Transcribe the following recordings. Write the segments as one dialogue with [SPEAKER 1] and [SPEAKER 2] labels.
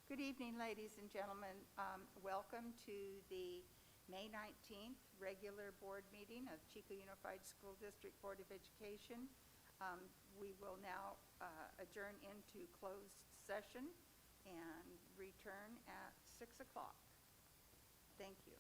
[SPEAKER 1] Good evening, ladies and gentlemen. Welcome to the May 19th regular board meeting of Chico Unified School District Board of Education. We will now adjourn into closed session and return at 6 o'clock. Thank you.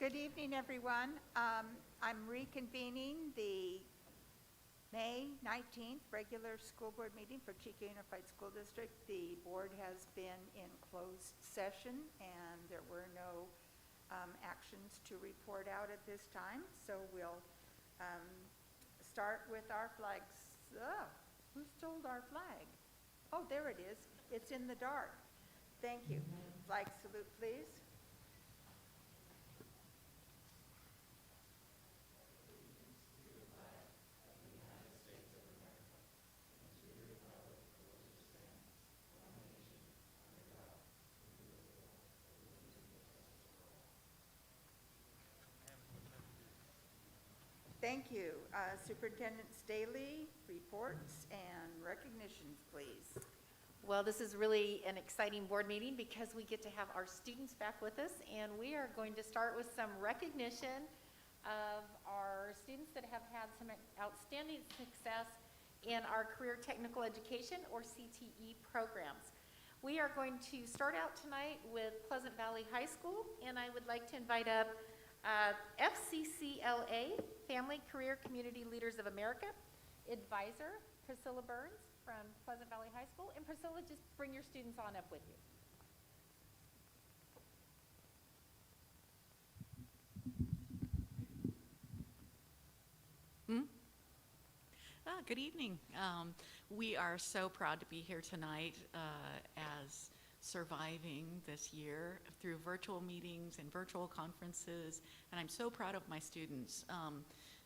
[SPEAKER 1] Good evening, everyone. I'm reconvening the May 19th regular school board meeting for Chico Unified School District. The board has been in closed session and there were no actions to report out at this time. So we'll start with our flags. Who stole our flag? Oh, there it is. It's in the dark. Thank you. Flag salute, please. Thank you. Superintendent Staley, reports and recognitions, please.
[SPEAKER 2] Well, this is really an exciting board meeting because we get to have our students back with us, and we are going to start with some recognition of our students that have had some outstanding success in our Career Technical Education, or CTE, programs. We are going to start out tonight with Pleasant Valley High School, and I would like to invite up FCCLA, Family Career Community Leaders of America, advisor Priscilla Burns from Pleasant Valley High School. And Priscilla, just bring your students on up with you.
[SPEAKER 3] Good evening. We are so proud to be here tonight as surviving this year through virtual meetings and virtual conferences, and I'm so proud of my students.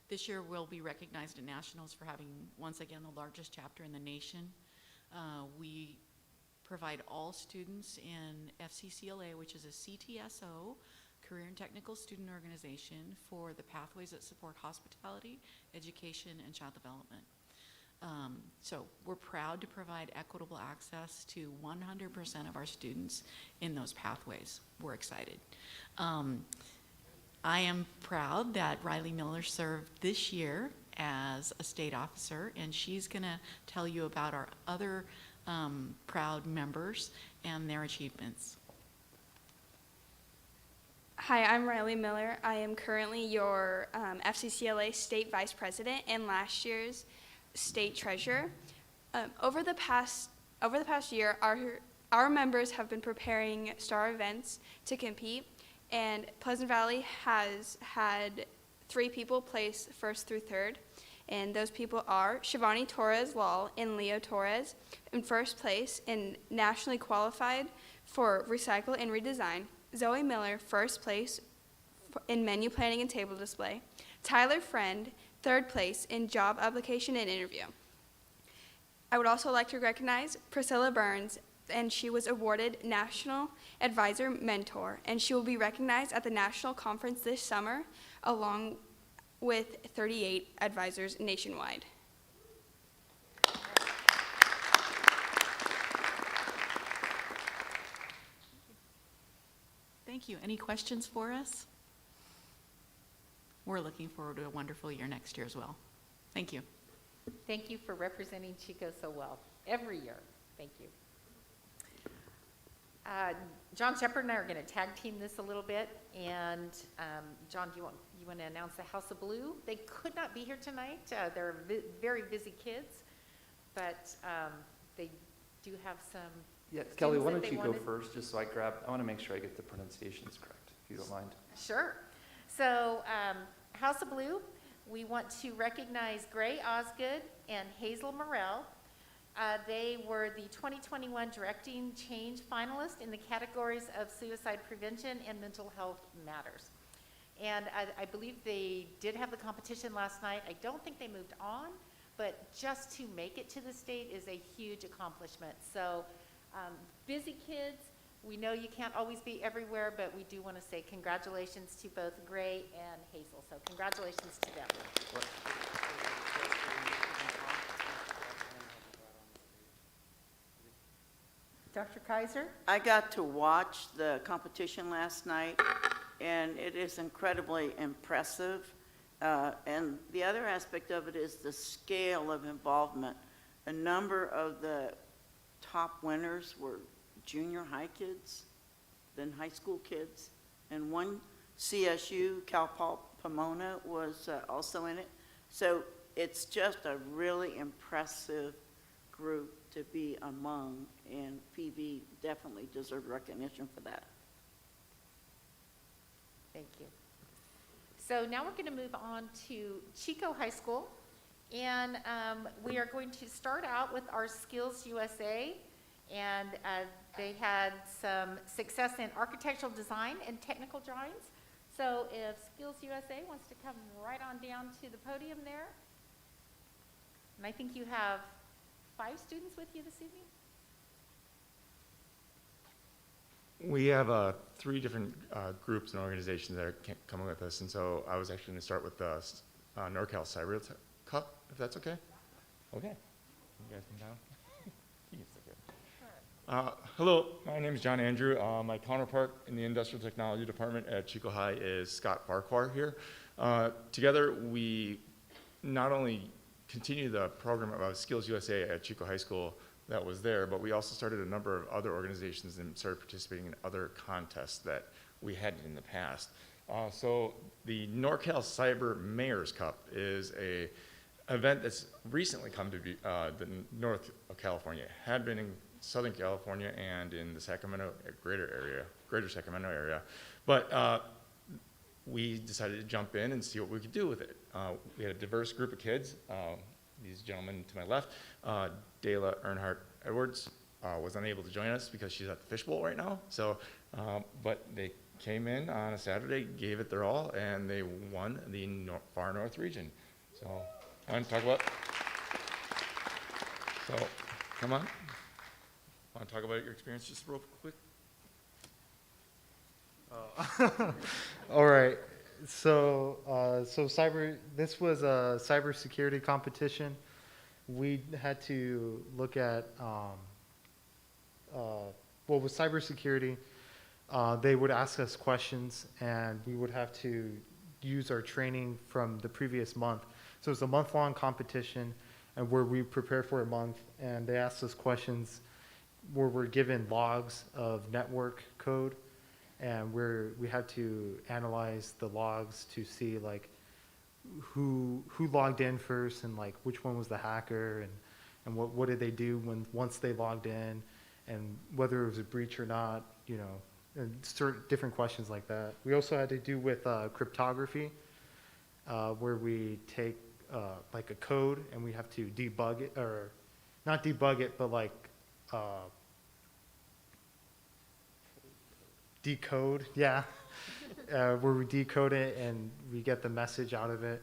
[SPEAKER 3] This year we'll be recognized at Nationals for having, once again, the largest chapter in the nation. We provide all students in FCCLA, which is a CTSO, Career and Technical Student Organization, for the pathways that support hospitality, education, and child development. So we're proud to provide equitable access to 100% of our students in those pathways. We're excited. I am proud that Riley Miller served this year as a state officer, and she's going to tell you about our other proud members and their achievements.
[SPEAKER 4] Hi, I'm Riley Miller. I am currently your FCCLA State Vice President and last year's State Treasurer. Over the past year, our members have been preparing star events to compete, and Pleasant Valley has had 3 people place first through third, and those people are Shivani Torres Lal and Leo Torres in first place and nationally qualified for recycle and redesign. Zoe Miller, first place in menu planning and table display. Tyler Friend, third place in job application and interview. I would also like to recognize Priscilla Burns, and she was awarded National Advisor Mentor, and she will be recognized at the national conference this summer along with 38 advisors nationwide.
[SPEAKER 3] Thank you. Any questions for us? We're looking forward to a wonderful year next year as well. Thank you.
[SPEAKER 2] Thank you for representing Chico so well every year. Thank you. John Shepard and I are going to tag team this a little bit. And John, do you want to announce the House of Blue? They could not be here tonight. They're very busy kids, but they do have some.
[SPEAKER 5] Yeah, Kelly, why don't you go first, just so I want to make sure I get the pronunciations correct, if you don't mind.
[SPEAKER 2] Sure. So, House of Blue, we want to recognize Gray Osgood and Hazel Morrell. They were the 2021 Directing Change finalists in the categories of suicide prevention and mental health matters. And I believe they did have the competition last night. I don't think they moved on, but just to make it to the state is a huge accomplishment. So, busy kids, we know you can't always be everywhere, but we do want to say congratulations to both Gray and Hazel. So congratulations to them.
[SPEAKER 1] Dr. Kaiser?
[SPEAKER 6] I got to watch the competition last night, and it is incredibly impressive. And the other aspect of it is the scale of involvement. A number of the top winners were junior high kids, then high school kids, and one CSU, Cal Pomona was also in it. So it's just a really impressive group to be among, and PB definitely deserved recognition for that.
[SPEAKER 2] Thank you. So now we're going to move on to Chico High School. And we are going to start out with our Skills USA. And they had some success in architectural design and technical drawings. So if Skills USA wants to come right on down to the podium there. And I think you have 5 students with you this evening?
[SPEAKER 7] We have 3 different groups and organizations that are coming with us, and so I was actually going to start with the NorCal Cyber Cup, if that's okay. Okay. You guys come down. You can sit here. Hello, my name is John Andrew. My counterpart in the Industrial Technology Department at Chico High is Scott Farquhar here. Together, we not only continue the program of Skills USA at Chico High School that was there, but we also started a number of other organizations and started participating in other contests that we hadn't in the past. So the NorCal Cyber Mayor's Cup is a event that's recently come to be the north of California. It had been in Southern California and in the Sacramento greater Sacramento area. But we decided to jump in and see what we could do with it. We had a diverse group of kids. These gentlemen to my left, Dayla Earnhardt Edwards was unable to join us because she's at the fishbowl right now. So, but they came in on a Saturday, gave it their all, and they won the Far North region. So, I want to talk about. So, come on. Want to talk about your experience just real quick?
[SPEAKER 8] All right. So, this was a cybersecurity competition. We had to look at, with cybersecurity, they would ask us questions, and we would have to use our training from the previous month. So it's a month-long competition, and where we prepare for a month, and they asked us questions where we're given logs of network code, and we had to analyze the logs to see like who logged in first, and like which one was the hacker, and what did they do once they logged in, and whether it was a breach or not, you know, and certain different questions like that. We also had to do with cryptography, where we take like a code and we have to debug it, or not debug it, but like decode, yeah, where we decode it and we get the message out of it.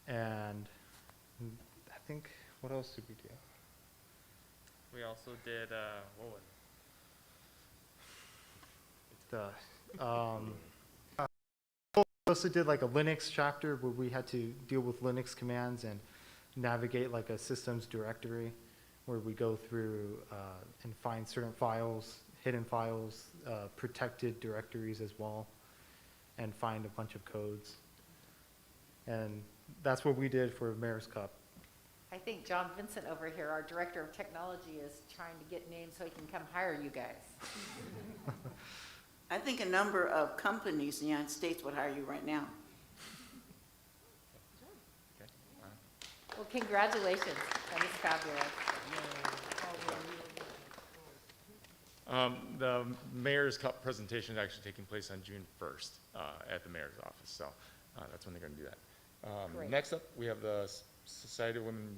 [SPEAKER 8] And I think, what else did we do?
[SPEAKER 9] We also did, what was it?
[SPEAKER 8] We also did like a Linux chapter where we had to deal with Linux commands and navigate like a systems directory, where we go through and find certain files, hidden files, protected directories as well, and find a bunch of codes. And that's what we did for Mayor's Cup.
[SPEAKER 2] I think John Vincent over here, our Director of Technology, is trying to get names so he can come hire you guys.
[SPEAKER 6] I think a number of companies in the United States would hire you right now.
[SPEAKER 2] Well, congratulations. That is fabulous.
[SPEAKER 7] The Mayor's Cup presentation is actually taking place on June 1st at the Mayor's office, so that's when they're going to do that.
[SPEAKER 2] Great.
[SPEAKER 7] Next up, we have the Society of Women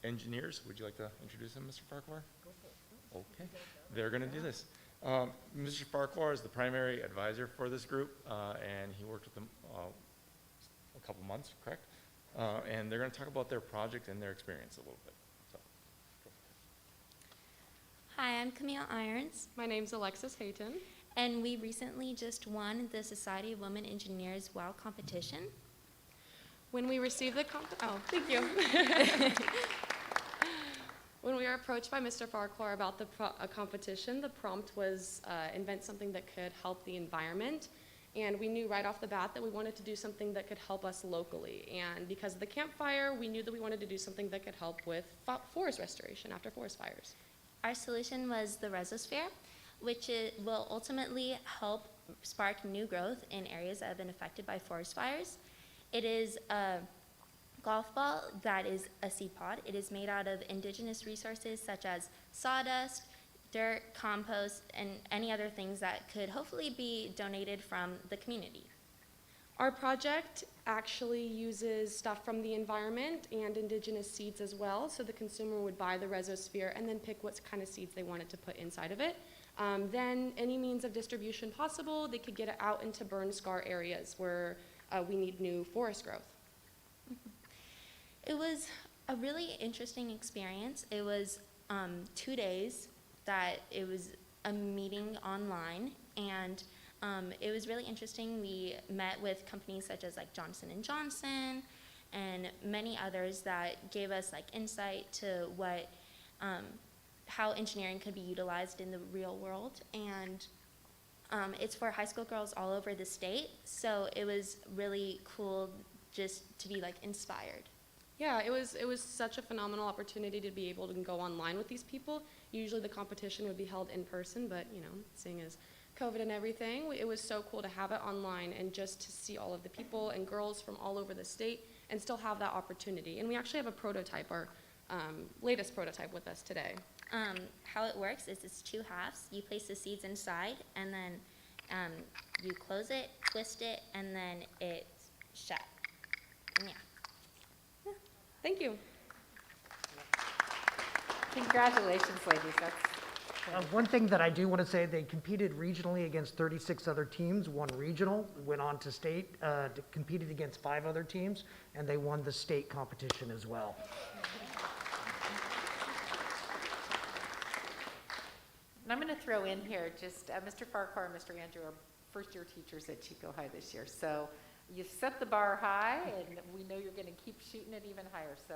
[SPEAKER 7] Engineers. Would you like to introduce them, Mr. Farquhar? Go for it. Okay. They're going to do this. Mr. Farquhar is the primary advisor for this group, and he worked with them a couple months, correct? And they're going to talk about their project and their experience a little bit. So,
[SPEAKER 10] Hi, I'm Camille Irons,
[SPEAKER 11] My name's Alexis Hayton.
[SPEAKER 10] and we recently just won the Society of Women Engineers WOW competition.
[SPEAKER 11] When we received the thank you. When we were approached by Mr. Farquhar about a competition, the prompt was invent something that could help the environment. And we knew right off the bat that we wanted to do something that could help us locally. And because of the campfire, we knew that we wanted to do something that could help with forest restoration after forest fires.
[SPEAKER 10] Our solution was the Resosphere, which will ultimately help spark new growth in areas that have been affected by forest fires. It is a golf ball that is a seed pod. It is made out of indigenous resources such as sawdust, dirt, compost, and any other things that could hopefully be donated from the community.
[SPEAKER 11] Our project actually uses stuff from the environment and indigenous seeds as well, so the consumer would buy the rhizosphere and then pick what kind of seeds they wanted to put inside of it. Then any means of distribution possible, they could get it out into burn scar areas where we need new forest growth.
[SPEAKER 10] It was a really interesting experience. It was 2 days that it was a meeting online, and it was really interesting. We met with companies such as like Johnson & Johnson and many others that gave us like insight to what, how engineering could be utilized in the real world. And it's for high school girls all over the state, so it was really cool just to be like inspired.
[SPEAKER 11] Yeah, it was such a phenomenal opportunity to be able to go online with these people. Usually the competition would be held in person, but you know, seeing as COVID and everything, it was so cool to have it online and just to see all of the people and girls from all over the state and still have that opportunity. And we actually have a prototype, our latest prototype with us today.
[SPEAKER 10] How it works is it's 2 halves. You place the seeds inside, and then you close it, twist it, and then it's shut. And yeah.
[SPEAKER 11] Thank you.
[SPEAKER 2] Congratulations, ladies. That's
[SPEAKER 12] One thing that I do want to say, they competed regionally against 36 other teams, won regional, went on to state, competed against 5 other teams, and they won the state competition as well.
[SPEAKER 2] And I'm going to throw in here just Mr. Farquhar and Mr. Andrew are first-year teachers at Chico High this year. So you set the bar high, and we know you're going to keep shooting it even higher. So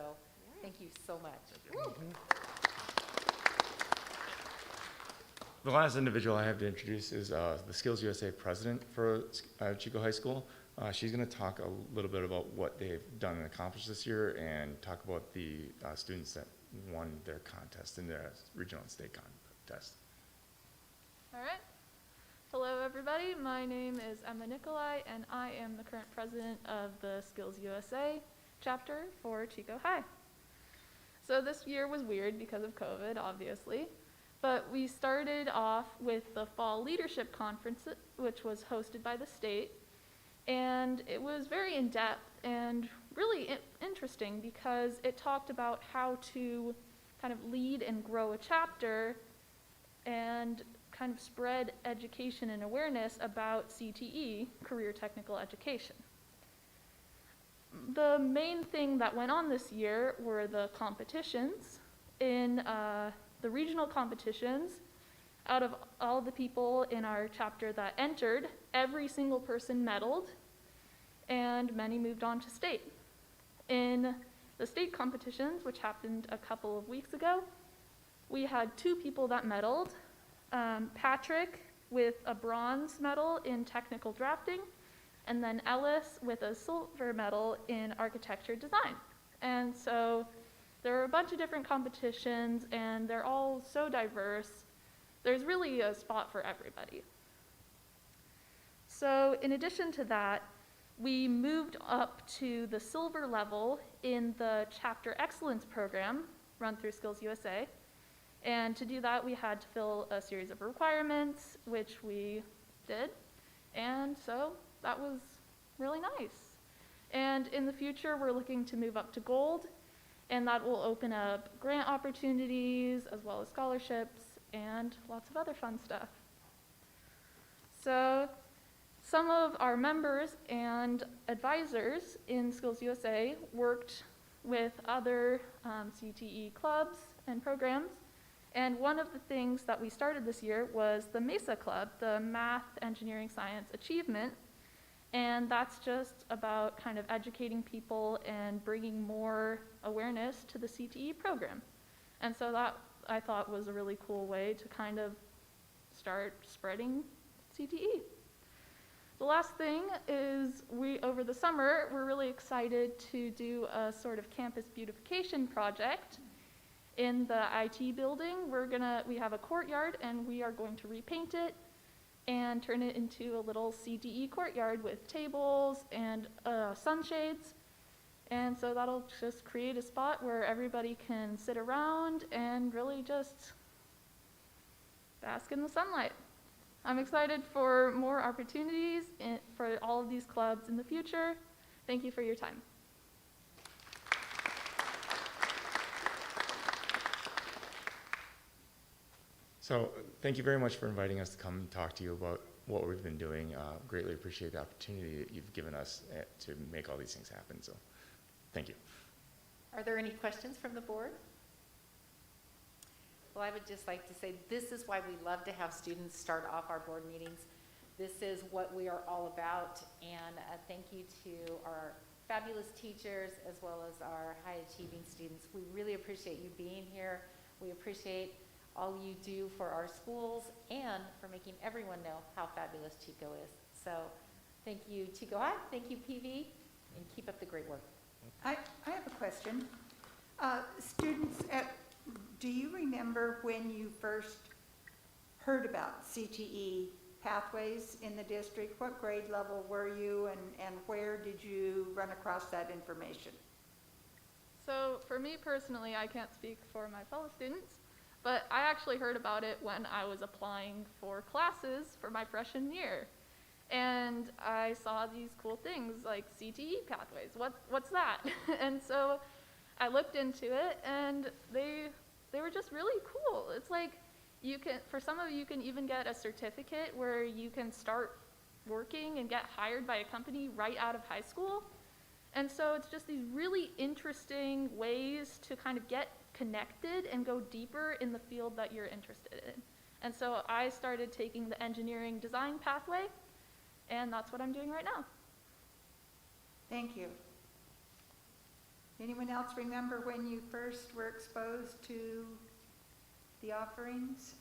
[SPEAKER 2] thank you so much.
[SPEAKER 7] The last individual I have to introduce is the Skills USA president for Chico High School. She's going to talk a little bit about what they've done and accomplished this year and talk about the students that won their contest in their regional and state contest.
[SPEAKER 13] All right. Hello, everybody. My name is Emma Nicolai, and I am the current president of the Skills USA chapter for Chico High. So this year was weird because of COVID, obviously, but we started off with the Fall Leadership Conference, which was hosted by the state, and it was very in-depth and really interesting because it talked about how to kind of lead and grow a chapter and kind of spread education and awareness about CTE, Career Technical Education. The main thing that went on this year were the competitions. In the regional competitions, out of all the people in our chapter that entered, every single person medaled, and many moved on to state. In the state competitions, which happened a couple of weeks ago, we had 2 people that medaled. Patrick with a bronze medal in technical drafting, and then Ellis with a silver medal in architecture design. And so there are a bunch of different competitions, and they're all so diverse. There's really a spot for everybody. So in addition to that, we moved up to the silver level in the Chapter Excellence program run through Skills USA. And to do that, we had to fill a series of requirements, which we did. And so that was really nice. And in the future, we're looking to move up to gold, and that will open up grant opportunities as well as scholarships and lots of other fun stuff. So some of our members and advisors in Skills USA worked with other CTE clubs and programs. And one of the things that we started this year was the MESA Club, the Math, Engineering, Science Achievement. And that's just about kind of educating people and bringing more awareness to the CTE program. And so that, I thought, was a really cool way to kind of start spreading CTE. The last thing is over the summer, we're really excited to do a sort of campus beautification project. In the IT building, we have a courtyard, and we are going to repaint it and turn it into a little CTE courtyard with tables and sunshades. And so that'll just create a spot where everybody can sit around and really just bask in the sunlight. I'm excited for more opportunities for all of these clubs in the future. Thank you for your time.
[SPEAKER 7] So thank you very much for inviting us to come and talk to you about what we've been doing. Greatly appreciate the opportunity that you've given us to make all these things happen. So thank you.
[SPEAKER 2] Are there any questions from the board? Well, I would just like to say this is why we love to have students start off our board meetings. This is what we are all about, and thank you to our fabulous teachers as well as our high-achieving students. We really appreciate you being here. We appreciate all you do for our schools and for making everyone know how fabulous Chico is. So thank you, Chico High, thank you, PV, and keep up the great work.
[SPEAKER 1] I have a question. Students, do you remember when you first heard about CTE pathways in the district? What grade level were you, and where did you run across that information?
[SPEAKER 13] So for me personally, I can't speak for my fellow students, but I actually heard about it when I was applying for classes for my freshman year. And I saw these cool things like CTE pathways. What's that? And so I looked into it, and they were just really cool. It's like you can, for some of you can even get a certificate where you can start working and get hired by a company right out of high school. And so it's just these really interesting ways to kind of get connected and go deeper in the field that you're interested in. And so I started taking the engineering design pathway, and that's what I'm doing right now.
[SPEAKER 1] Thank you. Anyone else remember when you first were exposed to the offerings?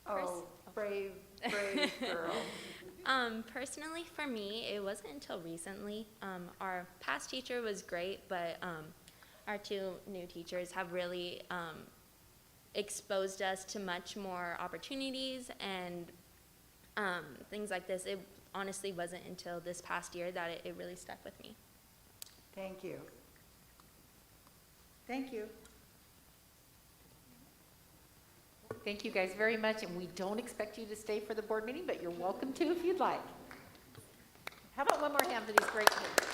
[SPEAKER 1] Oh, brave girl.
[SPEAKER 10] Personally, for me, it wasn't until recently. Our past teacher was great, but our two new teachers have really exposed us to much more opportunities and things like this. It honestly wasn't until this past year that it really stuck with me.
[SPEAKER 1] Thank you. Thank you.
[SPEAKER 2] Thank you guys very much, and we don't expect you to stay for the board meeting, but you're welcome to if you'd like. How about one more hand for these great kids?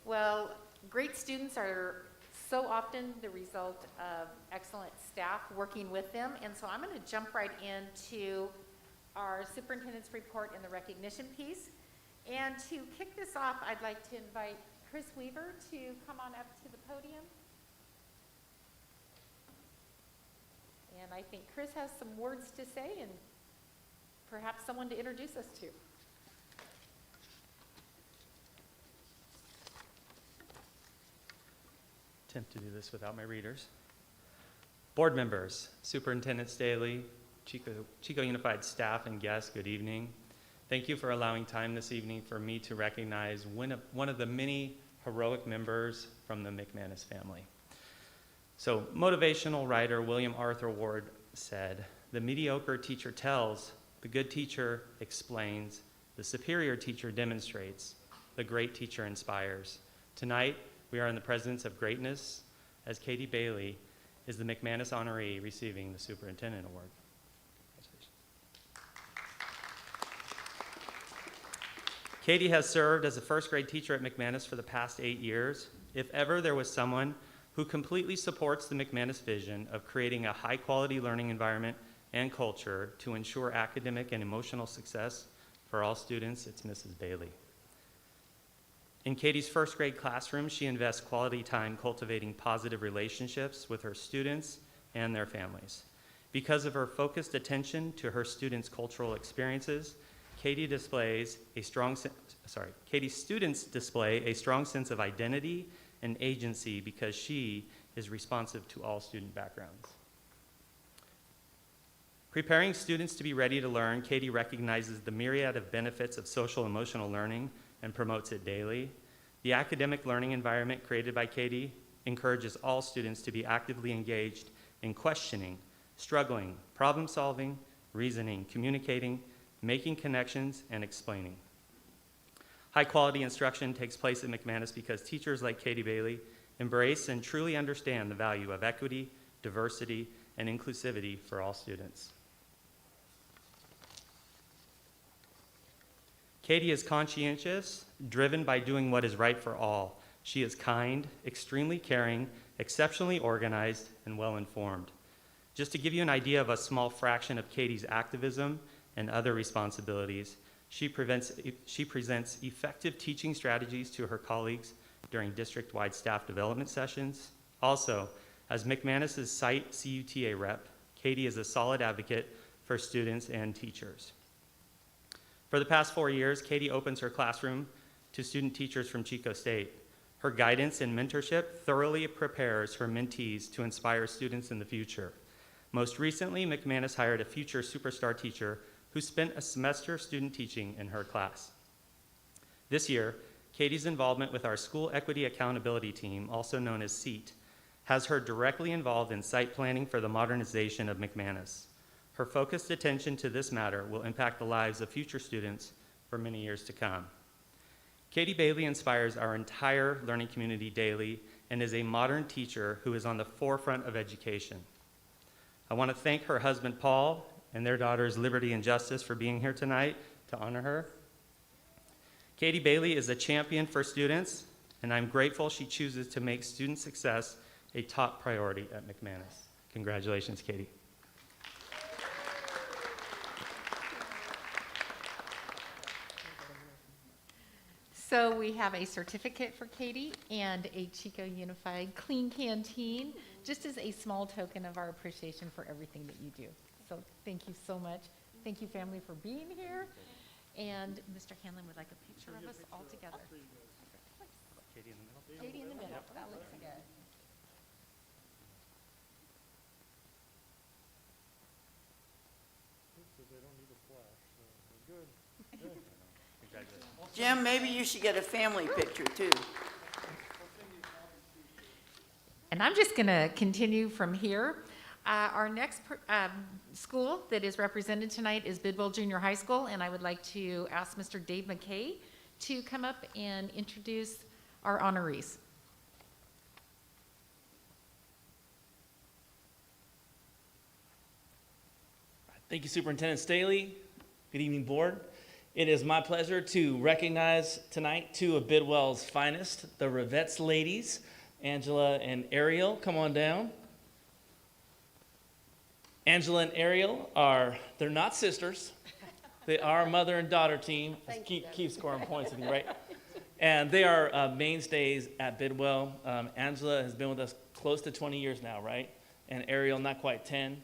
[SPEAKER 2] Well, great students are so often the result of excellent staff working with them, and so I'm going to jump right into our superintendent's report and the recognition piece. And to kick this off, I'd like to invite Chris Weaver to come on up to the podium. And I think Chris has some words to say and perhaps someone to introduce us to.
[SPEAKER 9] Attempt to do this without my readers. Board members, Superintendent Staley, Chico Unified staff and guests, good evening. Thank you for allowing time this evening for me to recognize one of the many heroic members from the McManus family. So, motivational writer William Arthur Ward said, "The mediocre teacher tells, the good teacher explains, the superior teacher demonstrates, the great teacher inspires." Tonight, we are in the presence of greatness, as Katie Bailey is the McManus honoree receiving the Superintendent Award. Katie has served as a first grade teacher at McManus for the past 8 years. If ever there was someone who completely supports the McManus vision of creating a high quality learning environment and culture to ensure academic and emotional success for all students, it's Mrs. Bailey. In Katie's first grade classroom, she invests quality time cultivating positive relationships with her students and their families. Because of her focused attention to her students' cultural experiences, Katie's students display a strong sense of identity and agency because she is responsive to all student backgrounds. Preparing students to be ready to learn, Katie recognizes the myriad of benefits of social emotional learning and promotes it daily. The academic learning environment created by Katie encourages all students to be actively engaged in questioning, struggling, problem solving, reasoning, communicating, making connections, and explaining. High-quality instruction takes place at McManus because teachers like Katie Bailey embrace and truly understand the value of equity, diversity, and inclusivity for all students. Katie is conscientious, driven by doing what is right for all. She is kind, extremely caring, exceptionally organized, and well-informed. Just to give you an idea of a small fraction of Katie's activism and other responsibilities, she presents effective teaching strategies to her colleagues during district-wide staff development sessions. Also, as McManus's site CUTA rep, Katie is a solid advocate for students and teachers. For the past 4 years, Katie opens her classroom to student teachers from Chico State. Her guidance and mentorship thoroughly prepares her mentees to inspire students in the future. Most recently, McManus hired a future superstar teacher who spent a semester student teaching in her class. This year, Katie's involvement with our School Equity Accountability Team, also known as SEAT, has her directly involved in site planning for the modernization of McManus. Her focused attention to this matter will impact the lives of future students for many years to come. Katie Bailey inspires our entire learning community daily and is a modern teacher who is on the forefront of education. I want to thank her husband, Paul, and their daughters, Liberty and Justice, for being here tonight to honor her. Katie Bailey is a champion for students, and I'm grateful she chooses to make student success a top priority at McManus. Congratulations, Katie.
[SPEAKER 2] So we have a certificate for Katie and a Chico Unified Clean Canteen, just as a small token of our appreciation for everything that you do. So thank you so much. Thank you, family, for being here. And Mr. Hanlon would like a picture of us all together.
[SPEAKER 9] Katie in the middle.
[SPEAKER 2] Katie in the middle. That looks good.
[SPEAKER 6] Jim, maybe you should get a family picture too.
[SPEAKER 2] And I'm just going to continue from here. Our next school that is represented tonight is Bidwell Junior High School, and I would like to ask Mr. Dave McKay to come up and introduce our honorees.
[SPEAKER 14] Thank you, Superintendent Staley. Good evening, Board. It is my pleasure to recognize tonight two of Bidwell's finest, the Rivette's ladies, Angela and Ariel. Come on down. Angela and Ariel they're not sisters. They are a mother and daughter team. Keep scoring points with you, right? And they are mainstays at Bidwell. Angela has been with us close to 20 years now, right? And Ariel, not quite 10.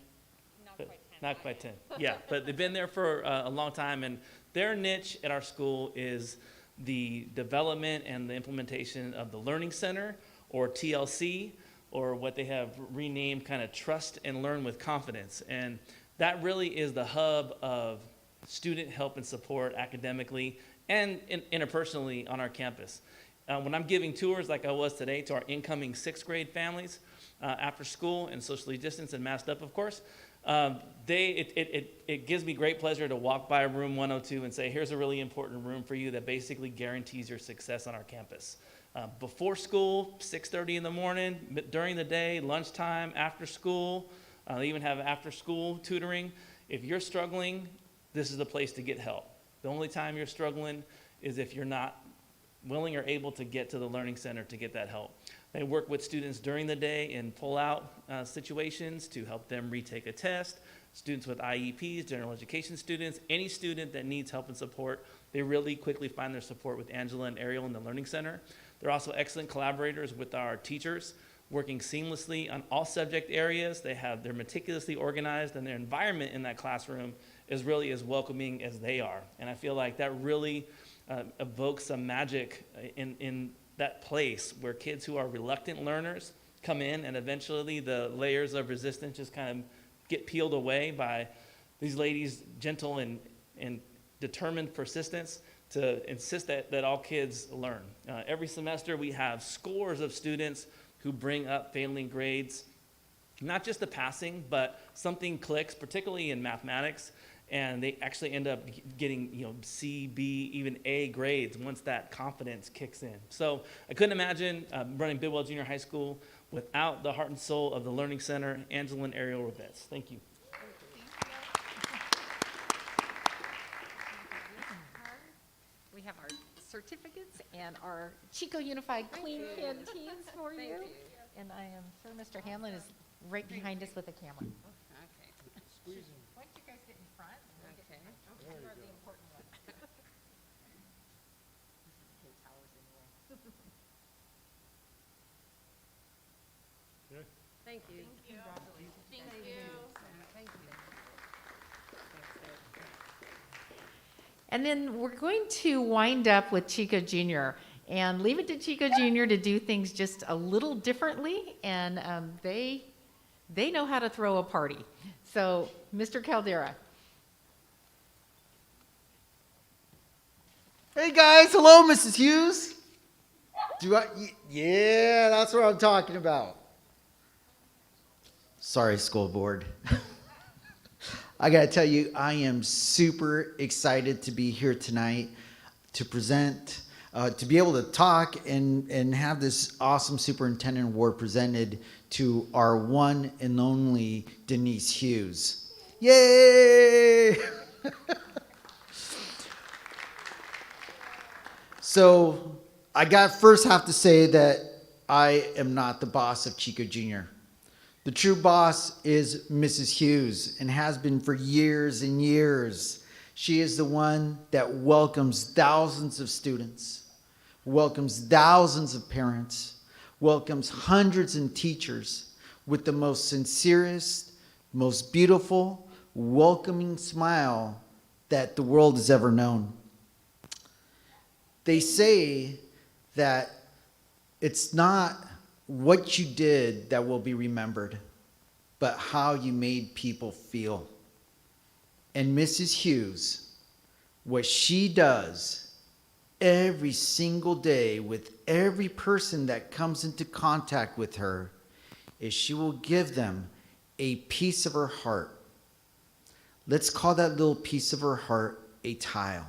[SPEAKER 14] Not quite 10. Yeah, but they've been there for a long time, and their niche at our school is the development and the implementation of the Learning Center, or TLC, or what they have renamed kind of Trust and Learn with Confidence. And that really is the hub of student help and support academically and interpersonally on our campus. When I'm giving tours like I was today to our incoming 6th grade families after school and socially distanced and masked up, of course, it gives me great pleasure to walk by room 102 and say, here's a really important room for you that basically guarantees your success on our campus. Before school, 6:30 in the morning, during the day, lunchtime, after school, they even have after school tutoring. If you're struggling, this is the place to get help. The only time you're struggling is if you're not willing or able to get to the Learning Center to get that help. They work with students during the day in pull-out situations to help them retake a test, students with IEPs, general education students, any student that needs help and support. They really quickly find their support with Angela and Ariel in the Learning Center. They're also excellent collaborators with our teachers, working seamlessly on all subject areas. They're meticulously organized, and their environment in that classroom is really as welcoming as they are. And I feel like that really evokes some magic in that place where kids who are reluctant learners come in, and eventually the layers of resistance just kind of get peeled away by these ladies' gentle and determined persistence to insist that all kids learn. Every semester, we have scores of students who bring up failing grades, not just the passing, but something clicks, particularly in mathematics, and they actually end up getting, C, B, even A grades once that confidence kicks in. So I couldn't imagine running Bidwell Junior High School without the heart and soul of the Learning Center, Angela and Ariel Rivets. Thank you.
[SPEAKER 2] We have our certificates and our Chico Unified Clean Canteens for you. And I am sure Mr. Hanlon is right behind us with a camera.
[SPEAKER 12] Squeezing.
[SPEAKER 2] Why don't you guys get in front? And we'll get you are the important one.
[SPEAKER 11] Thank you.
[SPEAKER 2] And then we're going to wind up with Chico Junior and leave it to Chico Junior to do things just a little differently, and they know how to throw a party. So, Mr. Caldera.
[SPEAKER 15] Hey guys, hello, Mrs. Hughes. Yeah, that's what I'm talking about. Sorry, school board. I gotta tell you, I am super excited to be here tonight to present, to be able to talk and have this awesome superintendent award presented to our one and only Denise Hughes. Yay! So I first have to say that I am not the boss of Chico Jr. The true boss is Mrs. Hughes and has been for years and years. She is the one that welcomes thousands of students, welcomes thousands of parents, welcomes hundreds of teachers with the most sincerest, most beautiful, welcoming smile that the world has ever known. They say that it's not what you did that will be remembered, but how you made people feel. And Mrs. Hughes, what she does every single day with every person that comes into contact with her is she will give them a piece of her heart. Let's call that little piece of her heart a tile.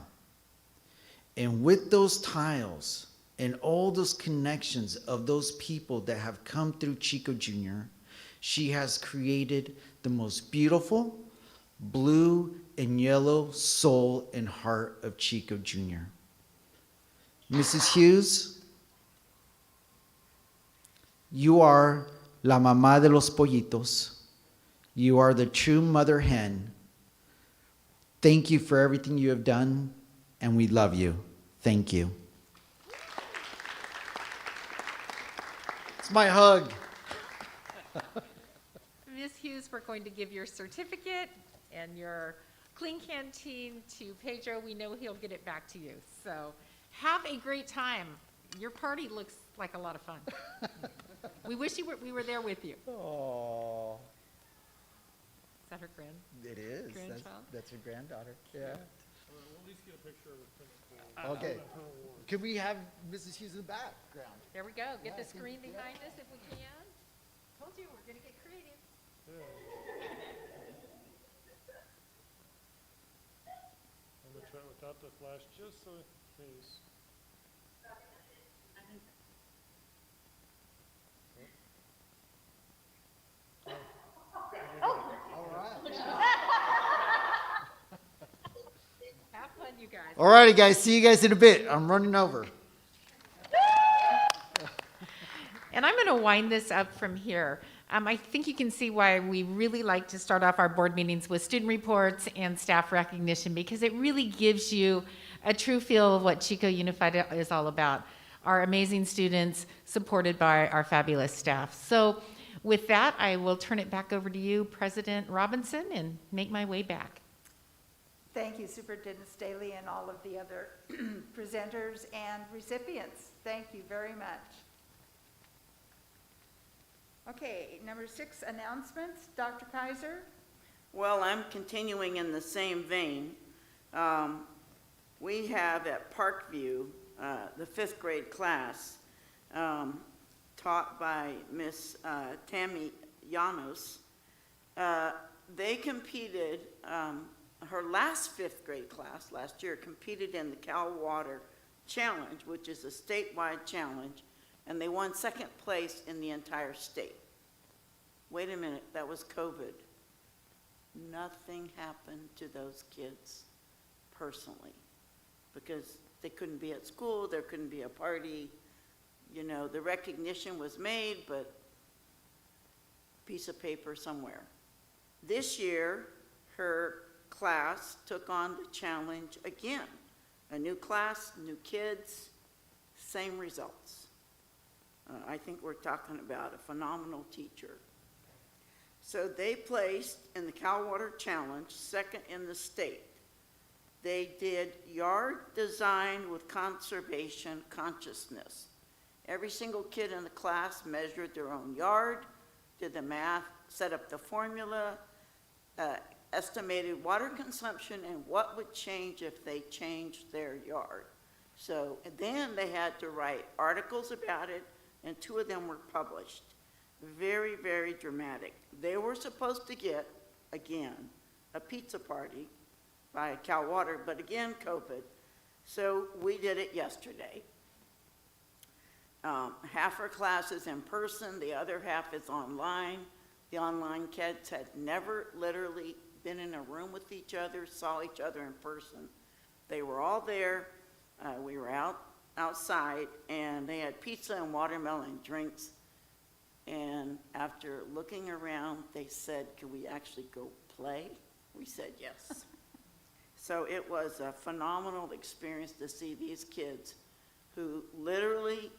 [SPEAKER 15] And with those tiles and all those connections of those people that have come through Chico Jr., she has created the most beautiful blue and yellow soul and heart of Chico Jr. Mrs. Hughes, you are la mamá de los pollitos. You are the true mother hen. Thank you for everything you have done, and we love you. Thank you. It's my hug.
[SPEAKER 2] Ms. Hughes, we're going to give your certificate and your clean canteen to Pedro. We know he'll get it back to you. So have a great time. Your party looks like a lot of fun. We wish we were there with you.
[SPEAKER 15] Oh,
[SPEAKER 2] Is that her
[SPEAKER 15] it is.
[SPEAKER 2] grandchild?
[SPEAKER 15] That's her granddaughter. Yeah.
[SPEAKER 8] We'll at least get a picture of the principal.
[SPEAKER 15] Okay. Can we have Mrs. Hughes in the background?
[SPEAKER 2] There we go. Get the screen behind us if we can. Told you, we're going to get creative.
[SPEAKER 8] I'm gonna try without the flash, just so in case.
[SPEAKER 15] All right.
[SPEAKER 2] Have fun, you guys.
[SPEAKER 15] All righty, guys. See you guys in a bit. I'm running over.
[SPEAKER 2] And I'm going to wind this up from here. I think you can see why we really like to start off our board meetings with student reports and staff recognition, because it really gives you a true feel of what Chico Unified is all about. Our amazing students supported by our fabulous staff. So with that, I will turn it back over to you, President Robinson, and make my way back.
[SPEAKER 1] Thank you, Superintendent Staley, and all of the other presenters and recipients. Thank you very much. Okay, number 6, announcements. Dr. Kaiser?
[SPEAKER 6] Well, I'm continuing in the same vein. we have at Parkview, the 5th grade class, taught by Miss Tammy Llanos. They competed, her last 5th grade class last year competed in the Cal Water Challenge, which is a statewide challenge, and they won 2nd place in the entire state. Wait a minute, that was COVID. Nothing happened to those kids personally because they couldn't be at school, there couldn't be a party. You know, the recognition was made, but piece of paper somewhere. This year, her class took on the challenge again. A new class, new kids, same results. I think we're talking about a phenomenal teacher. So they placed in the Cal Water Challenge 2nd in the state. They did yard design with conservation consciousness. Every single kid in the class measured their own yard, did the math, set up the formula, estimated water consumption and what would change if they changed their yard. So and then they had to write articles about it, and 2 of them were published. Very, very dramatic. They were supposed to get, again, a pizza party by Cal Water, but again, COVID. So we did it yesterday. Half our class is in person, the other half is online. The online kids had never literally been in a room with each other, saw each other in person. They were all there. We were outside, and they had pizza and watermelon drinks. And after looking around, they said, "Can we actually go play?" We said yes. So it was a phenomenal experience to see these kids who literally,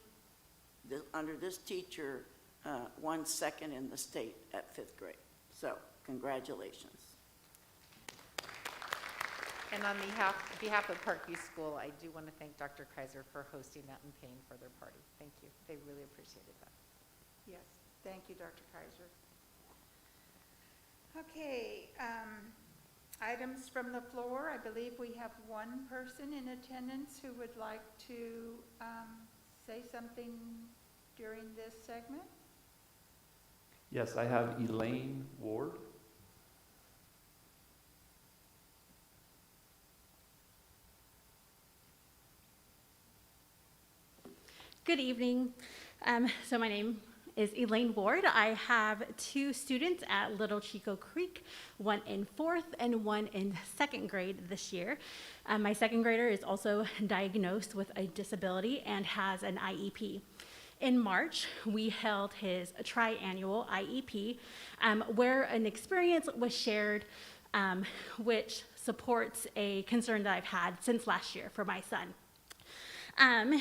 [SPEAKER 6] under this teacher, won 2nd in the state at 5th grade. So congratulations.
[SPEAKER 2] And on behalf of Parkview School, I do want to thank Dr. Kaiser for hosting that and paying for their party. Thank you. They really appreciated that.
[SPEAKER 1] Yes, thank you, Dr. Kaiser. Okay, items from the floor. I believe we have one person in attendance who would like to say something during this segment.
[SPEAKER 5] Yes, I have Elaine Ward.
[SPEAKER 16] Good evening. So my name is Elaine Ward. I have 2 students at Little Chico Creek, one in 4th and one in 2nd grade this year. My 2nd grader is also diagnosed with a disability and has an IEP. In March, we held his triannual IEP, where an experience was shared which supports a concern that I've had since last year for my son.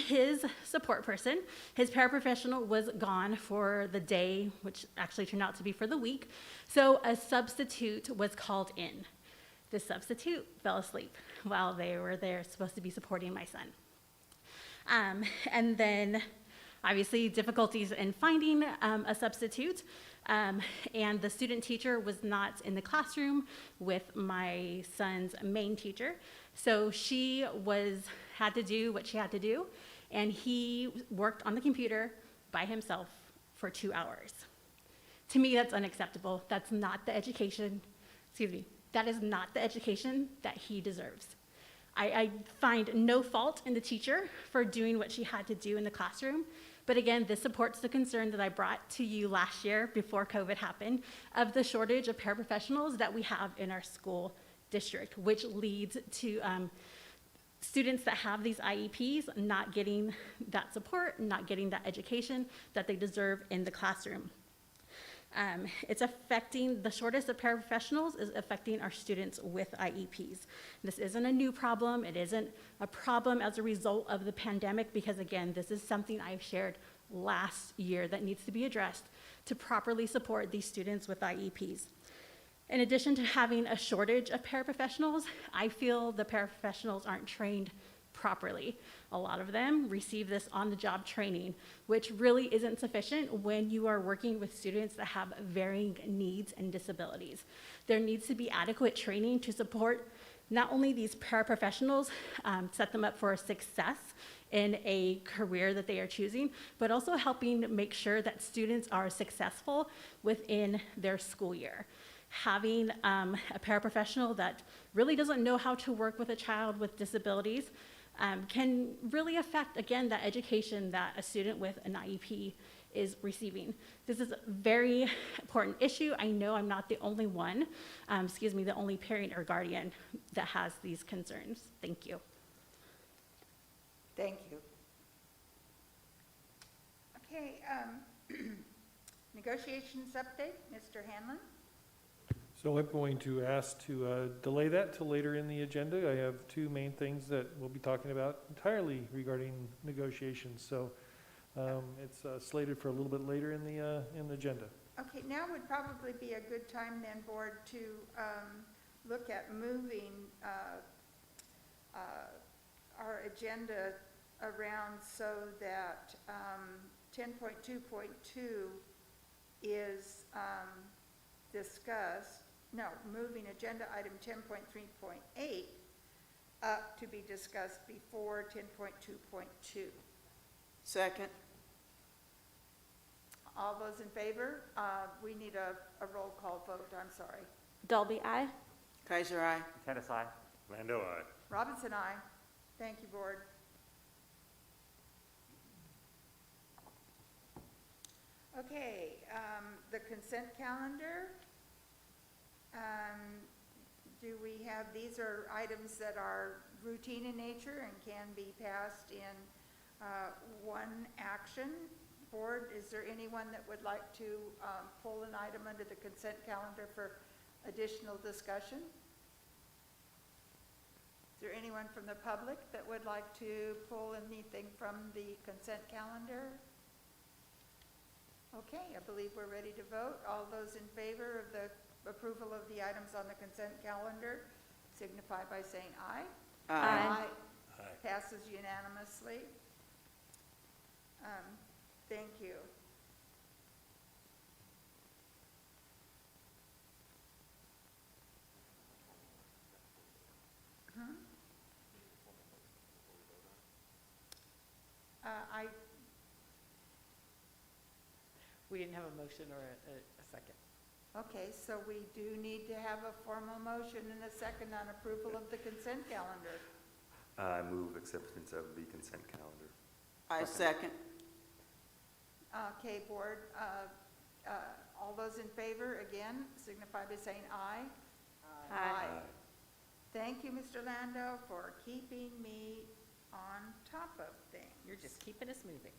[SPEAKER 16] His support person, his paraprofessional, was gone for the day, which actually turned out to be for the week, so a substitute was called in. The substitute fell asleep while they were there supposed to be supporting my son. And then, obviously, difficulties in finding a substitute, and the student teacher was not in the classroom with my son's main teacher, so she had to do what she had to do, and he worked on the computer by himself for 2 hours. To me, that's unacceptable. That's not the education, that is not the education that he deserves. I find no fault in the teacher for doing what she had to do in the classroom, but again, this supports the concern that I brought to you last year before COVID happened of the shortage of paraprofessionals that we have in our school district, which leads to students that have these IEPs not getting that support, not getting that education that they deserve in the classroom. It's affecting, the shortage of paraprofessionals is affecting our students with IEPs. This isn't a new problem. It isn't a problem as a result of the pandemic, because again, this is something I've shared last year that needs to be addressed to properly support these students with IEPs. In addition to having a shortage of paraprofessionals, I feel the paraprofessionals aren't trained properly. A lot of them receive this on-the-job training, which really isn't sufficient when you are working with students that have varying needs and disabilities. There needs to be adequate training to support not only these paraprofessionals set them up for success in a career that they are choosing, but also helping make sure that students are successful within their school year. Having a paraprofessional that really doesn't know how to work with a child with disabilities can really affect, again, that education that a student with an IEP is receiving. This is a very important issue. I know I'm not the only one, the only parent or guardian that has these concerns. Thank you.
[SPEAKER 1] Thank you. Okay, negotiations update, Mr. Hanlon.
[SPEAKER 17] So I'm going to ask to delay that till later in the agenda. I have two main things that we'll be talking about entirely regarding negotiations. So it's slated for a little bit later in the agenda.
[SPEAKER 1] Okay, now would probably be a good time then, board, to look at moving our agenda around so that 10.2.2 is discussed. No, moving agenda item 10.3.8 up to be discussed before 10.2.2.
[SPEAKER 6] Second.
[SPEAKER 1] All those in favor? We need a roll call vote, I'm sorry.
[SPEAKER 16] Dolby, aye.
[SPEAKER 6] Kaiser, aye.
[SPEAKER 18] Tennis, aye.
[SPEAKER 19] Lando, aye.
[SPEAKER 1] Robinson, aye. Thank you, board. Okay, the consent calendar. Do we have, these are items that are routine in nature and can be passed in one action. Board, is there anyone that would like to pull an item under the consent calendar for additional discussion? Is there anyone from the public that would like to pull anything from the consent calendar? Okay, I believe we're ready to vote. All those in favor of the approval of the items on the consent calendar signify by saying aye.
[SPEAKER 6] Aye.
[SPEAKER 1] Aye. Passes unanimously. Thank you.
[SPEAKER 2] We didn't have a motion or a second.
[SPEAKER 1] Okay, so we do need to have a formal motion and a second on approval of the consent calendar.
[SPEAKER 19] I move acceptance of the consent calendar.
[SPEAKER 6] I second.
[SPEAKER 1] Okay, board, all those in favor, again, signify by saying aye.
[SPEAKER 6] Aye.
[SPEAKER 1] Thank you, Mr. Lando, for keeping me on top of things.
[SPEAKER 2] You're just keeping us moving.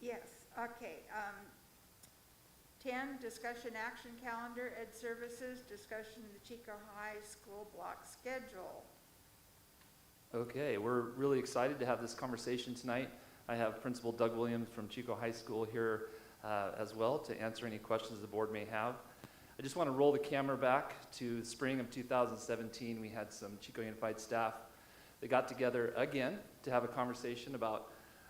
[SPEAKER 1] Yes, okay. 10, discussion action calendar, ed services, discussion of the Chico High School block schedule.
[SPEAKER 5] Okay, we're really excited to have this conversation tonight. I have Principal Doug Williams from Chico High School here as well to answer any questions the board may have. I just want to roll the camera back to the spring of 2017. We had some Chico Unified staff that got together again to have a conversation about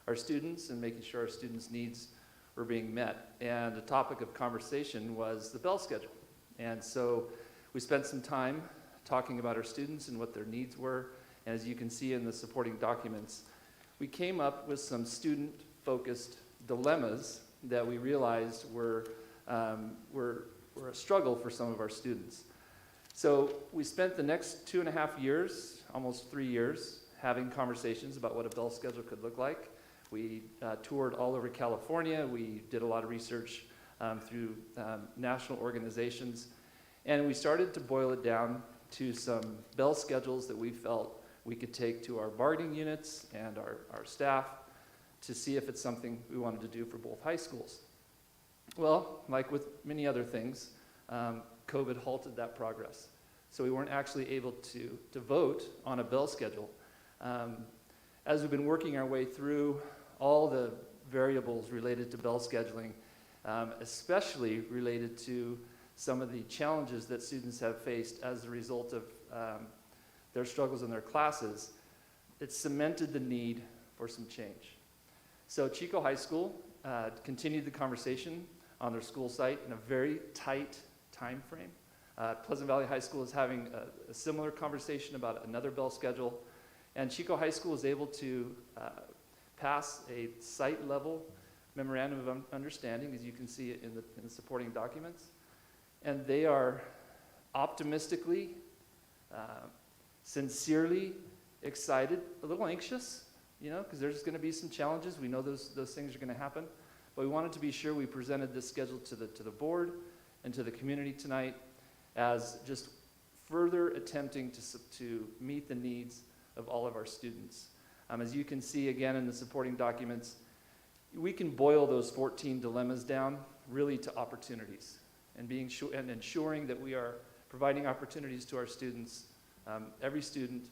[SPEAKER 5] our students and making sure our students' needs were being met. And the topic of conversation was the bell schedule. And so we spent some time talking about our students and what their needs were. And as you can see in the supporting documents, we came up with some student-focused dilemmas that we realized were a struggle for some of our students. So we spent the next 2.5 years, almost 3 years, having conversations about what a bell schedule could look like. We toured all over California. We did a lot of research through national organizations. And we started to boil it down to some bell schedules that we felt we could take to our bargaining units and our staff to see if it's something we wanted to do for both high schools. Well, like with many other things, COVID halted that progress. So we weren't actually able to vote on a bell schedule. As we've been working our way through all the variables related to bell scheduling, especially related to some of the challenges that students have faced as a result of their struggles in their classes, it cemented the need for some change. So Chico High School continued the conversation on their school site in a very tight time frame. Pleasant Valley High School is having a similar conversation about another bell schedule. And Chico High School is able to pass a site-level memorandum of understanding, as you can see it in the supporting documents. And they are optimistically, sincerely excited, a little anxious, because there's going to be some challenges. We know those things are going to happen. But we wanted to be sure we presented this schedule to the board and to the community tonight as just further attempting to meet the needs of all of our students. As you can see again in the supporting documents, we can boil those 14 dilemmas down really to opportunities and ensuring that we are providing opportunities to our students, every student,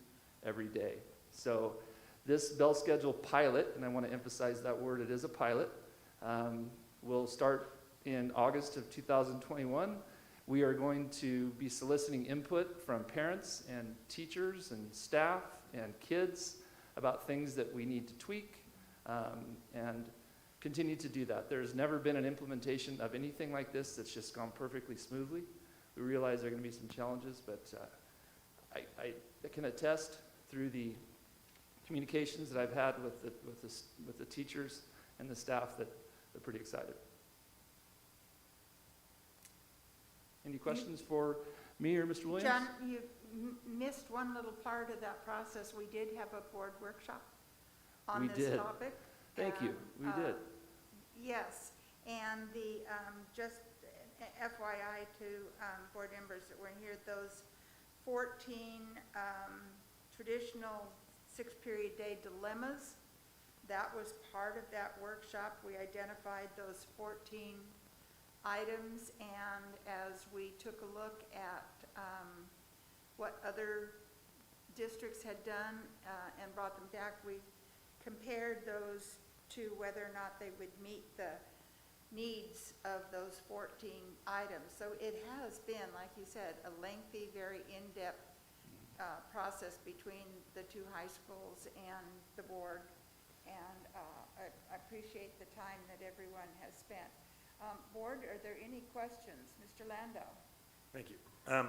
[SPEAKER 5] every day. So this bell schedule pilot, and I want to emphasize that word, it is a pilot, will start in August of 2021. We are going to be soliciting input from parents and teachers and staff and kids about things that we need to tweak, and continue to do that. There's never been an implementation of anything like this that's just gone perfectly smoothly. We realize there are going to be some challenges, but I can attest through the communications that I've had with the teachers and the staff that they're pretty excited. Any questions for me or Mr. Williams?
[SPEAKER 1] John, you missed one little part of that process. We did have a board workshop on this topic.
[SPEAKER 5] Thank you. We did.
[SPEAKER 1] Yes, and the, just FYI to board members that were here, those 14 traditional 6-period day dilemmas, that was part of that workshop. We identified those 14 items, and as we took a look at what other districts had done and brought them back, we compared those to whether or not they would meet the needs of those 14 items. So it has been, like you said, a lengthy, very in-depth process between the two high schools and the board, and I appreciate the time that everyone has spent. Board, are there any questions? Mr. Landau.
[SPEAKER 19] Thank you. I have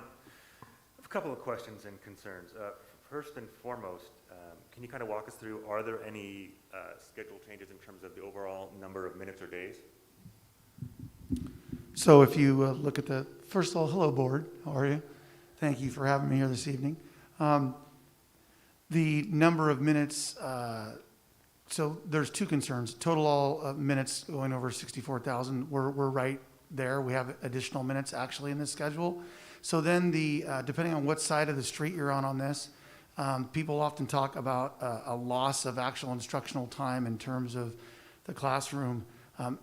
[SPEAKER 19] a couple of questions and concerns. First and foremost, can you kind of walk us through, are there any schedule changes in terms of the overall number of minutes or days?
[SPEAKER 18] So if you look at first of all, hello board, how are you? Thank you for having me here this evening. The number of minutes, so there's two concerns. Total all minutes going over 64,000, we're right there. We have additional minutes actually in this schedule. So then depending on what side of the street you're on this, people often talk about a loss of actual instructional time in terms of the classroom.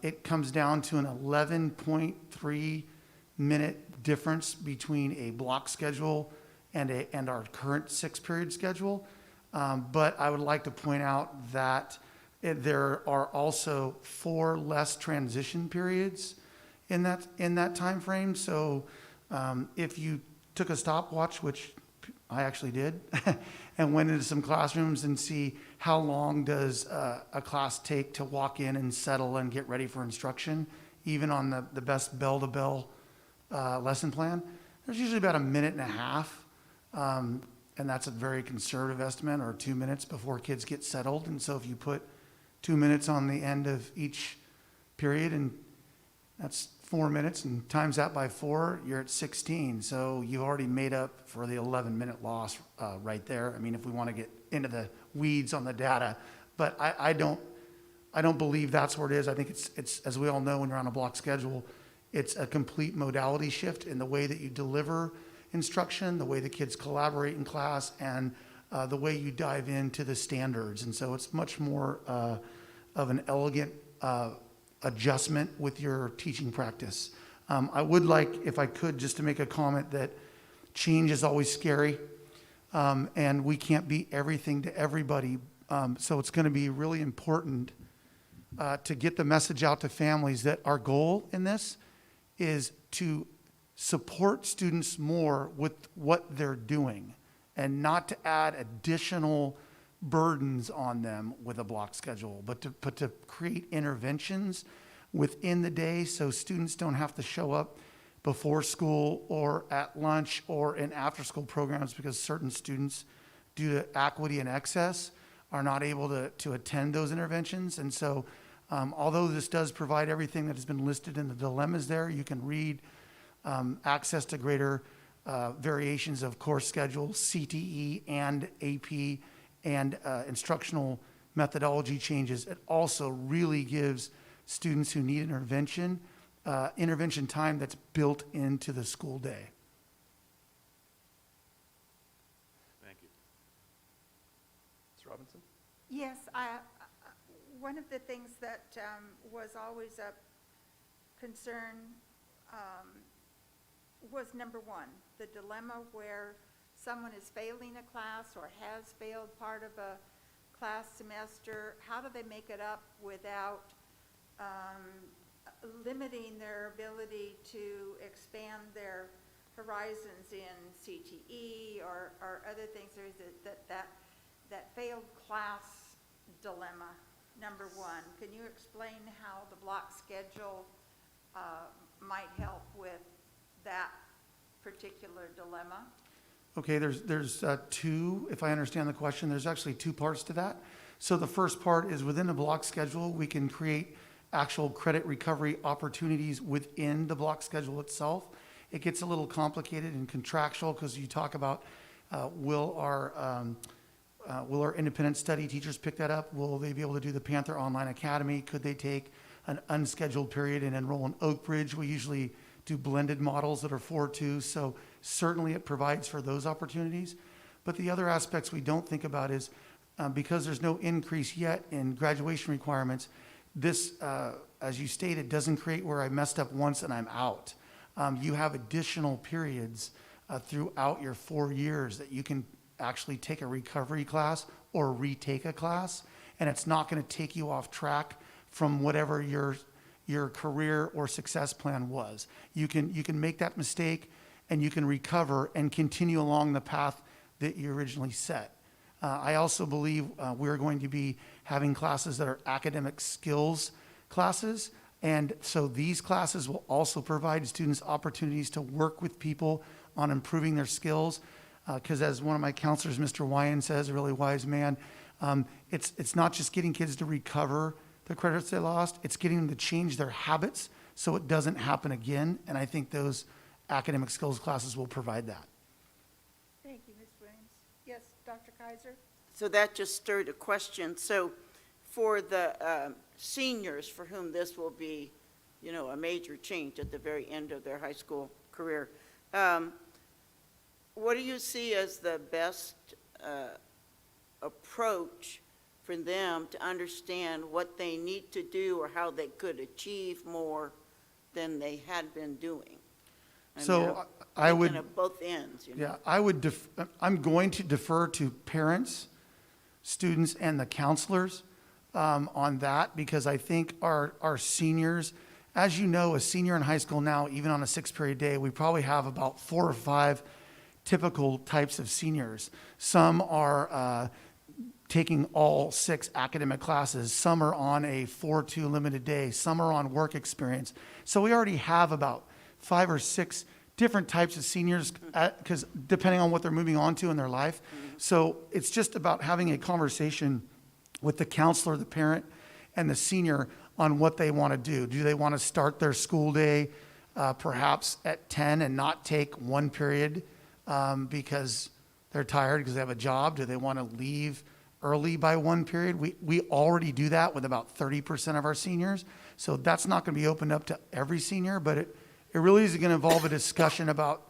[SPEAKER 18] It comes down to an 11.3 minute difference between a block schedule and our current 6-period schedule. But I would like to point out that there are also 4 less transition periods in that time frame. So if you took a stopwatch, which I actually did, and went into some classrooms and see how long does a class take to walk in and settle and get ready for instruction, even on the best bell-to-bell lesson plan, there's usually about 1.5 minutes, and that's a very conservative estimate, or 2 minutes before kids get settled. And so if you put 2 minutes on the end of each period, and that's 4 minutes, and times that by 4, you're at 16. So you already made up for the 11-minute loss right there. I mean, if we want to get into the weeds on the data, but I don't believe that's where it is. I think it's as we all know, when you're on a block schedule, it's a complete modality shift in the way that you deliver instruction, the way the kids collaborate in class, and the way you dive into the standards. And so it's much more of an elegant adjustment with your teaching practice. I would like, if I could, just to make a comment that change is always scary, and we can't be everything to everybody. So it's going to be really important to get the message out to families that our goal in this is to support students more with what they're doing and not to add additional burdens on them with a block schedule, but to create interventions within the day so students don't have to show up before school or at lunch or in after-school programs because certain students, due to acuity and excess, are not able to attend those interventions. And so although this does provide everything that has been listed in the dilemmas there, you can read access to greater variations of course schedules, CTE and AP, and instructional methodology changes. It also really gives students who need intervention time that's built into the school day.
[SPEAKER 5] Thank you. Ms. Robinson?
[SPEAKER 1] Yes, one of the things that was always a concern was number one, the dilemma where someone is failing a class or has failed part of a class semester. How do they make it up without limiting their ability to expand their horizons in CTE or other things? There is that failed class dilemma, number one. Can you explain how the block schedule might help with that particular dilemma?
[SPEAKER 18] Okay, there's two, if I understand the question, there's actually two parts to that. So the first part is within a block schedule, we can create actual credit recovery opportunities within the block schedule itself. It gets a little complicated and contractual because you talk about will our independent study teachers pick that up? Will they be able to do the Panther Online Academy? Could they take an unscheduled period and enroll in Oak Ridge? We usually do blended models that are 4-2, so certainly it provides for those opportunities. But the other aspects we don't think about is because there's no increase yet in graduation requirements, this, as you stated, doesn't create where I messed up once and I'm out. You have additional periods throughout your 4 years that you can actually take a recovery class or retake a class, and it's not going to take you off track from whatever your career or success plan was. You can make that mistake and you can recover and continue along the path that you originally set. I also believe we're going to be having classes that are academic skills classes, and so these classes will also provide students opportunities to work with people on improving their skills, because as one of my counselors, Mr. Wyan, says, a really wise man, it's not just getting kids to recover the credits they lost, it's getting them to change their habits so it doesn't happen again, and I think those academic skills classes will provide that.
[SPEAKER 1] Thank you, Ms. Williams. Yes, Dr. Kaiser?
[SPEAKER 6] So that just stirred a question. So for the seniors for whom this will be, a major change at the very end of their high school career, what do you see as the best approach for them to understand what they need to do or how they could achieve more than they had been doing?
[SPEAKER 18] I would,
[SPEAKER 6] at both ends,
[SPEAKER 18] Yeah, I'm going to defer to parents, students, and the counselors on that, because I think our seniors, as you know, a senior in high school now, even on a 6-period day, we probably have about 4 or 5 typical types of seniors. Some are taking all 6 academic classes. Some are on a 4-2 limited day. Some are on work experience. So we already have about 5 or 6 different types of seniors, because depending on what they're moving on to in their life. So it's just about having a conversation with the counselor, the parent, and the senior on what they want to do. Do they want to start their school day perhaps at 10 and not take 1 period because they're tired because they have a job? Do they want to leave early by 1 period? We already do that with about 30% of our seniors. So that's not going to be opened up to every senior, but it really is going to involve a discussion about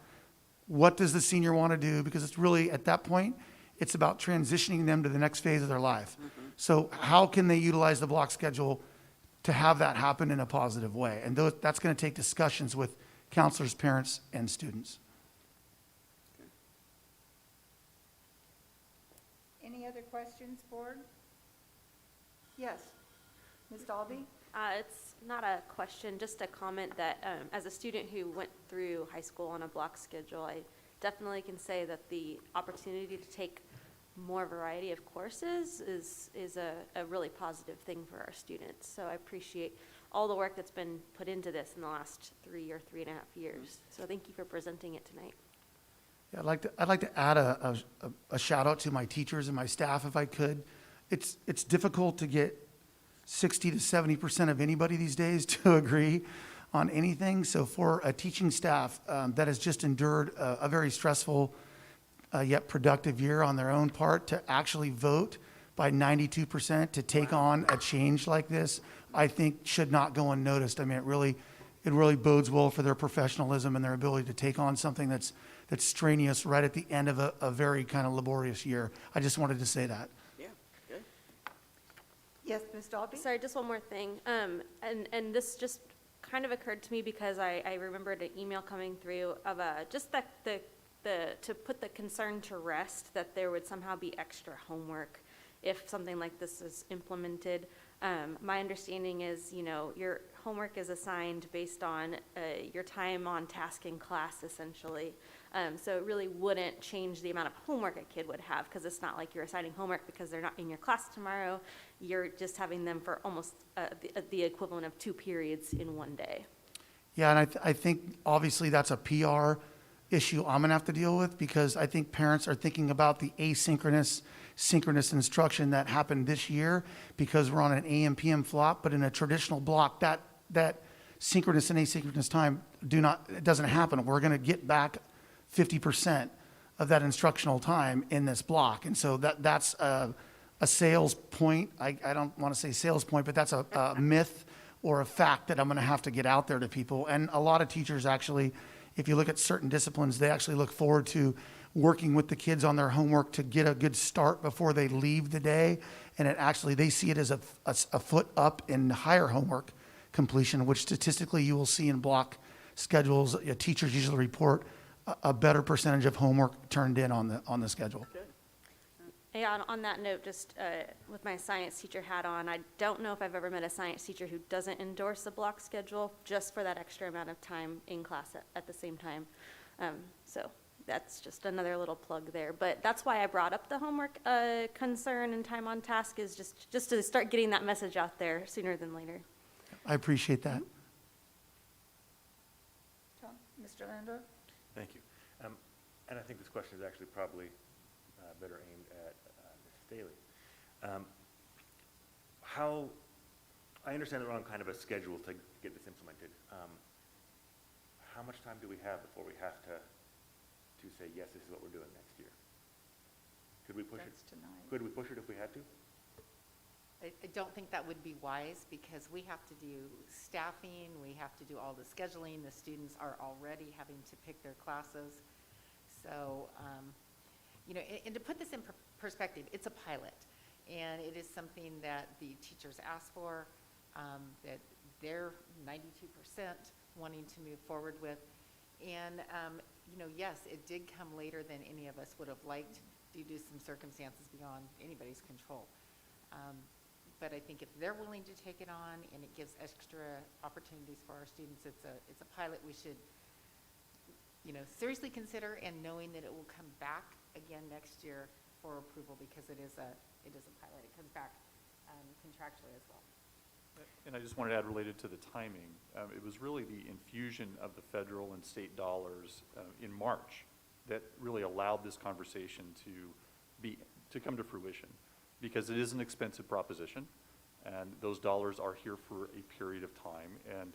[SPEAKER 18] what does the senior want to do, because it's really, at that point, it's about transitioning them to the next phase of their life. So how can they utilize the block schedule to have that happen in a positive way? And that's going to take discussions with counselors, parents, and students.
[SPEAKER 1] Any other questions, board? Yes, Ms. Dalby?
[SPEAKER 20] It's not a question, just a comment that as a student who went through high school on a block schedule, I definitely can say that the opportunity to take more variety of courses is a really positive thing for our students. So I appreciate all the work that's been put into this in the last 3.5 years. So thank you for presenting it tonight.
[SPEAKER 18] Yeah, I'd like to add a shout out to my teachers and my staff if I could. It's difficult to get 60 to 70% of anybody these days to agree on anything. So for a teaching staff that has just endured a very stressful yet productive year on their own part, to actually vote by 92% to take on a change like this, I think should not go unnoticed. I mean, it really bodes well for their professionalism and their ability to take on something that's strenuous right at the end of a very kind of laborious year. I just wanted to say that.
[SPEAKER 6] Yeah, good.
[SPEAKER 1] Yes, Ms. Dalby?
[SPEAKER 20] Sorry, just one more thing. And this just kind of occurred to me because I remembered an email coming through of just to put the concern to rest that there would somehow be extra homework if something like this is implemented. My understanding is, your homework is assigned based on your time on task in class, essentially. So it really wouldn't change the amount of homework a kid would have, because it's not like you're assigning homework because they're not in your class tomorrow. You're just having them for almost the equivalent of 2 periods in one day.
[SPEAKER 18] Yeah, and I think obviously that's a PR issue I'm gonna have to deal with, because I think parents are thinking about the synchronous instruction that happened this year, because we're on an AM PM flop, but in a traditional block, that synchronous and asynchronous time it doesn't happen. We're gonna get back 50% of that instructional time in this block. And so that's a sales point. I don't want to say sales point, but that's a myth or a fact that I'm going to have to get out there to people. And a lot of teachers actually, if you look at certain disciplines, they actually look forward to working with the kids on their homework to get a good start before they leave the day. And they see it as a foot up in higher homework completion, which statistically you will see in block schedules. Teachers usually report a better percentage of homework turned in on the schedule.
[SPEAKER 20] Yeah, on that note, just with my science teacher hat on, I don't know if I've ever met a science teacher who doesn't endorse a block schedule just for that extra amount of time in class at the same time. So that's just another little plug there. But that's why I brought up the homework concern and time on task, is just to start getting that message out there sooner than later.
[SPEAKER 18] I appreciate that.
[SPEAKER 1] Tom? Mr. Landor?
[SPEAKER 19] Thank you. And I think this question is actually probably better aimed at Ms. Staley. I understand that we're on kind of a schedule to get this implemented. How much time do we have before we have to say, yes, this is what we're doing next year? Could we push it?
[SPEAKER 1] Tonight.
[SPEAKER 19] Could we push it if we had to?
[SPEAKER 2] I don't think that would be wise, because we have to do staffing, we have to do all the scheduling. The students are already having to pick their classes. So, and to put this in perspective, it's a pilot. And it is something that the teachers asked for, that they're 92% wanting to move forward with. And, yes, it did come later than any of us would have liked, due to some circumstances beyond anybody's control. But I think if they're willing to take it on and it gives extra opportunities for our students, it's a pilot we should, seriously consider, and knowing that it will come back again next year for approval, because it is a pilot. It comes back contractually as well.
[SPEAKER 21] And I just wanted to add, related to the timing, it was really the infusion of the federal and state dollars in March that really allowed this conversation to come to fruition, because it is an expensive proposition, and those dollars are here for a period of time. And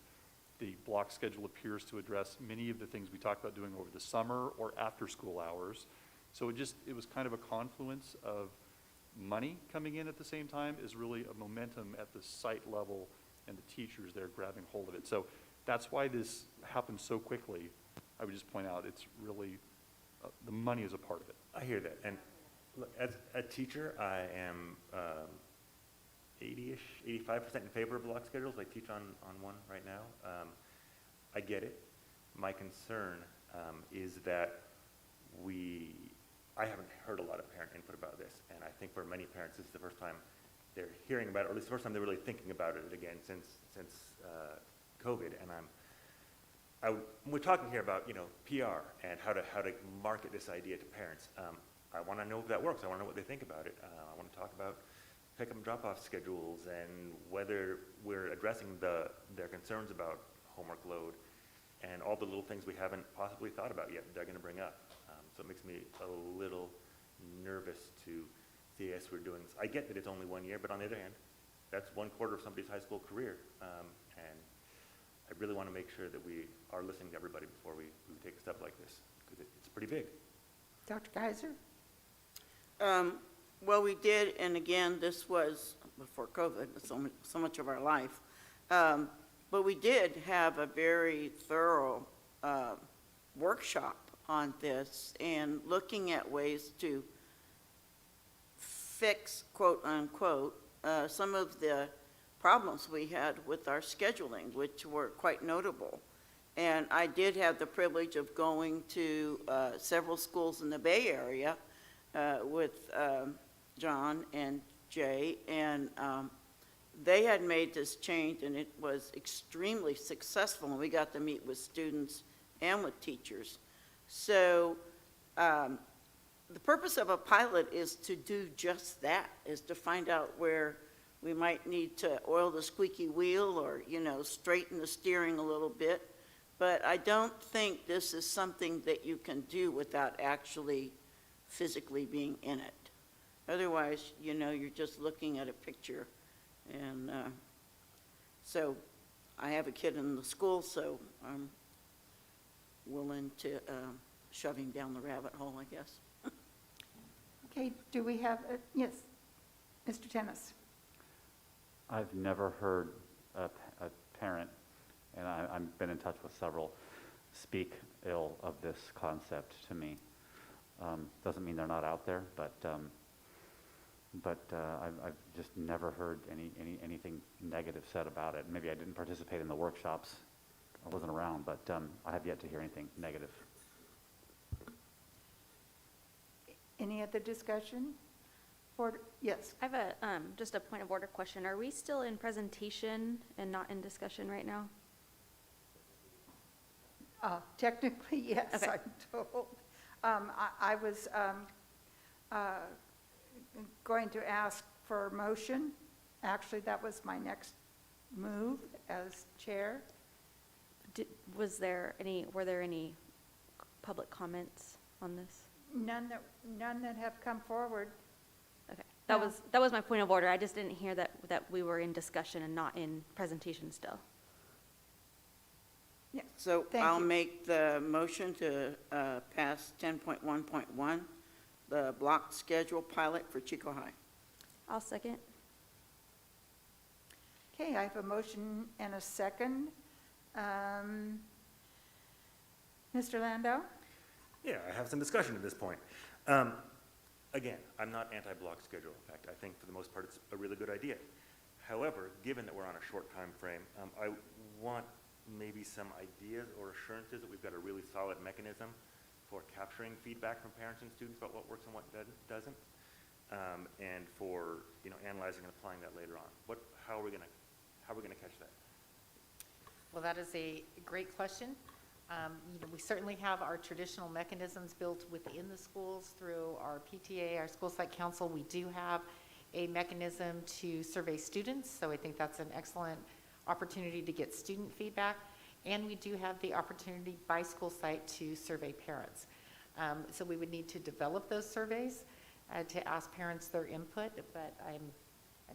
[SPEAKER 21] the block schedule appears to address many of the things we talked about doing over the summer or after school hours. So it was kind of a confluence of money coming in at the same time, is really a momentum at the site level and the teachers there grabbing hold of it. So that's why this happened so quickly. I would just point out, it's really, the money is a part of it.
[SPEAKER 19] I hear that. And look, as a teacher, I am 80-ish, 85% in favor of block schedules. I teach on one right now. I get it. My concern is that I haven't heard a lot of parent input about this, and I think for many parents, this is the first time they're hearing about it, or at least the first time they're really thinking about it again since COVID. And we're talking here about PR and how to market this idea to parents. I want to know if that works. I want to know what they think about it. I want to talk about pick-up and drop-off schedules and whether we're addressing their concerns about homework load and all the little things we haven't possibly thought about yet they're going to bring up. So it makes me a little nervous to see as we're doing this. I get that it's only 1 year, but on the other hand, that's 1/4 of somebody's high school career. And I really want to make sure that we are listening to everybody before we take a step like this, because it's pretty big.
[SPEAKER 1] Dr. Geiser?
[SPEAKER 6] Well, we did, and again, this was before COVID, so much of our life. But we did have a very thorough workshop on this and looking at ways to fix, quote unquote, some of the problems we had with our scheduling, which were quite notable. And I did have the privilege of going to several schools in the Bay Area with John and Jay, and they had made this change, and it was extremely successful, and we got to meet with students and with teachers. So the purpose of a pilot is to do just that, is to find out where we might need to oil the squeaky wheel or, straighten the steering a little bit. But I don't think this is something that you can do without actually physically being in it. Otherwise, you're just looking at a picture. And so I have a kid in the school, so I'm willing to shove him down the rabbit hole, I guess.
[SPEAKER 1] Okay, do we have, yes, Mr. Tennis?
[SPEAKER 4] I've never heard a parent, and I've been in touch with several, speak ill of this concept to me. Doesn't mean they're not out there, but I've just never heard anything negative said about it. Maybe I didn't participate in the workshops. I wasn't around, but I have yet to hear anything negative.
[SPEAKER 1] Any other discussion? Yes.
[SPEAKER 20] I have just a point of order question. Are we still in presentation and not in discussion right now?
[SPEAKER 1] Technically, yes,
[SPEAKER 20] Okay.
[SPEAKER 1] I'm told. I was going to ask for a motion. Actually, that was my next move as chair.
[SPEAKER 20] Were there any public comments on this?
[SPEAKER 1] None that have come forward.
[SPEAKER 20] Okay,
[SPEAKER 1] No.
[SPEAKER 20] that was my point of order. I just didn't hear that we were in discussion and not in presentation still.
[SPEAKER 1] Yeah.
[SPEAKER 6] So
[SPEAKER 1] Thank
[SPEAKER 6] I'll
[SPEAKER 1] you.
[SPEAKER 6] make the motion to pass 10.1.1, the block schedule pilot for Chico High.
[SPEAKER 20] I'll second.
[SPEAKER 1] Okay, I have a motion and a second. Mr. Landau?
[SPEAKER 19] Yeah, I have some discussion at this point. Again, I'm not anti-block schedule. In fact, I think for the most part it's a really good idea. However, given that we're on a short time frame, I want maybe some ideas or assurances that we've got a really solid mechanism for capturing feedback from parents and students about what works and what doesn't, and for analyzing and applying that later on. How are we gonna catch that?
[SPEAKER 2] Well, that is a great question. We certainly have our traditional mechanisms built within the schools through our PTA, our school site council. We do have a mechanism to survey students, so I think that's an excellent opportunity to get student feedback. And we do have the opportunity by school site to survey parents. So we would need to develop those surveys to ask parents their input, but I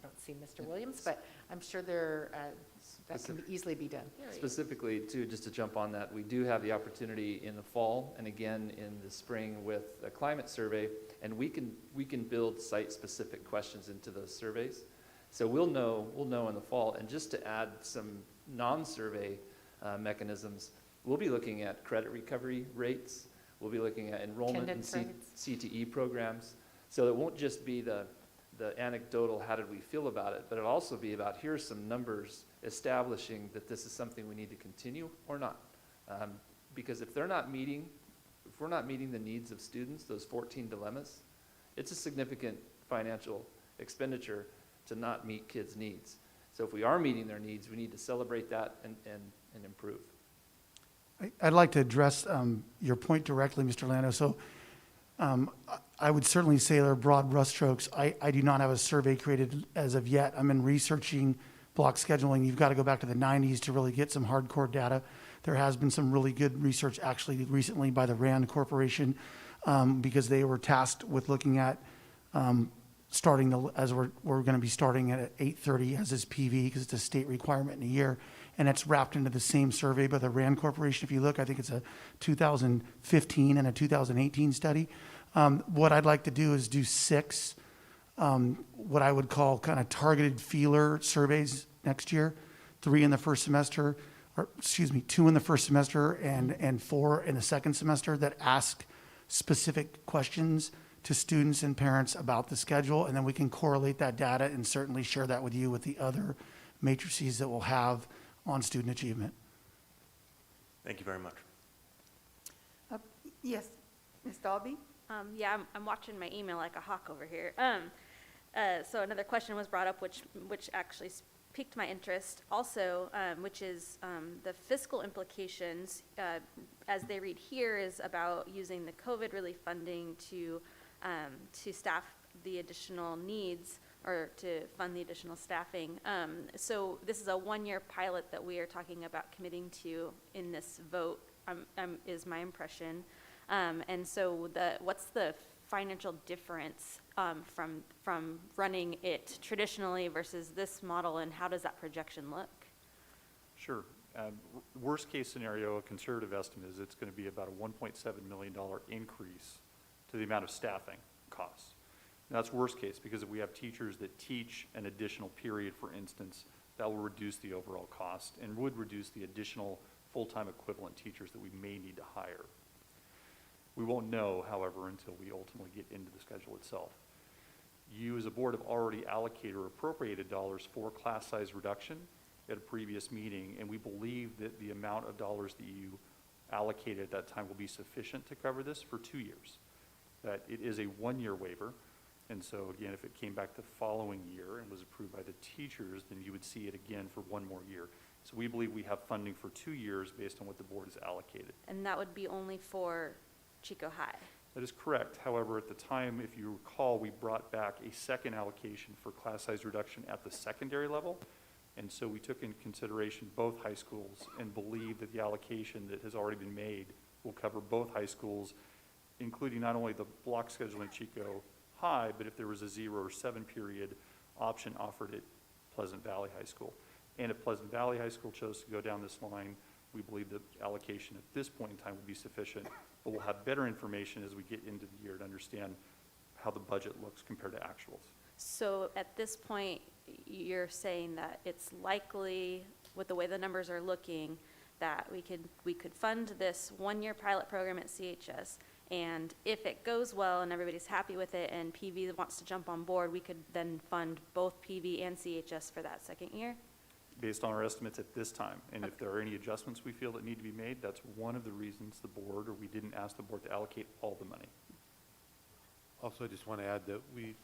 [SPEAKER 2] don't see Mr. Williams, but I'm sure that can easily be done.
[SPEAKER 5] Specifically, too, just to jump on that, we do have the opportunity in the fall and again in the spring with a climate survey, and we can build site-specific questions into those surveys. So we'll know in the fall. And just to add some non-survey mechanisms, we'll be looking at credit recovery rates. We'll be looking at enrollment in
[SPEAKER 2] Attendance rates.
[SPEAKER 5] CTE programs. So it won't just be the anecdotal, how did we feel about it, but it'll also be about, here's some numbers establishing that this is something we need to continue or not. Because if we're not meeting the needs of students, those 14 dilemmas, it's a significant financial expenditure to not meet kids' needs. So if we are meeting their needs, we need to celebrate that and improve.
[SPEAKER 18] I'd like to address your point directly, Mr. Lando. So I would certainly say they're broad brushstrokes. I do not have a survey created as of yet. I'm in researching block scheduling. You've got to go back to the 90s to really get some hardcore data. There has been some really good research actually recently by the RAND Corporation because they were tasked with looking at starting as we're going to be starting at 8:30 as is PV because it's a state requirement in a year. And it's wrapped into the same survey by the RAND Corporation. If you look, I think it's a 2015 and a 2018 study. What I'd like to do is do 6 what I would call kind of targeted feeler surveys next year, 3 in the first semester, or excuse me, 2 in the first semester and 4 in the second semester that ask specific questions to students and parents about the schedule. And then we can correlate that data and certainly share that with you with the other matrices that we'll have on student achievement.
[SPEAKER 19] Thank you very much.
[SPEAKER 1] Yes, Ms. Dalby?
[SPEAKER 20] Yeah, I'm watching my email like a hawk over here. So another question was brought up, which actually piqued my interest also, which is the fiscal implications, as they read here, is about using the COVID relief funding to staff the additional needs or to fund the additional staffing. So this is a 1-year pilot that we are talking about committing to in this vote, is my impression. And so what's the financial difference from running it traditionally versus this model, and how does that projection look?
[SPEAKER 21] Sure. Worst case scenario, a conservative estimate is it's going to be about a $1.7 million increase to the amount of staffing costs. Now, that's worst case because if we have teachers that teach an additional period, for instance, that will reduce the overall cost and would reduce the additional full-time equivalent teachers that we may need to hire. We won't know, however, until we ultimately get into the schedule itself. You as a board have already allocated or appropriated dollars for class size reduction at a previous meeting, and we believe that the amount of dollars that you allocated at that time will be sufficient to cover this for 2 years. That it is a 1-year waiver, and so again, if it came back the following year and was approved by the teachers, then you would see it again for 1 more year. So we believe we have funding for 2 years based on what the board has allocated.
[SPEAKER 20] And that would be only for Chico High.
[SPEAKER 21] That is correct. However, at the time, if you recall, we brought back a second allocation for class size reduction at the secondary level. And so we took into consideration both high schools and believe that the allocation that has already been made will cover both high schools, including not only the block schedule in Chico High, but if there was a 0 or 7 period option offered at Pleasant Valley High School. And if Pleasant Valley High School chose to go down this line, we believe the allocation at this point in time would be sufficient, but we'll have better information as we get into the year to understand how the budget looks compared to actuals.
[SPEAKER 20] So at this point, you're saying that it's likely, with the way the numbers are looking, that we could fund this 1-year pilot program at CHS, and if it goes well and everybody's happy with it and PV wants to jump on board, we could then fund both PV and CHS for that second year?
[SPEAKER 21] Based on our estimates at this time, and if there are any adjustments we feel that need to be made, that's one of the reasons the board, or we didn't ask the board to allocate all the money.
[SPEAKER 3] Also, I just want to add that we,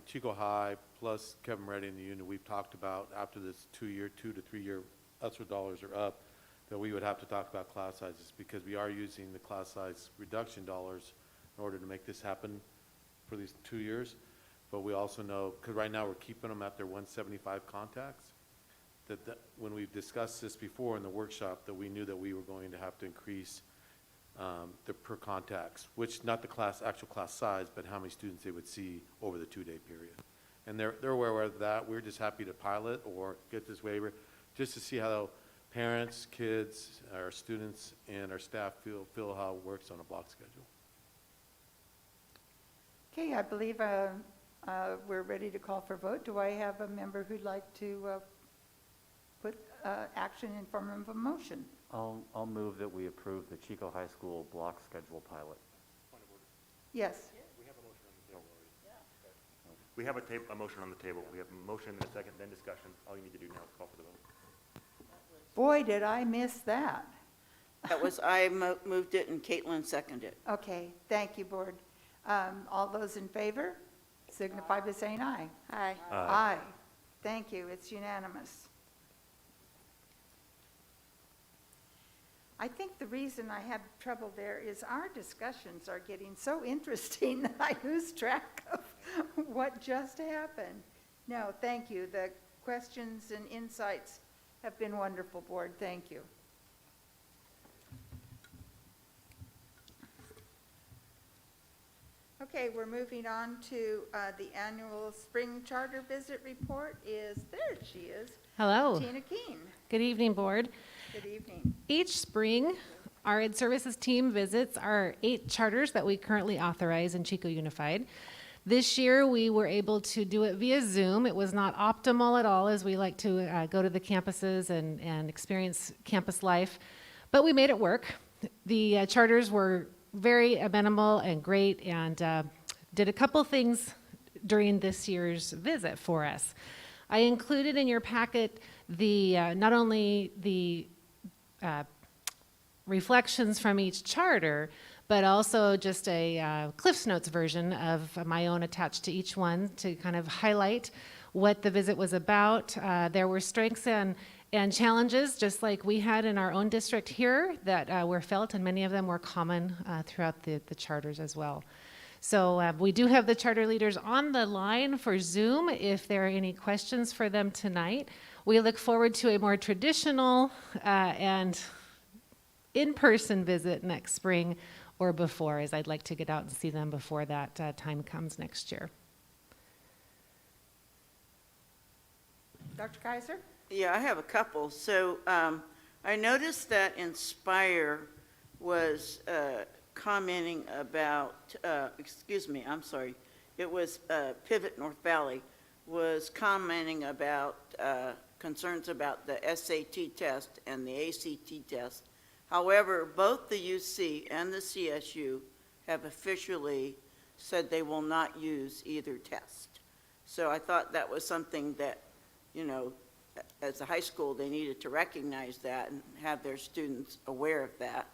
[SPEAKER 3] Chico High plus Kevin Reddy and the union, we've talked about after this 2 to 3 year ESSER dollars are up, that we would have to talk about class sizes because we are using the class size reduction dollars in order to make this happen for these 2 years. But we also know, because right now we're keeping them at their 175 contacts, that when we've discussed this before in the workshop, that we knew that we were going to have to increase the per contacts, which not the actual class size, but how many students they would see over the 2-day period. And they're aware of that. We're just happy to pilot or get this waiver just to see how parents, kids, our students, and our staff feel how it works on a block schedule.
[SPEAKER 1] Okay, I believe we're ready to call for vote. Do I have a member who'd like to put action in form of a motion?
[SPEAKER 4] I'll move that we approve the Chico High School block schedule pilot.
[SPEAKER 1] Yes.
[SPEAKER 19] We have a motion on the table. We have a motion and a second, then discussion. All you need to do now is call for the vote.
[SPEAKER 1] Boy, did I miss that.
[SPEAKER 6] That was, I moved it and Caitlin seconded it.
[SPEAKER 1] Okay, thank you, board. All those in favor signify by saying aye.
[SPEAKER 20] Aye.
[SPEAKER 1] Aye. Thank you, it's unanimous. I think the reason I had trouble there is our discussions are getting so interesting that I lose track of what just happened. No, thank you. The questions and insights have been wonderful, Board. Thank you. Okay, we're moving on to the annual spring charter visit report. There she is.
[SPEAKER 7] Hello.
[SPEAKER 1] Tina Keene.
[SPEAKER 7] Good evening, Board.
[SPEAKER 1] Good evening.
[SPEAKER 7] Each spring, our Ed Services team visits our 8 charters that we currently authorize in Chico Unified. This year, we were able to do it via Zoom. It was not optimal at all, as we like to go to the campuses and experience campus life, but we made it work. The charters were very amenable and great, and did a couple things during this year's visit for us. I included in your packet the not only the reflections from each charter, but also just a Cliff's Notes version of my own attached to each one to kind of highlight what the visit was about. There were strengths and challenges, just like we had in our own district here, that were felt, and many of them were common throughout the charters as well. So we do have the charter leaders on the line for Zoom if there are any questions for them tonight. We look forward to a more traditional and in-person visit next spring or before, as I'd like to get out and see them before that time comes next year.
[SPEAKER 1] Dr. Kaiser?
[SPEAKER 6] Yeah, I have a couple. So I noticed that Inspire was commenting about, it was Pivot North Valley was commenting about concerns about the SAT test and the ACT test. However, both the UC and the CSU have officially said they will not use either test. So I thought that was something that, you know, as a high school, they needed to recognize that and have their students aware of that.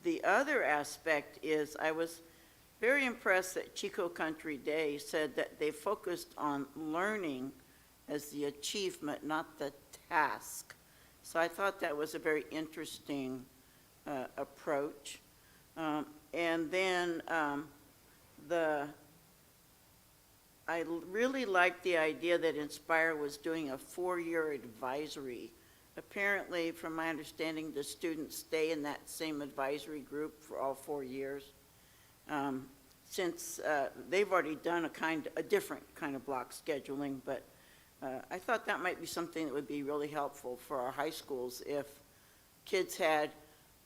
[SPEAKER 6] The other aspect is I was very impressed that Chico Country Day said that they focused on learning as the achievement, not the task. So I thought that was a very interesting approach. And then I really liked the idea that Inspire was doing a 4-year advisory. Apparently, from my understanding, the students stay in that same advisory group for all 4 years. Since they've already done a different kind of block scheduling, but I thought that might be something that would be really helpful for our high schools if kids had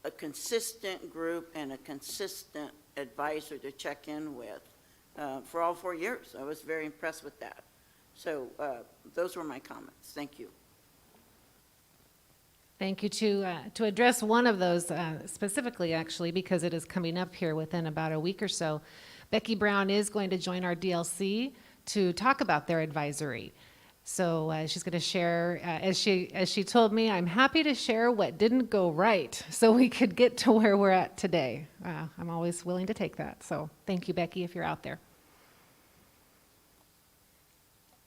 [SPEAKER 6] a consistent group and a consistent advisor to check in with for all 4 years. I was very impressed with that. So those were my comments. Thank you.
[SPEAKER 7] Thank you. To address one of those specifically, actually, because it is coming up here within about a week or so, Becky Brown is going to join our DLC to talk about their advisory. So she's going to share, as she told me, I'm happy to share what didn't go right so we could get to where we're at today. I'm always willing to take that. So thank you, Becky, if you're out there.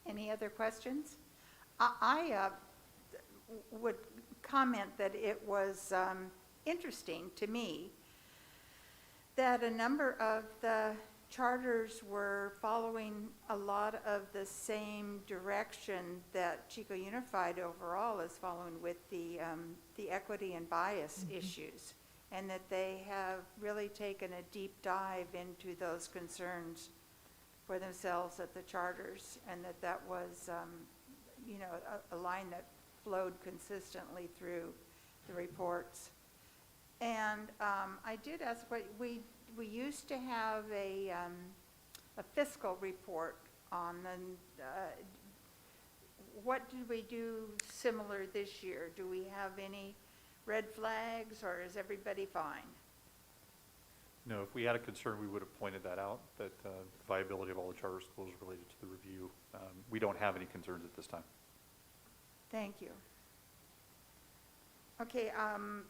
[SPEAKER 1] Any other questions? I would comment that it was interesting to me that a number of the charters were following a lot of the same direction that Chico Unified overall is following with the equity and bias issues, and that they have really taken a deep dive into those concerns for themselves at the charters, and that was, you know, a line that flowed consistently through the reports. And I did ask, what we used to have a fiscal report on the, what did we do similar this year? Do we have any red flags, or is everybody fine?
[SPEAKER 21] No, if we had a concern, we would have pointed that out, that the viability of all the charter schools related to the review. We don't have any concerns at this time.
[SPEAKER 1] Thank you. Okay,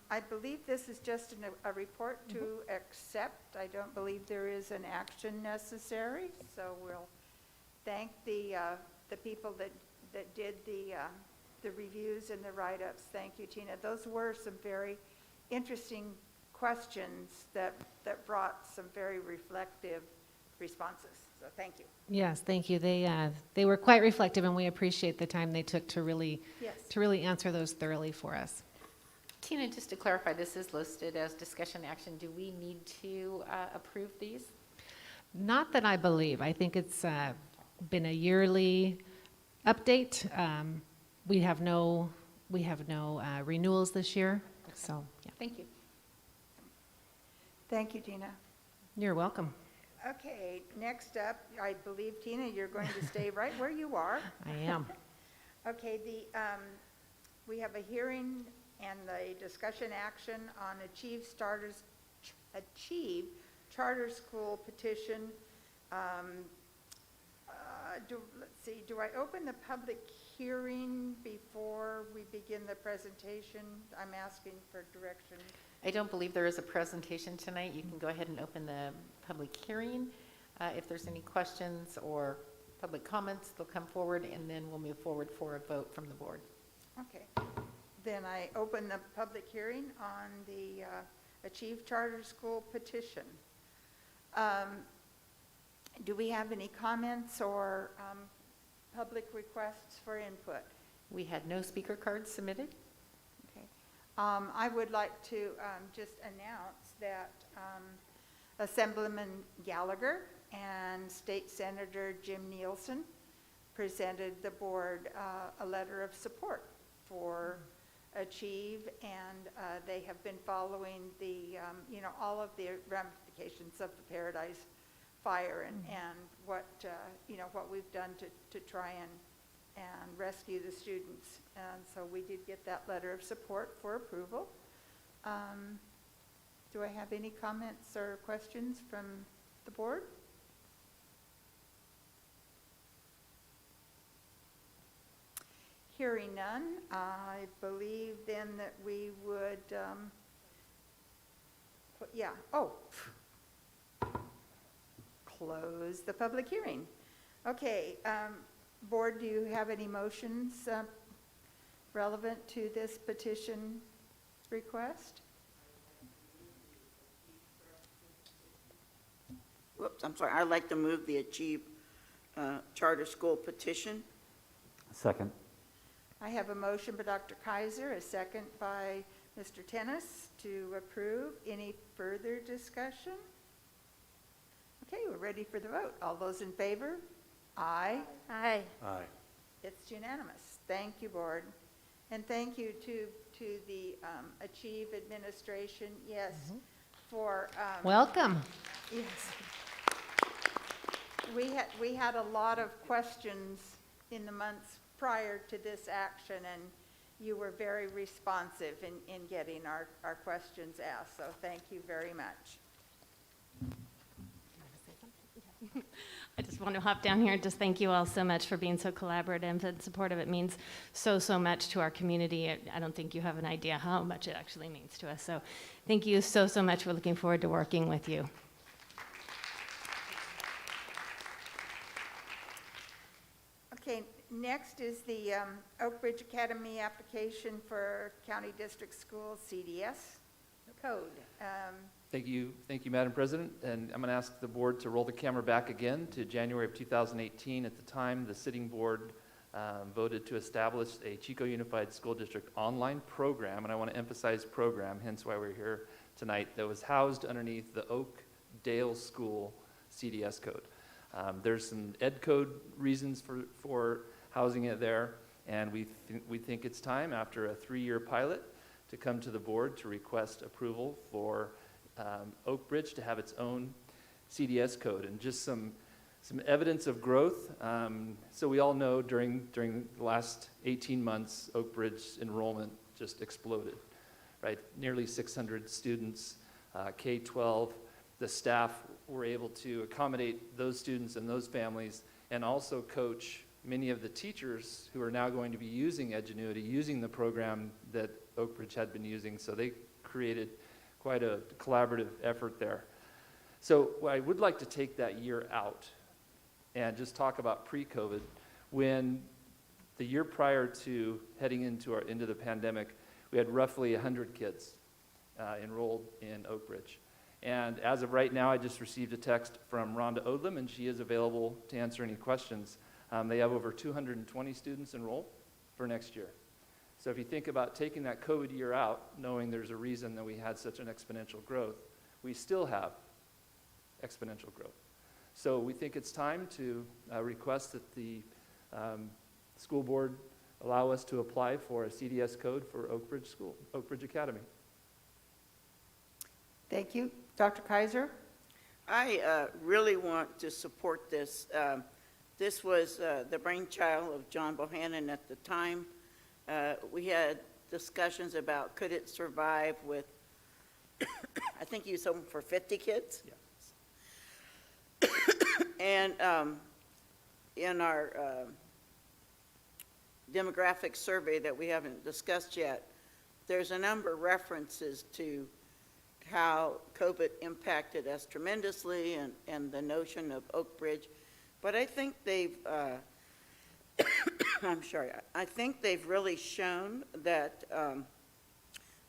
[SPEAKER 1] I believe this is just a report to accept. I don't believe there is an action necessary, so we'll thank the people that did the the reviews and the write-ups. Thank you, Tina. Those were some very interesting questions that brought some very reflective responses. So thank you.
[SPEAKER 7] Yes, thank you. They were quite reflective, and we appreciate the time they took to really answer those thoroughly for us.
[SPEAKER 2] Tina, just to clarify, this is listed as discussion action. Do we need to approve these?
[SPEAKER 7] Not that I believe. I think it's been a yearly update. We have no renewals this year, so yeah.
[SPEAKER 2] Thank you.
[SPEAKER 1] Thank you, Tina.
[SPEAKER 7] You're welcome.
[SPEAKER 1] Okay, next up, I believe, Tina, you're going to stay right where you are.
[SPEAKER 7] I am.
[SPEAKER 1] Okay, we have a hearing and the discussion action on Achieve Charter School petition. Let's see, do I open the public hearing before we begin the presentation? I'm asking for direction.
[SPEAKER 2] I don't believe there is a presentation tonight. You can go ahead and open the public hearing. If there's any questions or public comments, they'll come forward, and then we'll move forward for a vote from the board.
[SPEAKER 1] Okay. Then I open the public hearing on the Achieve Charter School petition. Do we have any comments or public requests for input?
[SPEAKER 2] We had no speaker cards submitted.
[SPEAKER 1] Okay. I would like to just announce that Assemblyman Gallagher and State Senator Jim Nielsen presented the board a letter of support for Achieve, and they have been following the, all of the ramifications of the Paradise Fire and what, what we've done to try and rescue the students. And so we did get that letter of support for approval. Do I have any comments or questions from the board? Hearing none, I believe then that we would, close the public hearing. Okay, board, do you have any motions relevant to this petition request?
[SPEAKER 6] Whoops, I'm sorry. I'd like to move the Achieve Charter School petition.
[SPEAKER 4] Second.
[SPEAKER 1] I have a motion by Dr. Kaiser, a second by Mr. Tennis to approve. Any further discussion? Okay, we're ready for the vote. All those in favor? Aye.
[SPEAKER 20] Aye.
[SPEAKER 3] Aye.
[SPEAKER 1] It's unanimous. Thank you, board. And thank you to the Achieve administration, yes, for...
[SPEAKER 7] Welcome.
[SPEAKER 1] Yes. We had a lot of questions in the months prior to this action, and you were very responsive in getting our questions asked, so thank you very much.
[SPEAKER 11] I just want to hop down here and just thank you all so much for being so collaborative and supportive. It means so much to our community. I don't think you have an idea how much it actually means to us. So thank you so much. We're looking forward to working with you.
[SPEAKER 1] Okay, next is the Oak Ridge Academy application for County District School CDS code.
[SPEAKER 5] Thank you, Madam President. And I'm going to ask the board to roll the camera back again to January of 2018. At the time, the sitting board voted to establish a Chico Unified School District online program, and I want to emphasize program, hence why we're here tonight, that was housed underneath the Oak Dale School CDS code. There's some ed code reasons for housing it there, and we think it's time, after a 3-year pilot, to come to the board to request approval for Oak Ridge to have its own CDS code. And just some evidence of growth. So we all know during the last 18 months, Oak Ridge enrollment just exploded, right? Nearly 600 students, K-12. The staff were able to accommodate those students and those families, and also coach many of the teachers who are now going to be using Edgenuity, using the program that Oak Ridge had been using. So they created quite a collaborative effort there. So I would like to take that year out and just talk about pre-COVID, when The year prior to heading into the pandemic, we had roughly 100 kids enrolled in Oak Ridge. And as of right now, I just received a text from Rhonda Odlum, and she is available to answer any questions. They have over 220 students enrolled for next year. So if you think about taking that COVID year out, knowing there's a reason that we had such an exponential growth, we still have exponential growth. So we think it's time to request that the school board allow us to apply for a CDS code for Oak Ridge Academy.
[SPEAKER 1] Thank you. Dr. Kaiser?
[SPEAKER 6] I really want to support this. This was the brainchild of John Bohannon at the time. We had discussions about could it survive with, I think he was hoping for 50 kids.
[SPEAKER 5] Yeah.
[SPEAKER 6] And in our demographic survey that we haven't discussed yet, there's a number of references to how COVID impacted us tremendously and the notion of Oak Ridge. But I think they've, I'm sorry, I think they've really shown that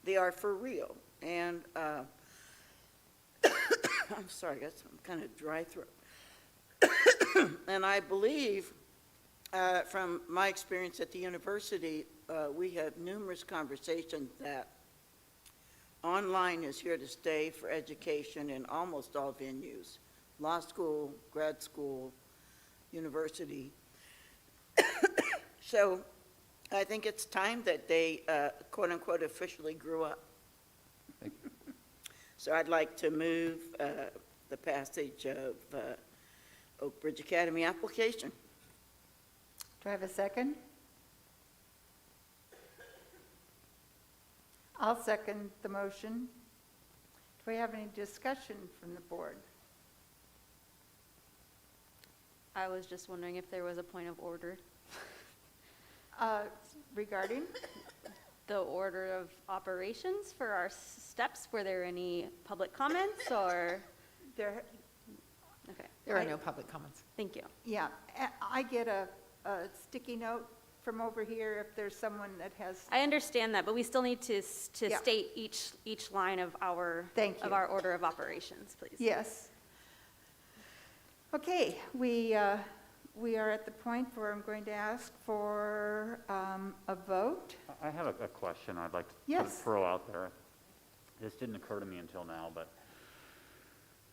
[SPEAKER 6] they are for real. And I'm sorry, I got some kind of dry throat. And I believe, from my experience at the university, we have numerous conversations that online is here to stay for education in almost all venues, law school, grad school, university. So I think it's time that they, quote unquote, officially grew up.
[SPEAKER 5] Thank you.
[SPEAKER 6] So I'd like to move the passage of Oak Ridge Academy application.
[SPEAKER 1] Do I have a second? I'll second the motion. Do we have any discussion from the board?
[SPEAKER 20] I was just wondering if there was a point of order.
[SPEAKER 1] Regarding?
[SPEAKER 20] The order of operations for our steps. Were there any public comments or?
[SPEAKER 1] There,
[SPEAKER 20] Okay,
[SPEAKER 2] There are no public comments.
[SPEAKER 20] thank you.
[SPEAKER 1] yeah, I get a sticky note from over here if there's someone that has,
[SPEAKER 20] I understand that, but we still need to
[SPEAKER 1] Yeah.
[SPEAKER 20] state each line of our
[SPEAKER 1] Thank you.
[SPEAKER 20] of our order of operations, please.
[SPEAKER 1] yes. Okay, we are at the point where I'm going to ask for a vote.
[SPEAKER 4] I have a question I'd like to
[SPEAKER 1] Yes.
[SPEAKER 4] throw out there. This didn't occur to me until now, but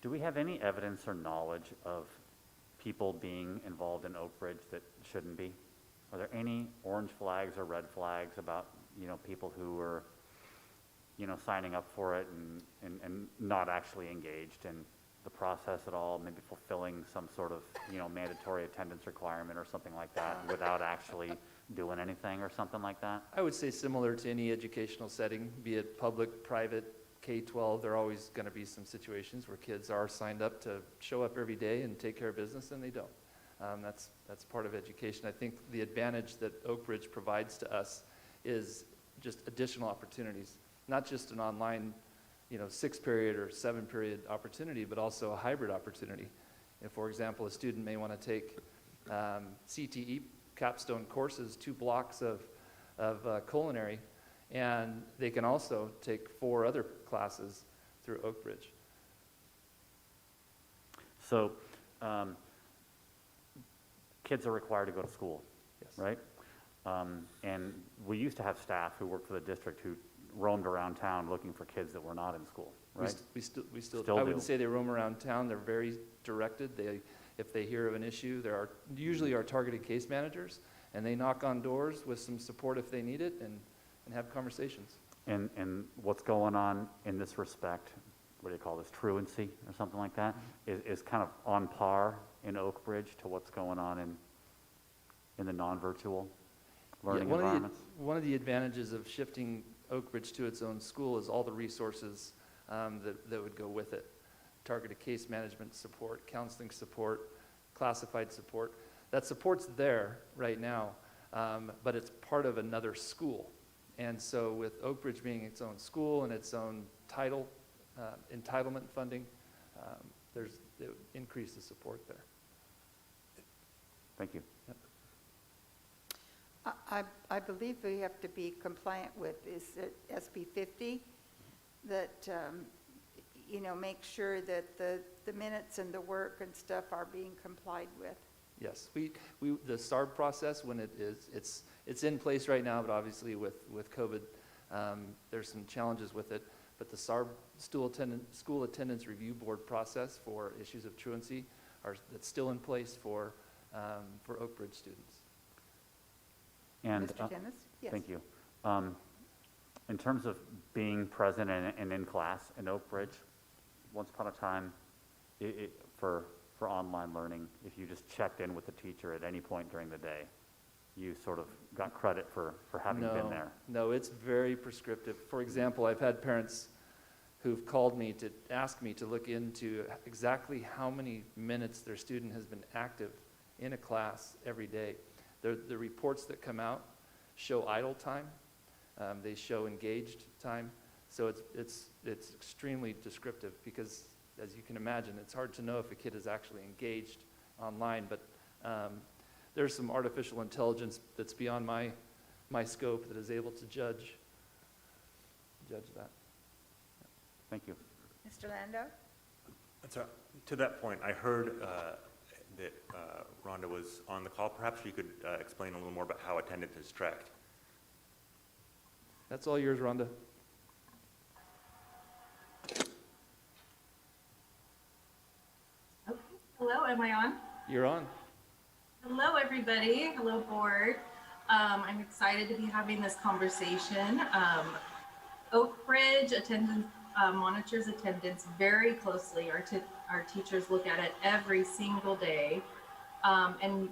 [SPEAKER 4] do we have any evidence or knowledge of people being involved in Oak Ridge that shouldn't be? Are there any orange flags or red flags about, people who were, signing up for it and not actually engaged in the process at all, maybe fulfilling some sort of, mandatory attendance requirement or something like that without actually doing anything or something like that?
[SPEAKER 5] I would say similar to any educational setting, be it public, private, K-12, there are always going to be some situations where kids are signed up to show up every day and take care of business, and they don't. That's part of education. I think the advantage that Oak Ridge provides to us is just additional opportunities, not just an online, 6-period or 7-period opportunity, but also a hybrid opportunity. If, for example, a student may want to take CTE capstone courses, 2 blocks of culinary, and they can also take 4 other classes through Oak Ridge.
[SPEAKER 4] So, kids are required to go to school,
[SPEAKER 5] Yes.
[SPEAKER 4] right? And we used to have staff who worked for the district who roamed around town looking for kids that were not in school, right?
[SPEAKER 5] We still
[SPEAKER 4] Still
[SPEAKER 5] I wouldn't
[SPEAKER 4] do.
[SPEAKER 5] say they roam around town. They're very directed. If they hear of an issue, there are usually our targeted case managers, and they knock on doors with some support if they need it and have conversations.
[SPEAKER 4] And what's going on in this respect, what do you call this, truancy or something like that, is kind of on par in Oak Ridge to what's going on in the non-virtual learning environments?
[SPEAKER 5] One of the advantages of shifting Oak Ridge to its own school is all the resources that would go with it. Targeted case management support, counseling support, classified support. That support's there right now, but it's part of another school. And so with Oak Ridge being its own school and its own entitlement funding, it would increase the support there.
[SPEAKER 4] Thank you.
[SPEAKER 5] Yep.
[SPEAKER 1] I believe we have to be compliant with, is it SB 50? That, make sure that the minutes and the work and stuff are being complied with.
[SPEAKER 5] Yes, the SARB process, when it's in place right now, but obviously with COVID, there's some challenges with it. But the SARB school attendance review board process for issues of truancy that's still in place for Oak Ridge students.
[SPEAKER 4] And,
[SPEAKER 1] Mr. Dennis? Yes.
[SPEAKER 4] Thank you. In terms of being present and in class in Oak Ridge, once upon a time, for online learning, if you just checked in with the teacher at any point during the day, you sort of got credit for having been there.
[SPEAKER 5] No, it's very prescriptive. For example, I've had parents who've called me to ask me to look into exactly how many minutes their student has been active in a class every day. The reports that come out show idle time. They show engaged time. So it's extremely descriptive because, as you can imagine, it's hard to know if a kid is actually engaged online. But there's some artificial intelligence that's beyond my scope that is able to judge that.
[SPEAKER 4] Thank you.
[SPEAKER 1] Mr. Lando?
[SPEAKER 19] To that point, I heard that Rhonda was on the call. Perhaps you could explain a little more about how attendance is tracked.
[SPEAKER 5] That's all yours, Rhonda.
[SPEAKER 13] Okay. Hello, am I on?
[SPEAKER 5] You're on.
[SPEAKER 13] Hello, everybody. Hello, board. I'm excited to be having this conversation. Oak Ridge attendance monitors attendance very closely. Our teachers look at it every single day. And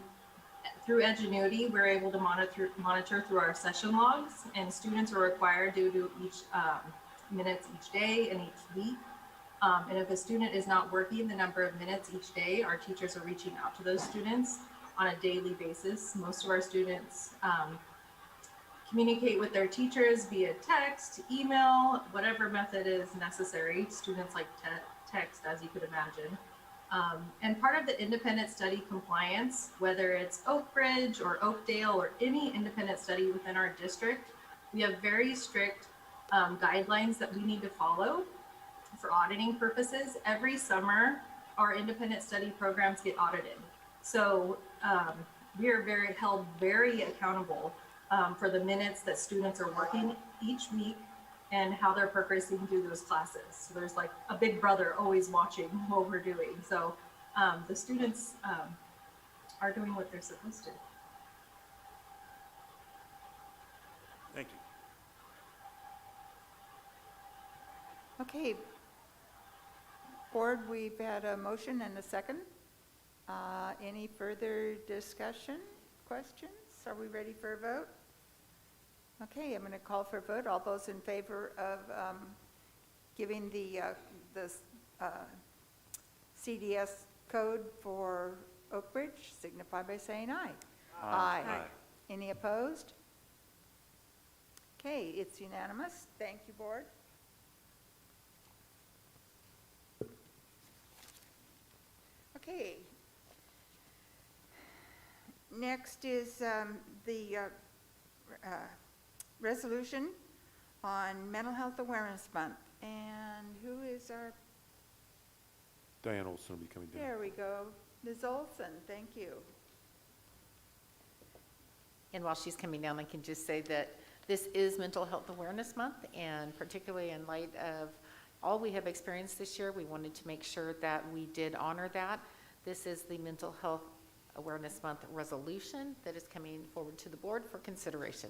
[SPEAKER 13] through Edgenuity, we're able to monitor through our session logs, and students are required to do each minutes each day and each week. And if a student is not working the number of minutes each day, our teachers are reaching out to those students on a daily basis. Most of our students communicate with their teachers via text, email, whatever method is necessary. Students like text, as you could imagine. And part of the independent study compliance, whether it's Oak Ridge or Oakdale or any independent study within our district, we have very strict guidelines that we need to follow for auditing purposes. Every summer, our independent study programs get audited. So we are held very accountable for the minutes that students are working each week and how they're progressing through those classes. So there's like a big brother always watching what we're doing. So the students are doing what they're supposed to.
[SPEAKER 19] Thank you.
[SPEAKER 1] Okay. Board, we've had a motion and a second. Any further discussion, questions? Are we ready for a vote? Okay, I'm going to call for a vote. All those in favor of giving the CDS code for Oak Ridge signify by saying aye. Aye.
[SPEAKER 19] Aye.
[SPEAKER 1] Any opposed? Okay, it's unanimous. Thank you, board. Okay. Next is the resolution on Mental Health Awareness Month. And who is our,
[SPEAKER 3] Diane Olson will be coming down.
[SPEAKER 1] there we go. Ms. Olson, thank you.
[SPEAKER 2] And while she's coming down, I can just say that this is Mental Health Awareness Month, and particularly in light of all we have experienced this year, we wanted to make sure that we did honor that. This is the Mental Health Awareness Month resolution that is coming forward to the board for consideration.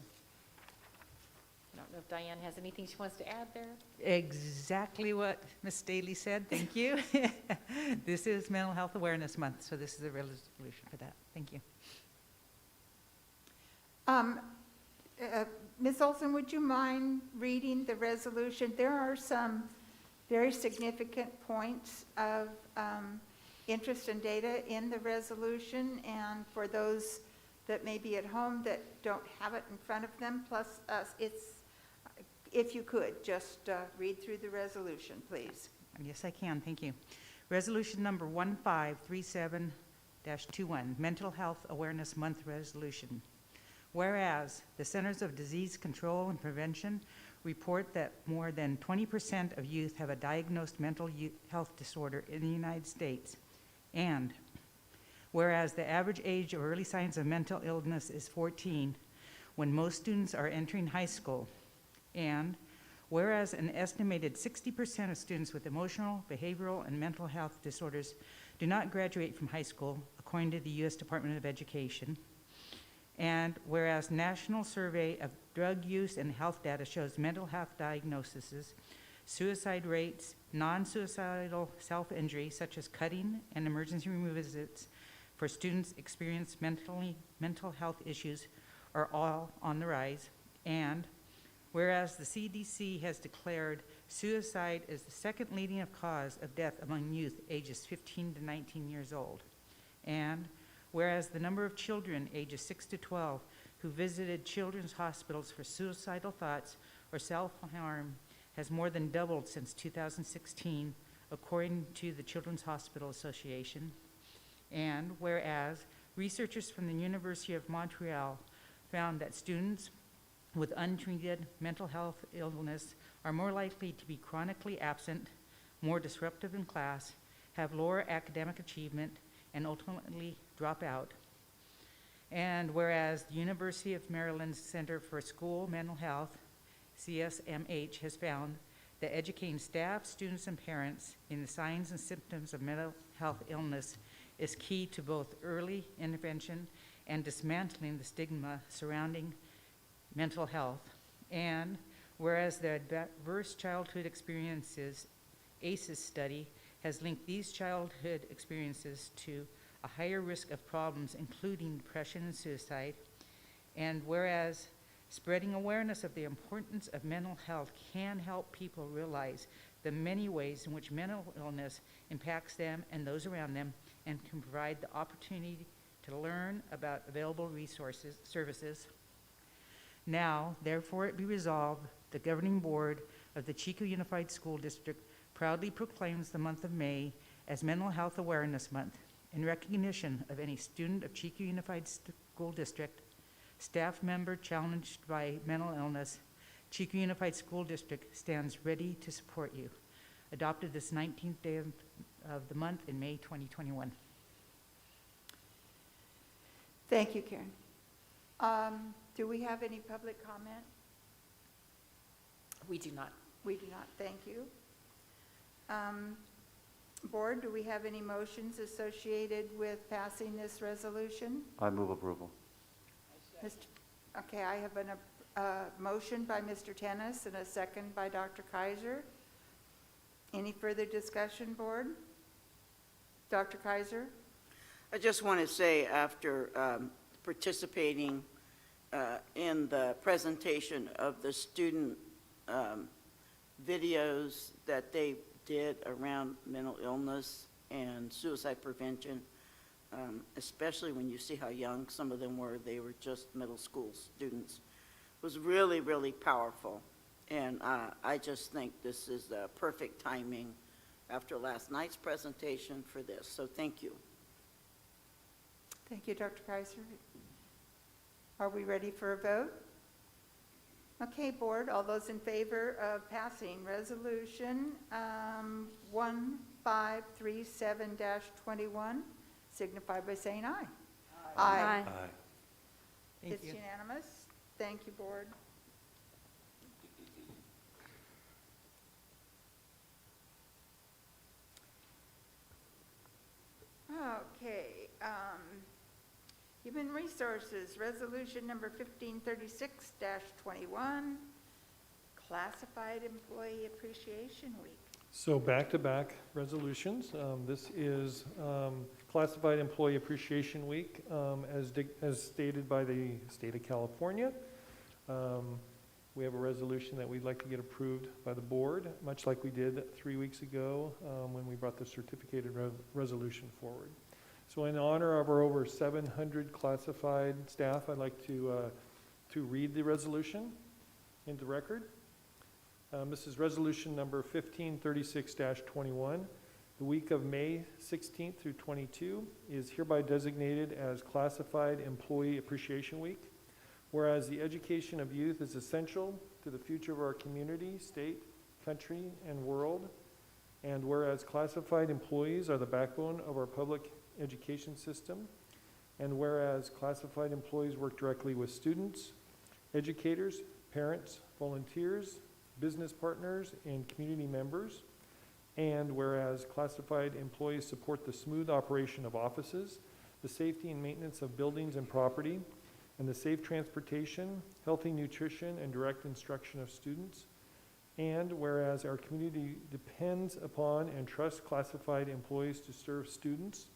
[SPEAKER 2] I don't know if Diane has anything she wants to add there.
[SPEAKER 22] Exactly what Ms. Staley said. Thank you. This is Mental Health Awareness Month, so this is a resolution for that. Thank you.
[SPEAKER 1] Ms. Olson, would you mind reading the resolution? There are some very significant points of interest and data in the resolution, and for those that may be at home that don't have it in front of them, plus if you could, just read through the resolution, please.
[SPEAKER 22] Yes, I can. Thank you. Resolution number 1537-21, Mental Health Awareness Month Resolution. Whereas the Centers of Disease Control and Prevention report that more than 20% of youth have a diagnosed mental health disorder in the United States. And whereas the average age of early signs of mental illness is 14 when most students are entering high school. And whereas an estimated 60% of students with emotional, behavioral, and mental health disorders do not graduate from high school, according to the U.S. Department of Education. And whereas National Survey of Drug Use and Health data shows mental health diagnoses, suicide rates, non-suicidal self-injury, such as cutting and emergency room visits for students experience mental health issues are all on the rise. And whereas the CDC has declared suicide as the second leading cause of death among youth ages 15 to 19 years old. And whereas the number of children ages 6 to 12 who visited children's hospitals for suicidal thoughts or self-harm has more than doubled since 2016, according to the Children's Hospital Association. And whereas researchers from the University of Montreal found that students with untreated mental health illness are more likely to be chronically absent, more disruptive in class, have lower academic achievement, and ultimately drop out. And whereas the University of Maryland's Center for School Mental Health, CSMH, has found that educating staff, students, and parents in the signs and symptoms of mental health illness is key to both early intervention and dismantling the stigma surrounding mental health. And whereas the Adverse Childhood Experiences ACEs study has linked these childhood experiences to a higher risk of problems, including depression and suicide. And whereas spreading awareness of the importance of mental health can help people realize the many ways in which mental illness impacts them and those around them, and can provide the opportunity to learn about available services. Now, therefore it be resolved, the governing board of the Chico Unified School District proudly proclaims the month of May as Mental Health Awareness Month in recognition of any student of Chico Unified School District, staff member challenged by mental illness. Chico Unified School District stands ready to support you. Adopted this 19th day of the month in May 2021.
[SPEAKER 1] Thank you, Karen. Do we have any public comment?
[SPEAKER 2] We do not.
[SPEAKER 1] We do not, thank you. Board, do we have any motions associated with passing this resolution?
[SPEAKER 4] I move approval.
[SPEAKER 1] Okay, I have a motion by Mr. Tennis and a second by Dr. Kaiser. Any further discussion, Board? Dr. Kaiser?
[SPEAKER 6] I just want to say, after participating in the presentation of the student videos that they did around mental illness and suicide prevention, especially when you see how young some of them were. They were just middle school students. It was really, really powerful. And I just think this is the perfect timing after last night's presentation for this. So thank you.
[SPEAKER 1] Thank you, Dr. Kaiser. Are we ready for a vote? Okay, Board, all those in favor of passing Resolution 1537-21 signify by saying aye.
[SPEAKER 20] Aye.
[SPEAKER 22] Thank
[SPEAKER 1] It's
[SPEAKER 22] you.
[SPEAKER 1] unanimous. Thank you, Board. Okay, Human Resources, Resolution number 1536-21, Classified Employee Appreciation Week.
[SPEAKER 17] So back-to-back resolutions. This is Classified Employee Appreciation Week, as stated by the state of California. We have a resolution that we'd like to get approved by the board, much like we did 3 weeks ago when we brought the certificated resolution forward. So in honor of our over 700 classified staff, I'd like to read the resolution into record. This is resolution number 1536-21. The week of May 16th through 22 is hereby designated as Classified Employee Appreciation Week. whereas the education of youth is essential to the future of our community, state, country, and world, and whereas classified employees are the backbone of our public education system, and whereas classified employees work directly with students, educators, parents, volunteers, business partners, and community members, and whereas classified employees support the smooth operation of offices, the safety and maintenance of buildings and property, and the safe transportation, healthy nutrition, and direct instruction of students, and whereas our community depends upon and trusts classified employees to serve students,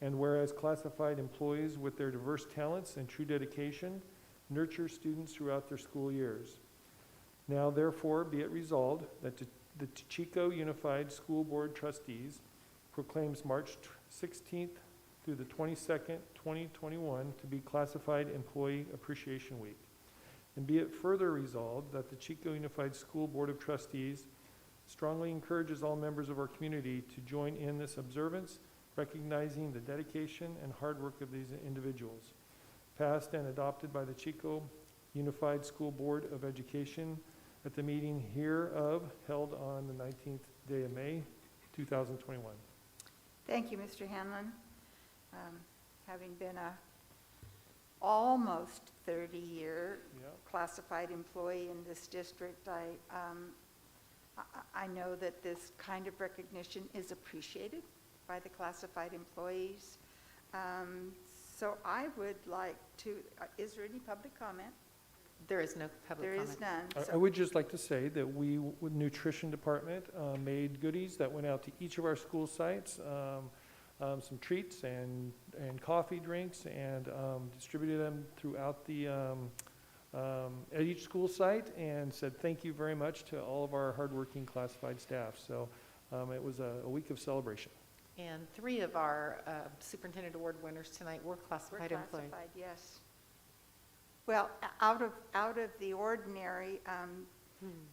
[SPEAKER 17] and whereas classified employees with their diverse talents and true dedication nurture students throughout their school years. Now therefore be it resolved that the Chico Unified School Board Trustees proclaims March 16th through the 22nd, 2021 to be Classified Employee Appreciation Week. And be it further resolved that the Chico Unified School Board of Trustees strongly encourages all members of our community to join in this observance, recognizing the dedication and hard work of these individuals. Passed and adopted by the Chico Unified School Board of Education at the meeting hereof held on the 19th day of May, 2021.
[SPEAKER 1] Thank you, Mr. Hanlon. Having been a almost 30-year classified employee in this district, I know that this kind of recognition is appreciated by the classified employees. So I would like to, is there any public comment?
[SPEAKER 2] There is no public
[SPEAKER 1] There
[SPEAKER 2] comment.
[SPEAKER 1] is none.
[SPEAKER 17] I would just like to say that we, with nutrition department, made goodies that went out to each of our school sites, some treats and coffee drinks, and distributed them throughout the, at each school site, and said thank you very much to all of our hardworking classified staff. So it was a week of celebration.
[SPEAKER 2] And 3 of our Superintendent Award winners tonight were
[SPEAKER 1] We're
[SPEAKER 2] classified employees.
[SPEAKER 1] classified, yes. Well, out of the ordinary,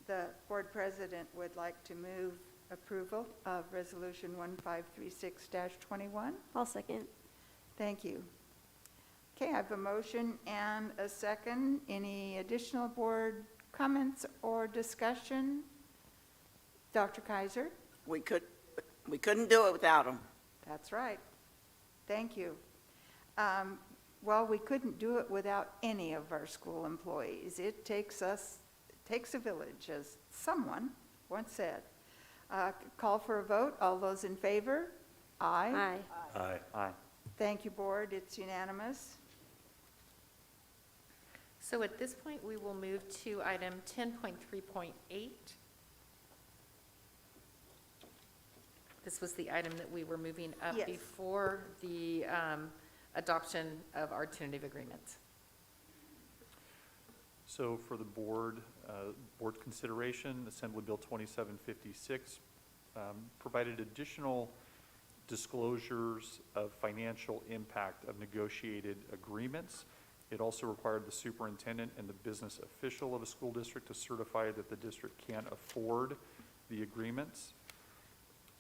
[SPEAKER 1] the board president would like to move approval of Resolution 1536-21.
[SPEAKER 9] I'll second.
[SPEAKER 1] Thank you. Okay, I have a motion and a second. Any additional board comments or discussion? Dr. Kaiser?
[SPEAKER 6] We couldn't do it without them.
[SPEAKER 1] That's right. Thank you. Well, we couldn't do it without any of our school employees. It takes a village, as someone once said. Call for a vote. All those in favor? Aye.
[SPEAKER 9] Aye.
[SPEAKER 19] Aye.
[SPEAKER 4] Aye.
[SPEAKER 1] Thank you, board. It's unanimous.
[SPEAKER 2] So at this point, we will move to item 10.3.8. This was the item that we were moving up
[SPEAKER 1] Yes.
[SPEAKER 2] before the adoption of our tentative agreements.
[SPEAKER 21] So for the board consideration, Assembly Bill 2756 provided additional disclosures of financial impact of negotiated agreements. It also required the superintendent and the business official of a school district to certify that the district can afford the agreements.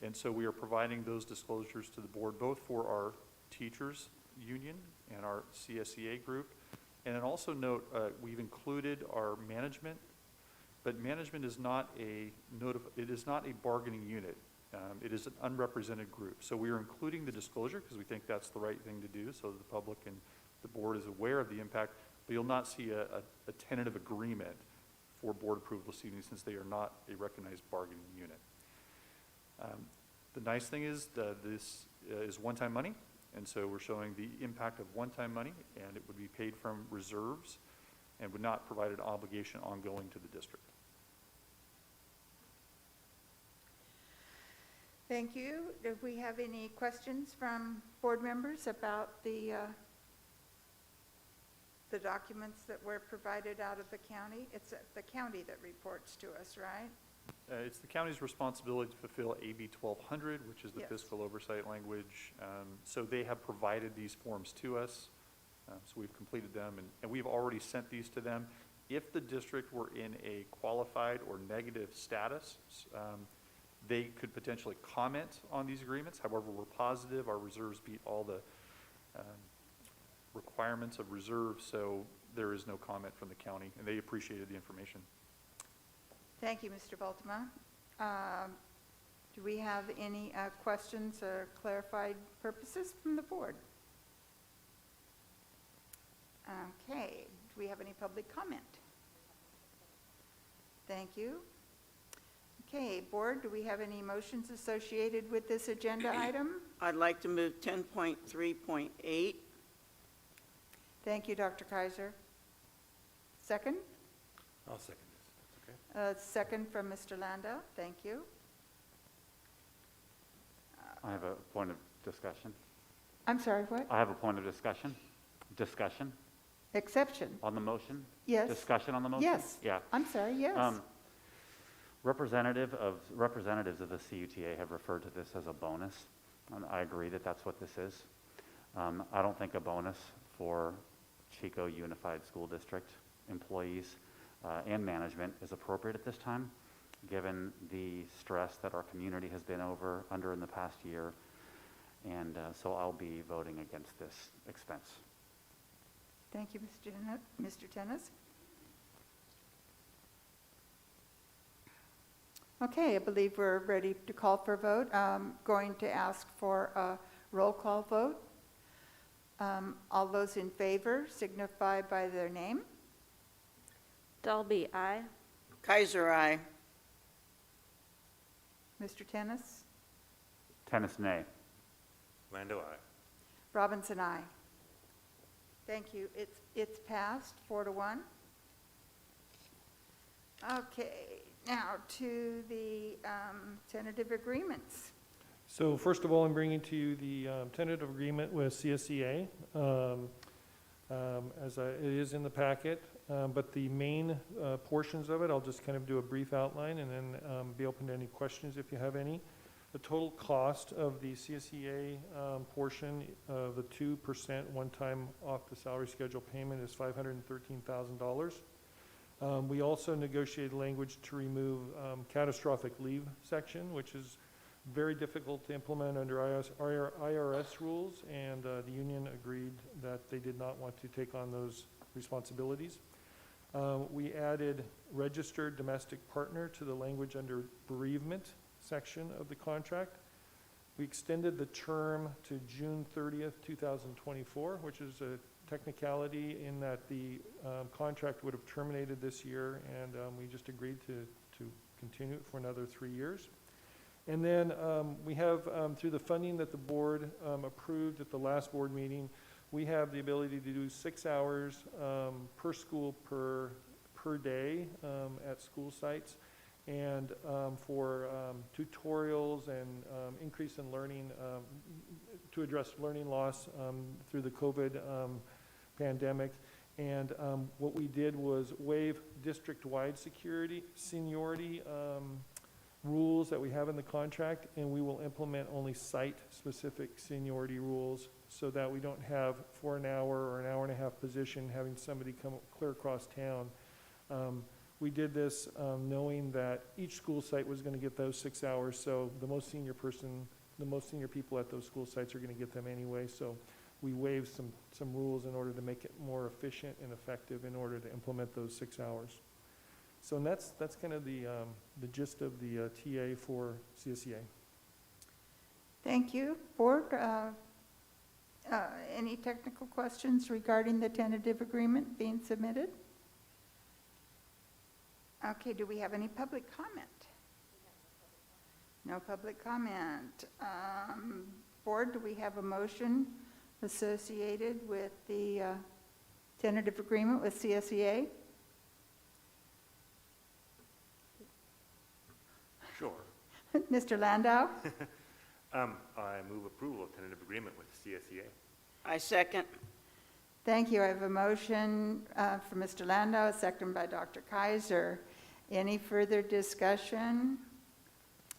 [SPEAKER 21] And so we are providing those disclosures to the board, both for our teachers union and our CSEA group. And then also note, we've included our management, but management is not it is not a bargaining unit. It is an unrepresented group. So we are including the disclosure because we think that's the right thing to do, so the public and the board is aware of the impact, but you'll not see a tentative agreement for board approval this evening since they are not a recognized bargaining unit. The nice thing is that this is one-time money, and so we're showing the impact of one-time money, and it would be paid from reserves and would not provide an obligation ongoing to the district.
[SPEAKER 1] Thank you. Do we have any questions from board members about the documents that were provided out of the county? It's the county that reports to us, right?
[SPEAKER 21] It's the county's responsibility to fulfill AB 1200, which is the
[SPEAKER 1] Yes.
[SPEAKER 21] fiscal oversight language. So they have provided these forms to us. So we've completed them, and we've already sent these to them. If the district were in a qualified or negative status, they could potentially comment on these agreements. However, we're positive our reserves beat all the requirements of reserves, so there is no comment from the county, and they appreciated the information.
[SPEAKER 1] Thank you, Mr. Baltima. Do we have any questions or clarified purposes from the board? Okay, do we have any public comment? Thank you. Okay, board, do we have any motions associated with this agenda item?
[SPEAKER 6] I'd like to move 10.3.8.
[SPEAKER 1] Thank you, Dr. Kaiser. Second?
[SPEAKER 19] I'll second this, that's okay.
[SPEAKER 1] Second from Mr. Landau, thank you.
[SPEAKER 4] I have a point of discussion.
[SPEAKER 1] I'm sorry, what?
[SPEAKER 4] I have a point of discussion. Discussion
[SPEAKER 1] Exception?
[SPEAKER 4] on the motion?
[SPEAKER 1] Yes.
[SPEAKER 4] Discussion on the motion?
[SPEAKER 1] Yes.
[SPEAKER 4] Yeah.
[SPEAKER 1] I'm sorry, yes.
[SPEAKER 4] Representatives of the CUTA have referred to this as a bonus, and I agree that that's what this is. I don't think a bonus for Chico Unified School District employees and management is appropriate at this time, given the stress that our community has been under in the past year, and so I'll be voting against this expense.
[SPEAKER 1] Thank you, Mr. Tennis. Okay, I believe we're ready to call for a vote. I'm going to ask for a roll call vote. All those in favor signify by their name.
[SPEAKER 20] Dalby, aye.
[SPEAKER 6] Kaiser, aye.
[SPEAKER 1] Mr. Tennis?
[SPEAKER 4] Tennis, nay.
[SPEAKER 19] Lando, aye.
[SPEAKER 1] Robinson, aye. Thank you. It's passed 4-1. Okay, now to the tentative agreements.
[SPEAKER 17] So first of all, I'm bringing to you the tentative agreement with CSEA. It is in the packet, but the main portions of it, I'll just kind of do a brief outline and then be open to any questions if you have any. The total cost of the CSEA portion of the 2% one-time off the salary schedule payment is $513,000. We also negotiated language to remove catastrophic leave section, which is very difficult to implement under IRS rules, and the union agreed that they did not want to take on those responsibilities. We added registered domestic partner to the language under bereavement section of the contract. We extended the term to June 30th, 2024, which is a technicality in that the contract would have terminated this year, and we just agreed to continue it for another 3 years. And then we have, through the funding that the board approved at the last board meeting, we have the ability to do 6 hours per school per day at school sites, and for tutorials and increase in learning to address learning loss through the COVID pandemic. And what we did was waive district-wide seniority rules that we have in the contract, and we will implement only site-specific seniority rules so that we don't have for an hour or an hour and a half position having somebody come clear across town. We did this knowing that each school site was going to get those 6 hours, so the most senior people at those school sites are going to get them anyway, so we waived some rules in order to make it more efficient and effective in order to implement those 6 hours. So that's kind of the gist of the TA for CSEA.
[SPEAKER 1] Thank you. Board, any technical questions regarding the tentative agreement being submitted? Okay, do we have any public comment? No public comment. Board, do we have a motion associated with the tentative agreement with CSEA?
[SPEAKER 19] Sure.
[SPEAKER 1] Mr. Landau?
[SPEAKER 19] I move approval of tentative agreement with CSEA.
[SPEAKER 6] I second.
[SPEAKER 1] Thank you. I have a motion for Mr. Landau, a second by Dr. Kaiser. Any further discussion?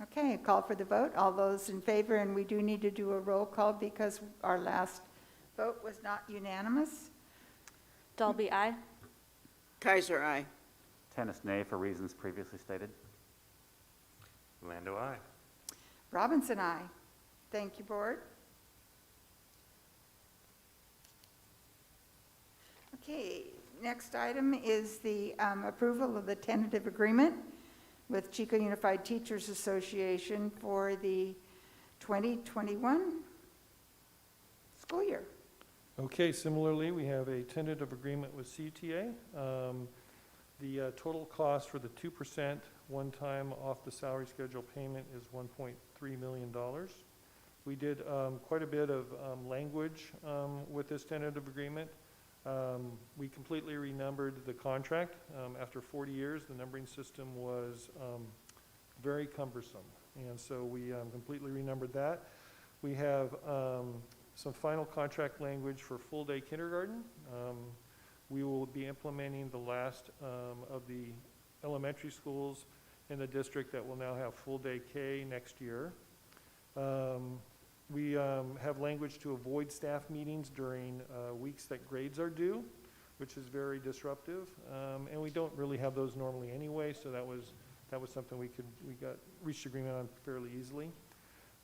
[SPEAKER 1] Okay, call for the vote. All those in favor, and we do need to do a roll call because our last vote was not unanimous.
[SPEAKER 20] Dalby, aye.
[SPEAKER 6] Kaiser, aye.
[SPEAKER 4] Tennis, nay, for reasons previously stated.
[SPEAKER 19] Lando, aye.
[SPEAKER 1] Robinson, aye. Thank you, board. Okay, Next item is the approval of the tentative agreement with Chico Unified Teachers Association for the 2021 school year.
[SPEAKER 17] Okay, similarly, we have a tentative agreement with CUTA. The total cost for the 2% one-time off the salary schedule payment is $1.3 million. We did quite a bit of language with this tentative agreement. We completely renumbered the contract. After 40 years, the numbering system was very cumbersome, and so we completely renumbered that. We have some final contract language for full-day kindergarten. We will be implementing the last of the elementary schools in the district that will now have full-day K next year. We have language to avoid staff meetings during weeks that grades are due, which is very disruptive. And we don't really have those normally anyway, so that was something we reached agreement on fairly easily.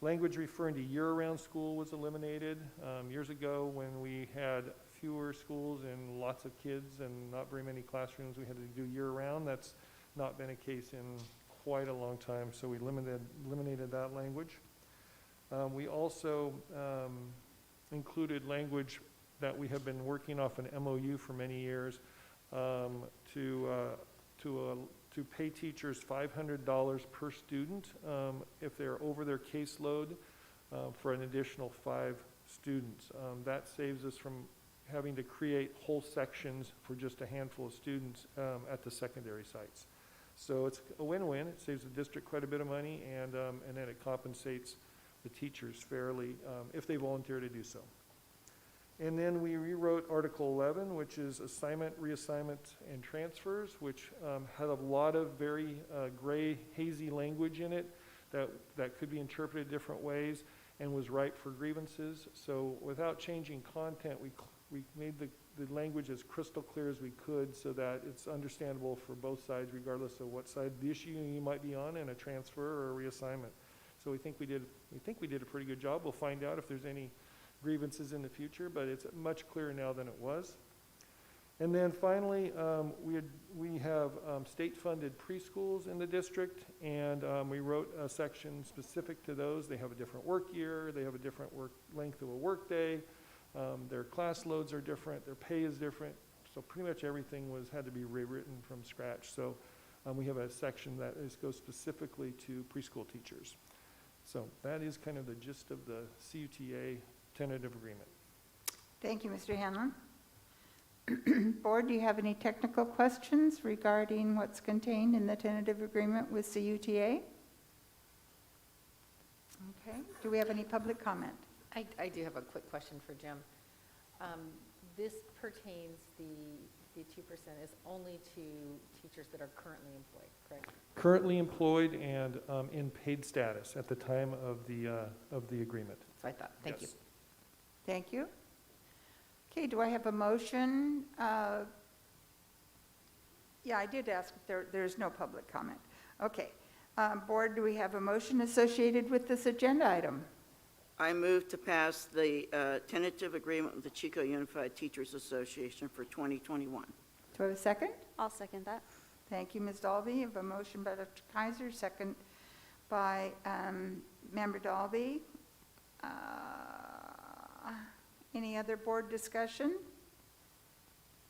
[SPEAKER 17] Language referring to year-round school was eliminated. Years ago, when we had fewer schools and lots of kids and not very many classrooms, we had to do year-round. That's not been a case in quite a long time, so we eliminated that language. We also included language that we have been working off an MOU for many years to pay teachers $500 per student if they're over their caseload for an additional 5 students. That saves us from having to create whole sections for just a handful of students at the secondary sites. So it's a win-win. It saves the district quite a bit of money, and then it compensates the teachers fairly if they volunteer to do so. And then we rewrote Article 11, which is assignment, reassignment, and transfers, which had a lot of very gray, hazy language in it that could be interpreted different ways and was ripe for grievances. So without changing content, we made the language as crystal clear as we could so that it's understandable for both sides, regardless of what side the issue you might be on in a transfer or a reassignment. So we think we did a pretty good job. We'll find out if there's any grievances in the future, but it's much clearer now than it was. And then finally, we have state-funded preschools in the district, and we wrote a section specific to those. They have a different work year, they have a different length of a work day, their class loads are different, their pay is different, so pretty much everything had to be rewritten from scratch. So we have a section that goes specifically to preschool teachers. So that is kind of the gist of the CUTA tentative agreement.
[SPEAKER 1] Thank you, Mr. Hanlon. Board, do you have any technical questions regarding what's contained in the tentative agreement with CUTA? Okay. Do we have any public comment?
[SPEAKER 2] I do have a quick question for Jim. This pertains, the 2% is only to teachers that are currently employed, correct?
[SPEAKER 17] Currently employed and in paid status at the time of the agreement.
[SPEAKER 2] So I thought, thank you.
[SPEAKER 1] Thank you. Okay, do I have a motion? Yeah, I did ask if there's no public comment. Okay. Board, do we have a motion associated with this agenda item?
[SPEAKER 6] I move to pass the tentative agreement with the Chico Unified Teachers Association for 2021.
[SPEAKER 1] Do I have a second?
[SPEAKER 20] I'll second that.
[SPEAKER 1] Thank you, Ms. Dalby. I have a motion by Dr. Kaiser, second by Member Dalby. Any other board discussion?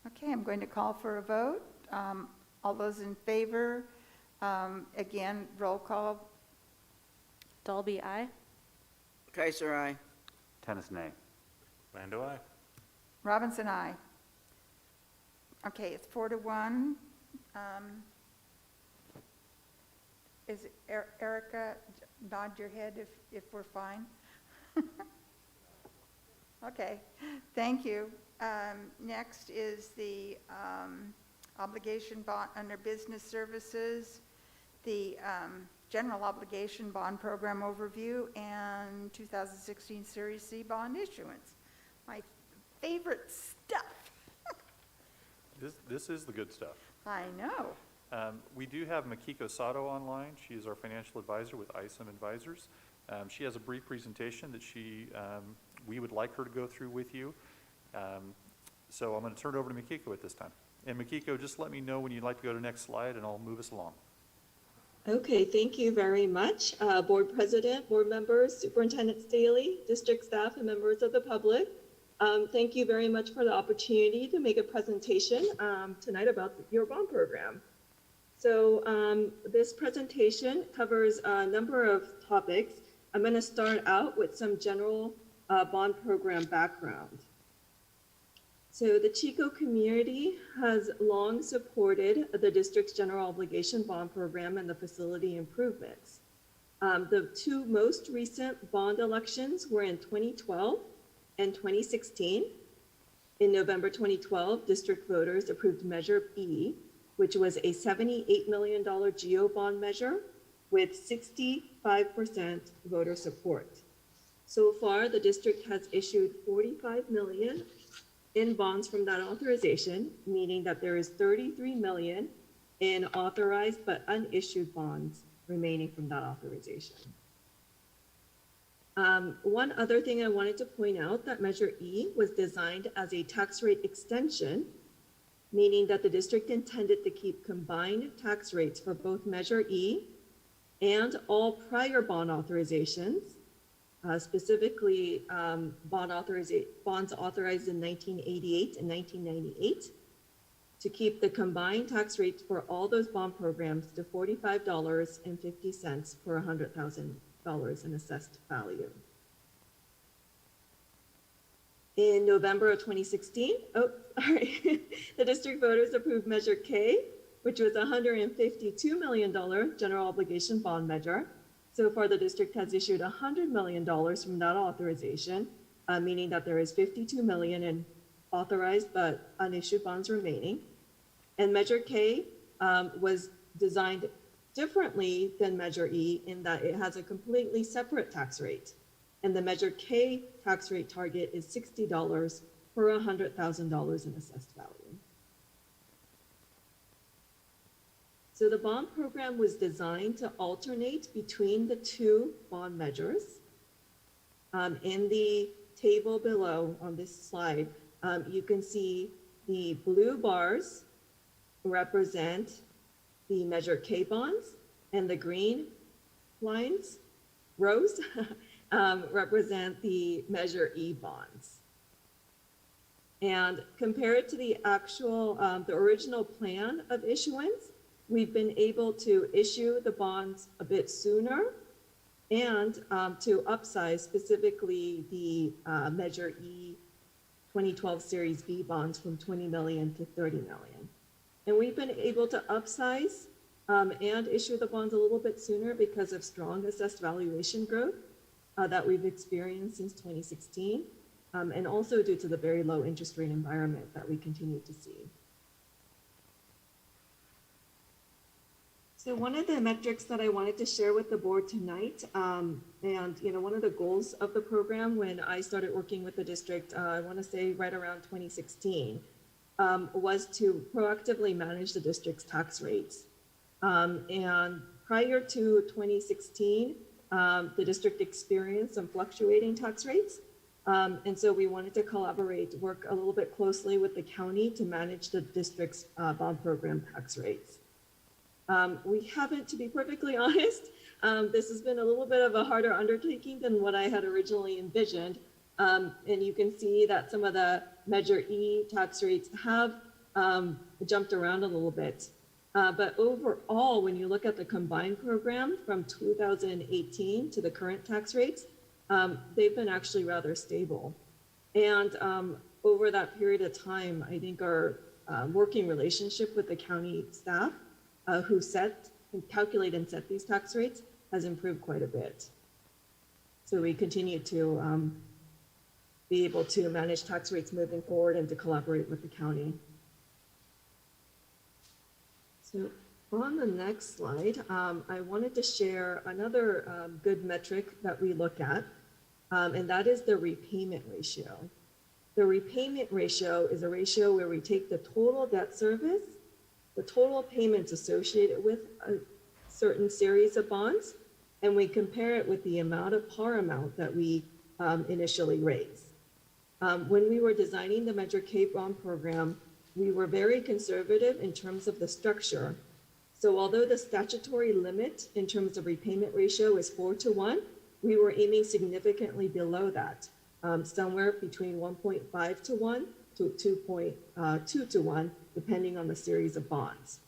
[SPEAKER 1] Okay, I'm going to call for a vote. All those in favor, again, roll call.
[SPEAKER 20] Dalby, aye.
[SPEAKER 6] Kaiser, aye.
[SPEAKER 4] Tennis, nay.
[SPEAKER 19] Lando, aye.
[SPEAKER 1] Robinson, aye. Okay, it's 4-1. Is Erica, nod your head if we're fine? Okay, thank you. Next is the obligation bond under business services, the general obligation bond program overview, and 2016 Series C bond issuance. My favorite stuff.
[SPEAKER 21] This is the good stuff.
[SPEAKER 1] I know.
[SPEAKER 21] We do have Makiko Sato online. She is our financial advisor with ISOM Advisors. She has a brief presentation that we would like her to go through with you. So I'm going to turn it over to Makiko at this time. And Makiko, just let me know when you'd like to go to the next slide, and I'll move us along.
[SPEAKER 9] Okay, thank you very much. Board President, board members, Superintendent Staley, district staff, and members of the public. Thank you very much for the opportunity to make a presentation tonight about your bond program. So this presentation covers a number of topics. I'm going to start out with some general bond program background. So the Chico community has long supported the district's general obligation bond program and the facility improvements. The two most recent bond elections were in 2012 and 2016. In November 2012, district voters approved Measure B, which was a $78 million GO bond measure with 65% voter support. So far, the district has issued $45 million in bonds from that authorization, meaning that there is $33 million in authorized but unissued bonds remaining from that authorization. One other thing I wanted to point out, that Measure E was designed as a tax rate extension, meaning that the district intended to keep combined tax rates for both Measure E and all prior bond authorizations, specifically bonds authorized in 1988 and 1998, to keep the combined tax rates for all those bond programs to $45.50 per $100,000 in assessed value. In November of 2016, the district voters approved Measure K, which was a $152 million general obligation bond measure. So far, the district has issued $100 million from that authorization, meaning that there is $52 million in authorized but unissued bonds remaining. And Measure K was designed differently than Measure E in that it has a completely separate tax rate. And the Measure K tax rate target is $60 per $100,000 in assessed value. So the bond program was designed to alternate between the two bond measures. In the table below on this slide, you can see the blue bars represent the Measure K bonds, and the green rows represent the Measure E bonds. And compared to the actual, the original plan of issuance, we've been able to issue the bonds a bit sooner and to upsize specifically the Measure E 2012 Series B bonds from 20 million to 30 million. And we've been able to upsize and issue the bonds a little bit sooner because of strong assessed valuation growth that we've experienced since 2016, and also due to the very low interest rate environment that we continue to see. So one of the metrics that I wanted to share with the board tonight, and one of the goals of the program when I started working with the district, I want to say right around 2016, was to proactively manage the district's tax rates. And prior to 2016, the district experienced some fluctuating tax rates. And so we wanted to collaborate, work a little bit closely with the county to manage the district's bond program tax rates. We haven't, to be perfectly honest, this has been a little bit of a harder undertaking than what I had originally envisioned. And you can see that some of the Measure E tax rates have jumped around a little bit. But overall, when you look at the combined program from 2018 to the current tax rates, they've been actually rather stable. And over that period of time, I think our working relationship with the county staff who calculate and set these tax rates has improved quite a bit. So we continue to be able to manage tax rates moving forward and to collaborate with the county. So on the next slide, I wanted to share another good metric that we look at, and that is the repayment ratio. The repayment ratio is a ratio where we take the total debt service, the total payments associated with a certain series of bonds, and we compare it with the amount of par amount that we initially raised. When we were designing the Measure K bond program, we were very conservative in terms of the structure. So although the statutory limit in terms of repayment ratio is 4-1, we were aiming significantly below that, somewhere between 1.5-1 to 2.2-1, depending on the series of bonds.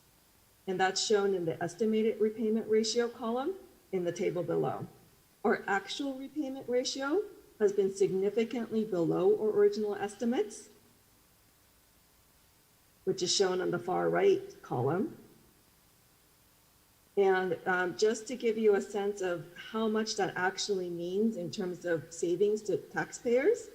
[SPEAKER 9] And that's shown in the estimated repayment ratio column in the table below. Our actual repayment ratio has been significantly below our original estimates, which is shown on the far right column. And just to give you a sense of how much that actually means in terms of savings to taxpayers,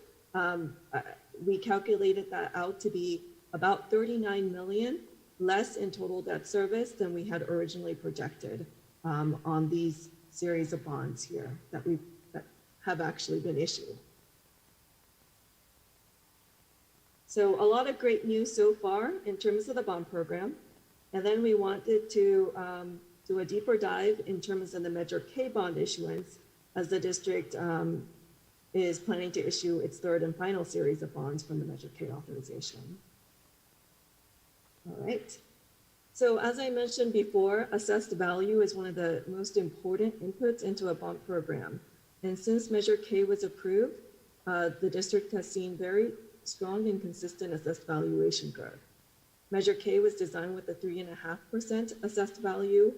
[SPEAKER 9] we calculated that out to be about 39 million less in total debt service than we had originally projected on these series of bonds here that have actually been issued. So a lot of great news so far in terms of the bond program. And then we wanted to do a deeper dive in terms of the Measure K bond issuance, as the district is planning to issue its third and final series of bonds from the Measure K authorization. All right. So as I mentioned before, assessed value is one of the most important inputs into a bond program. And since Measure K was approved, the district has seen very strong and consistent assessed valuation growth. Measure K was designed with a 3.5% assessed value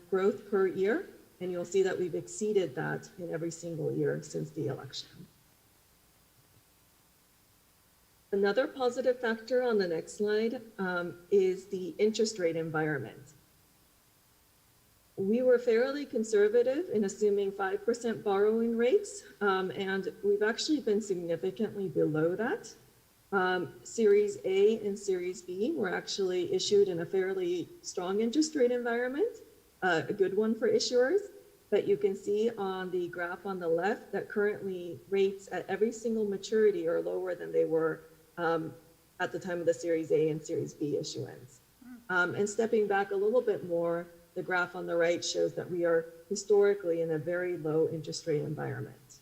[SPEAKER 9] growth per year, and you'll see that we've exceeded that in every single year since the election. Another positive factor on the next slide is the interest rate environment. We were fairly conservative in assuming 5% borrowing rates, and we've actually been significantly below that. Series A and Series B were actually issued in a fairly strong interest rate environment, a good one for issuers. But you can see on the graph on the left that currently rates at every single maturity are lower than they were at the time of the Series A and Series B issuance. And stepping back a little bit more, the graph on the right shows that we are historically in a very low interest rate environment.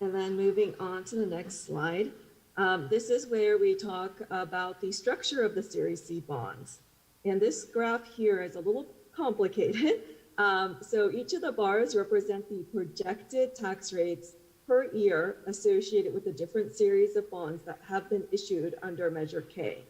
[SPEAKER 9] And then moving on to the next slide, this is where we talk about the structure of the Series C bonds. And this graph here is a little complicated. So each of the bars represent the projected tax rates per year associated with the different series of bonds that have been issued under Measure K.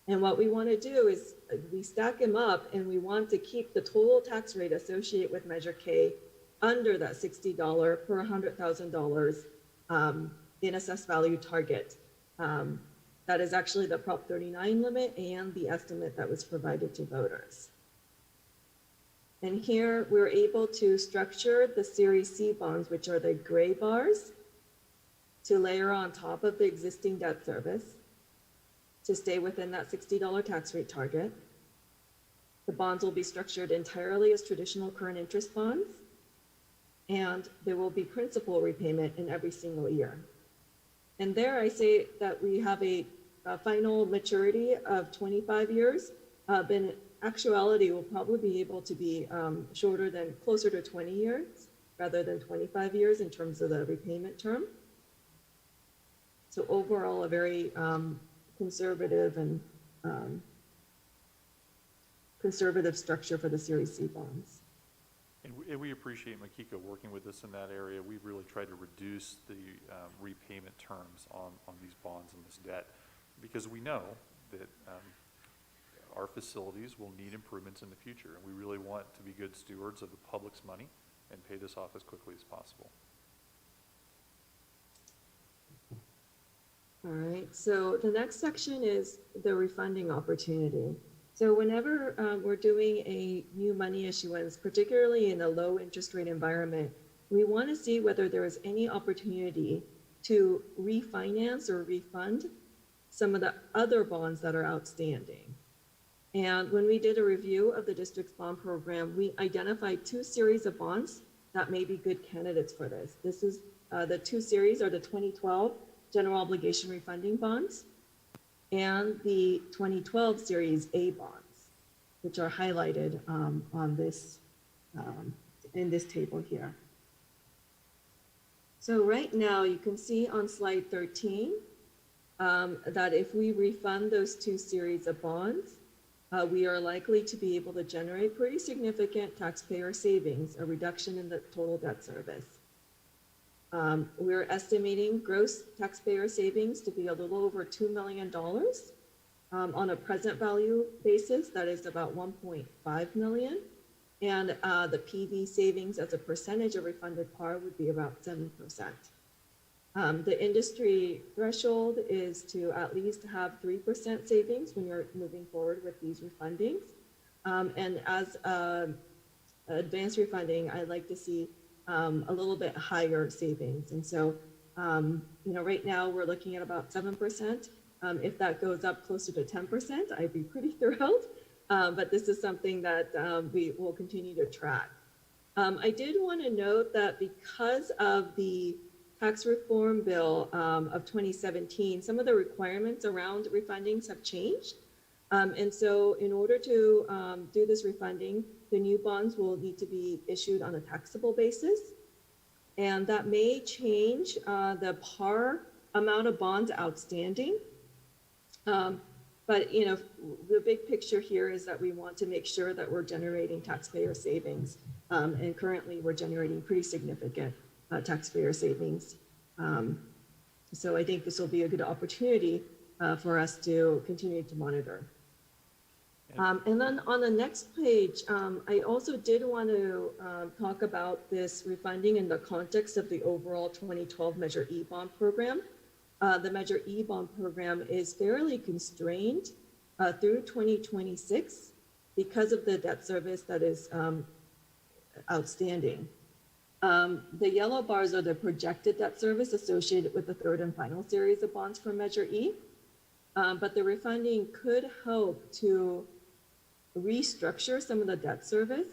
[SPEAKER 9] And what we want to do is we stack them up, and we want to keep the total tax rate associated with Measure K under that $60 per $100,000 in assessed value target. That is actually the Prop 39 limit and the estimate that was provided to voters. And here we're able to structure the Series C bonds, which are the gray bars, to layer on top of the existing debt service to stay within that $60 tax rate target. The bonds will be structured entirely as traditional current interest bonds, and there will be principal repayment in every single year. And there I say that we have a final maturity of 25 years, but in actuality will probably be able to be shorter than closer to 20 years rather than 25 years in terms of the repayment term. So overall, a very conservative and conservative structure for the Series C bonds.
[SPEAKER 21] And we appreciate Makiko working with us in that area. We've really tried to reduce the repayment terms on these bonds and this debt, because we know that our facilities will need improvements in the future, and we really want to be good stewards of the public's money and pay this off as quickly as possible.
[SPEAKER 9] All right, so the next section is the refunding opportunity. So whenever we're doing a new money issuance, particularly in a low interest rate environment, we want to see whether there is any opportunity to refinance or refund some of the other bonds that are outstanding. And when we did a review of the district's bond program, we identified two series of bonds that may be good candidates for this. This is the two series are the 2012 general obligation refunding bonds and the 2012 Series A bonds, which are highlighted on this in this table here. So right now, you can see on slide 13 that if we refund those two series of bonds, we are likely to be able to generate pretty significant taxpayer savings, a reduction in the total debt service. We're estimating gross taxpayer savings to be a little over $2 million. On a present value basis, that is about 1.5 million. And the PV savings as a percentage of refunded par would be about 7%. The industry threshold is to at least have 3% savings when you're moving forward with these refundings. And as advanced refunding, I'd like to see a little bit higher savings. And so, right now we're looking at about 7%. If that goes up closer to 10%, I'd be pretty thrilled. But this is something that we will continue to track. I did want to note that because of the tax reform bill of 2017, some of the requirements around refundings have changed. And so in order to do this refunding, the new bonds will need to be issued on a taxable basis. And that may change the par amount of bonds outstanding. But the big picture here is that we want to make sure that we're generating taxpayer savings. And currently we're generating pretty significant taxpayer savings. So I think this will be a good opportunity for us to continue to monitor. And then on the next page, I also did want to talk about this refunding in the context of the overall 2012 Measure E bond program. The Measure E bond program is fairly constrained through 2026 because of the debt service that is outstanding. The yellow bars are the projected debt service associated with the third and final series of bonds from Measure E. But the refunding could help to restructure some of the debt service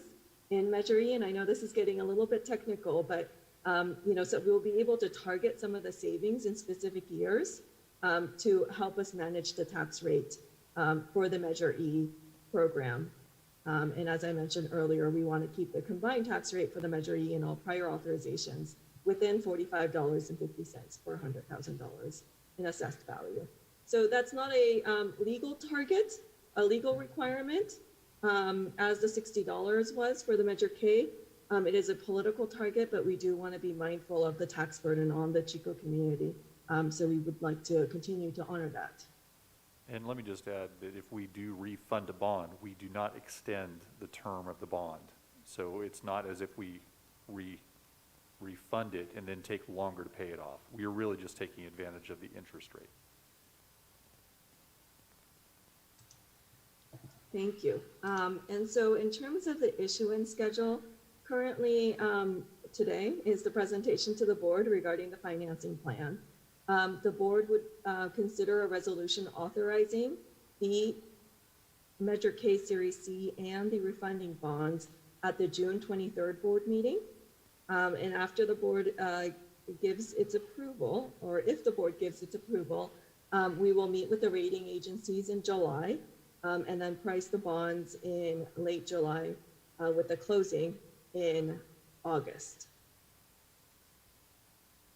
[SPEAKER 9] in Measure E. And I know this is getting a little bit technical, but so we'll be able to target some of the savings in specific years to help us manage the tax rate for the Measure E program. And as I mentioned earlier, we want to keep the combined tax rate for the Measure E and all prior authorizations within $45.50 per $100,000 in assessed value. So that's not a legal target, a legal requirement, as the $60 was for the Measure K. It is a political target, but we do want to be mindful of the tax burden on the Chico community. So we would like to continue to honor that.
[SPEAKER 21] And let me just add that if we do refund a bond, we do not extend the term of the bond. So it's not as if we refund it and then take longer to pay it off. We are really just taking advantage of the interest rate.
[SPEAKER 9] Thank you. And so in terms of the issuance schedule, currently today is the presentation to the board regarding the financing plan. The board would consider a resolution authorizing the Measure K Series C and the refunding bonds at the June 23rd board meeting. And after the board gives its approval, or if the board gives its approval, we will meet with the rating agencies in July and then price the bonds in late July with the closing in August.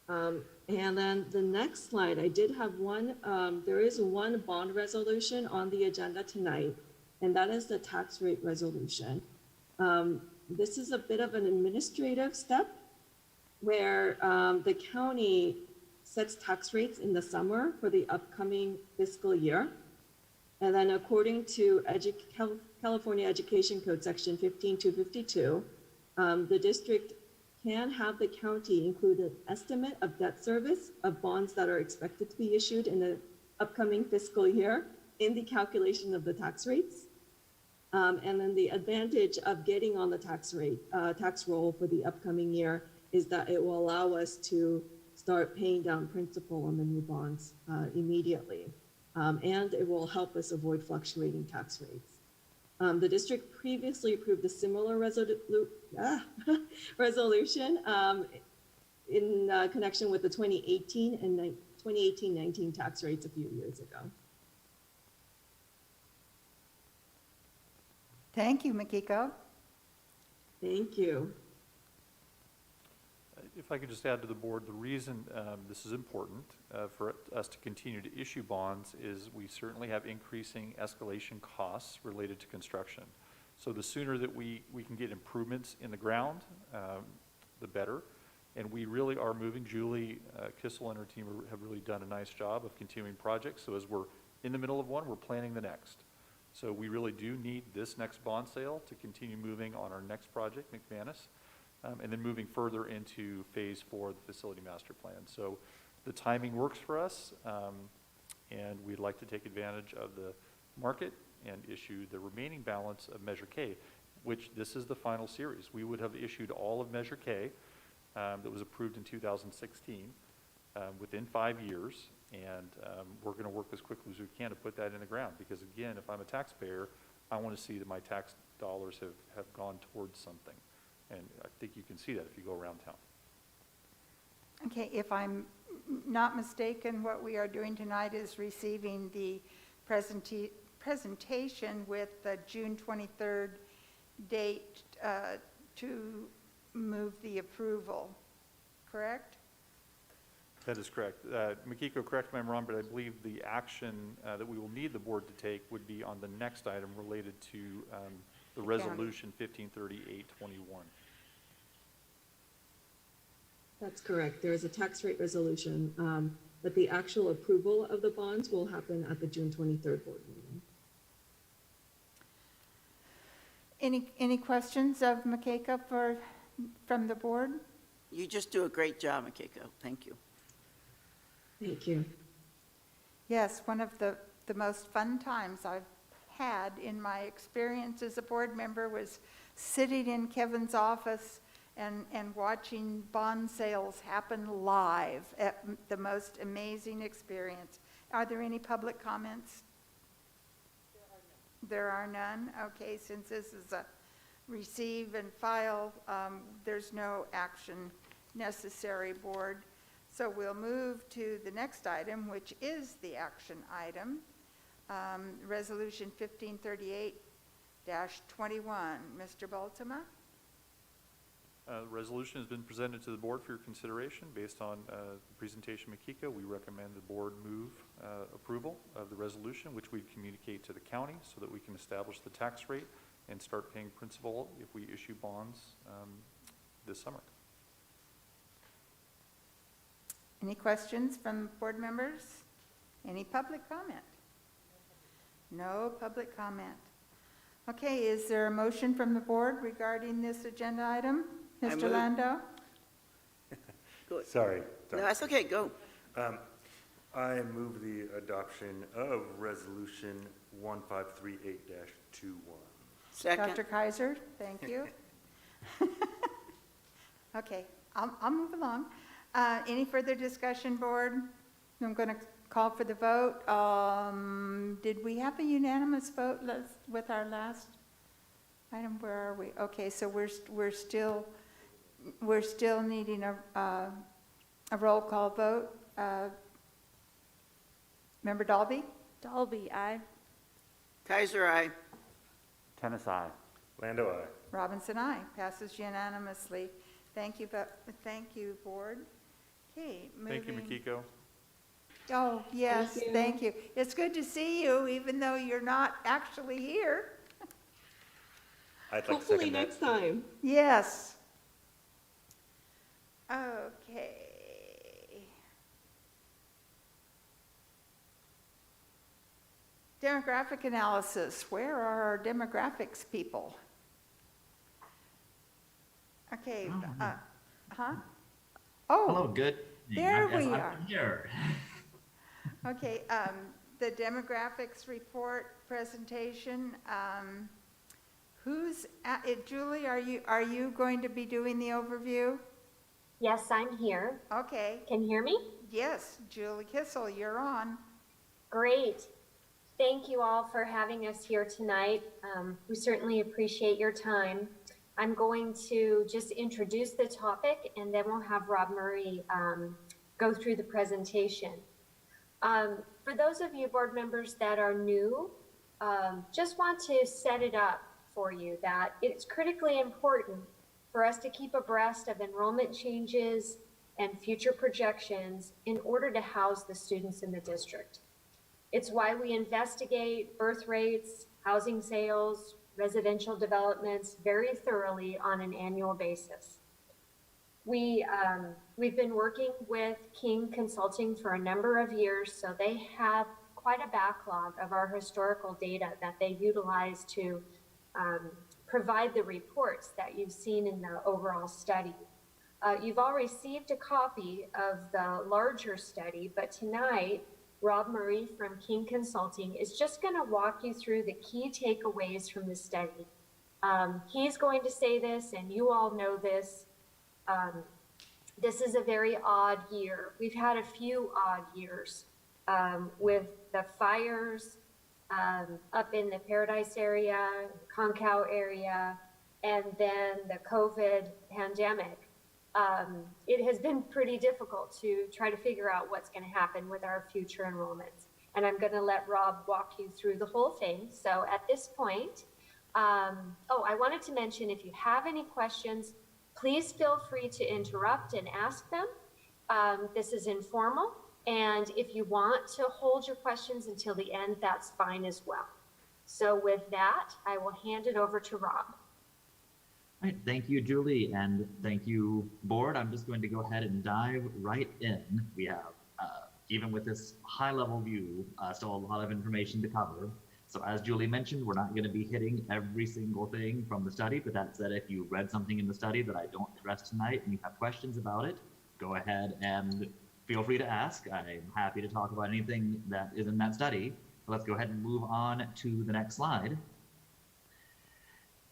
[SPEAKER 9] And then the next slide, I did have one, there is one bond resolution on the agenda tonight, and that is the tax rate resolution. This is a bit of an administrative step where the county sets tax rates in the summer for the upcoming fiscal year. And then according to California Education Code Section 15252, the district can have the county include an estimate of debt service of bonds that are expected to be issued in the upcoming fiscal year in the calculation of the tax rates. And then the advantage of getting on the tax roll for the upcoming year is that it will allow us to start paying down principal on the new bonds immediately. And it will help us avoid fluctuating tax rates. The district previously approved a similar resolution in connection with the 2018 and 2018-19 tax rates a few years ago.
[SPEAKER 1] Thank you, Makiko.
[SPEAKER 9] Thank you.
[SPEAKER 21] If I could just add to the board, the reason this is important for us to continue to issue bonds is we certainly have increasing escalation costs related to construction. So the sooner that we can get improvements in the ground, the better. And we really are moving. Julie Kissel and her team have really done a nice job of continuing projects. So as we're in the middle of one, we're planning the next. So we really do need this next bond sale to continue moving on our next project, McManus, and then moving further into phase 4 of the facility master plan. So the timing works for us, and we'd like to take advantage of the market and issue the remaining balance of Measure K, which this is the final series. We would have issued all of Measure K that was approved in 2016 within 5 years, and we're going to work as quickly as we can to put that in the ground, because again, if I'm a taxpayer, I want to see that my tax dollars have gone towards something, and I think you can see that if you go around town.
[SPEAKER 1] Okay, if I'm not mistaken, what we are doing tonight is receiving the presentation with the June 23rd date to move the approval, correct?
[SPEAKER 21] That is correct. Makiko, correct me if I'm wrong, but I believe the action that we will need the board to take would be on the next item related to the resolution 153821.
[SPEAKER 9] That's correct. There is a tax rate resolution, but the actual approval of the bonds will happen at the June 23rd board meeting.
[SPEAKER 1] Any questions of Makiko from the board?
[SPEAKER 6] You just do a great job, Makiko. Thank you.
[SPEAKER 9] Thank you.
[SPEAKER 1] Yes, one of the most fun times I've had in my experience as a board member was sitting in Kevin's office and watching bond sales happen live at the most amazing experience. Are there any public comments? There are none. Okay, since this is a receive and file, there's no action necessary, board. So we'll move to the next item, which is the action item, Resolution 1538-21. Mr. Baltima?
[SPEAKER 21] The resolution has been presented to the board for your consideration. Based on the presentation Makiko, we recommend the board move approval of the resolution, which we communicate to the county so that we can establish the tax rate and start paying principal if we issue bonds this summer.
[SPEAKER 1] Any questions from board members? Any public comment? No public comment. Okay, is there a motion from the board regarding this agenda item? Mr. Lando?
[SPEAKER 19] Sorry.
[SPEAKER 6] No, that's okay, go.
[SPEAKER 19] I move the adoption of Resolution 1538-21.
[SPEAKER 6] Second.
[SPEAKER 1] Dr. Kaiser, thank you. Okay, I'll move along. Any further discussion, board? I'm going to call for the vote. Did we have a unanimous vote with our last item? Where are we? Okay, so we're still needing a roll call vote. Member Dalby?
[SPEAKER 20] Dalby, aye.
[SPEAKER 6] Kaiser, aye.
[SPEAKER 4] Tennis, aye.
[SPEAKER 19] Lando, aye.
[SPEAKER 1] Robinson, aye. Passes unanimously. Thank you, board. Okay, moving.
[SPEAKER 21] Thank you, Makiko.
[SPEAKER 1] Oh, yes, thank you. It's good to see you, even though you're not actually here.
[SPEAKER 19] I'd like to
[SPEAKER 9] Hopefully
[SPEAKER 19] second that.
[SPEAKER 9] next time.
[SPEAKER 1] Yes. Okay. Demographic analysis. Where are our demographics people? Okay. Huh? Oh.
[SPEAKER 10] Hello, good.
[SPEAKER 1] There
[SPEAKER 10] Yes,
[SPEAKER 1] we
[SPEAKER 10] I'm
[SPEAKER 1] are.
[SPEAKER 10] here.
[SPEAKER 1] Okay, the demographics report presentation. Julie, are you going to be doing the overview?
[SPEAKER 14] Yes, I'm here.
[SPEAKER 1] Okay.
[SPEAKER 14] Can you hear me?
[SPEAKER 1] Yes, Julie Kissel, you're on.
[SPEAKER 14] Great. Thank you all for having us here tonight. We certainly appreciate your time. I'm going to just introduce the topic and then we'll have Rob Murray go through the presentation. For those of you board members that are new, just want to set it up for you that it's critically important for us to keep abreast of enrollment changes and future projections in order to house the students in the district. It's why we investigate birth rates, housing sales, residential developments very thoroughly on an annual basis. We've been working with King Consulting for a number of years, so they have quite a backlog of our historical data that they utilize to provide the reports that you've seen in the overall study. You've all received a copy of the larger study, but tonight, Rob Murray from King Consulting is just going to walk you through the key takeaways from the study. He's going to say this, and you all know this. This is a very odd year. We've had a few odd years with the fires up in the Paradise area, Concow area, and then the COVID pandemic. It has been pretty difficult to try to figure out what's going to happen with our future enrollments. And I'm going to let Rob walk you through the whole thing. So at this point, I wanted to mention, if you have any questions, please feel free to interrupt and ask them. This is informal. And if you want to hold your questions until the end, that's fine as well. So with that, I will hand it over to Rob.
[SPEAKER 10] All right, thank you, Julie, and thank you, board. I'm just going to go ahead and dive right in. We have, even with this high-level view, still a lot of information to cover. So as Julie mentioned, we're not going to be hitting every single thing from the study, but that said, if you read something in the study that I don't address tonight and you have questions about it, go ahead and feel free to ask. I'm happy to talk about anything that is in that study. Let's go ahead and move on to the next slide.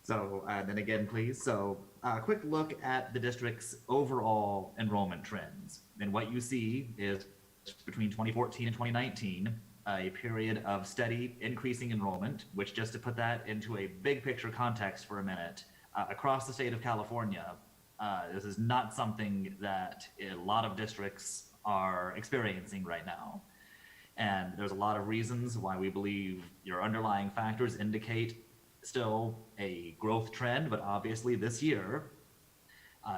[SPEAKER 10] So then again, please. So a quick look at the district's overall enrollment trends. And what you see is between 2014 and 2019, a period of steady increasing enrollment, which, just to put that into a big picture context for a minute, across the state of California, this is not something that a lot of districts are experiencing right now. And there's a lot of reasons why we believe your underlying factors indicate still a growth trend, but obviously this year,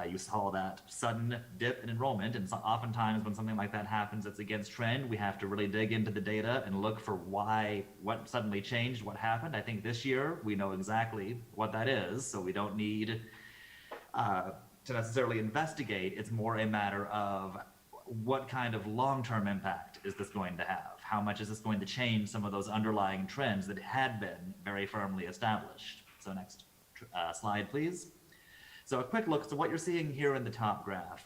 [SPEAKER 10] you saw that sudden dip in enrollment, and so oftentimes when something like that happens that's against trend, we have to really dig into the data and look for what suddenly changed, what happened. I think this year we know exactly what that is, so we don't need to necessarily investigate. It's more a matter of what kind of long-term impact is this going to have? How much is this going to change some of those underlying trends that had been very firmly established? So next slide, please. So a quick look. So what you're seeing here in the top graph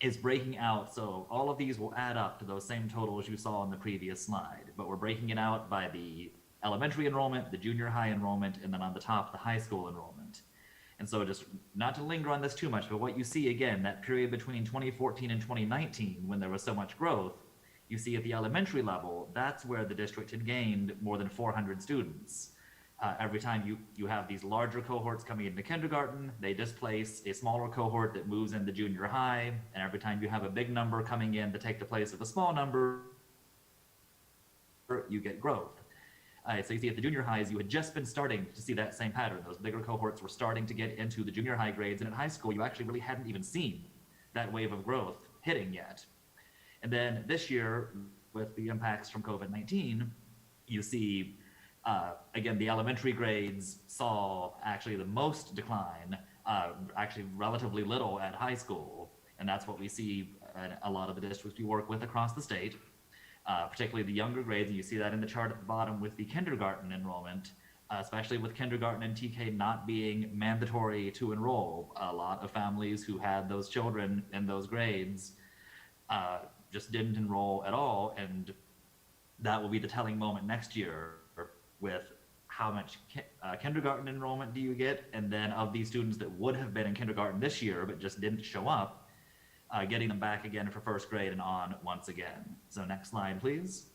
[SPEAKER 10] is breaking out. So all of these will add up to those same totals you saw in the previous slide, but we're breaking it out by the elementary enrollment, the junior high enrollment, and then on the top, the high school enrollment. And so just not to linger on this too much, but what you see again, that period between 2014 and 2019, when there was so much growth, you see at the elementary level, that's where the district had gained more than 400 students. Every time you have these larger cohorts coming into kindergarten, they displace a smaller cohort that moves into junior high, and every time you have a big number coming in to take the place of a small number, you get growth. So you see at the junior highs, you had just been starting to see that same pattern. Those bigger cohorts were starting to get into the junior high grades, and in high school, you actually really hadn't even seen that wave of growth hitting yet. And then this year, with the impacts from COVID-19, you see, again, the elementary grades saw actually the most decline, actually relatively little at high school. And that's what we see in a lot of the districts we work with across the state. Particularly the younger grades, and you see that in the chart at the bottom with the kindergarten enrollment, especially with kindergarten and TK not being mandatory to enroll. A lot of families who had those children in those grades just didn't enroll at all, and that will be the telling moment next year with how much kindergarten enrollment do you get, and then of these students that would have been in kindergarten this year but just didn't show up, getting them back again for first grade and on once again. So next slide, please.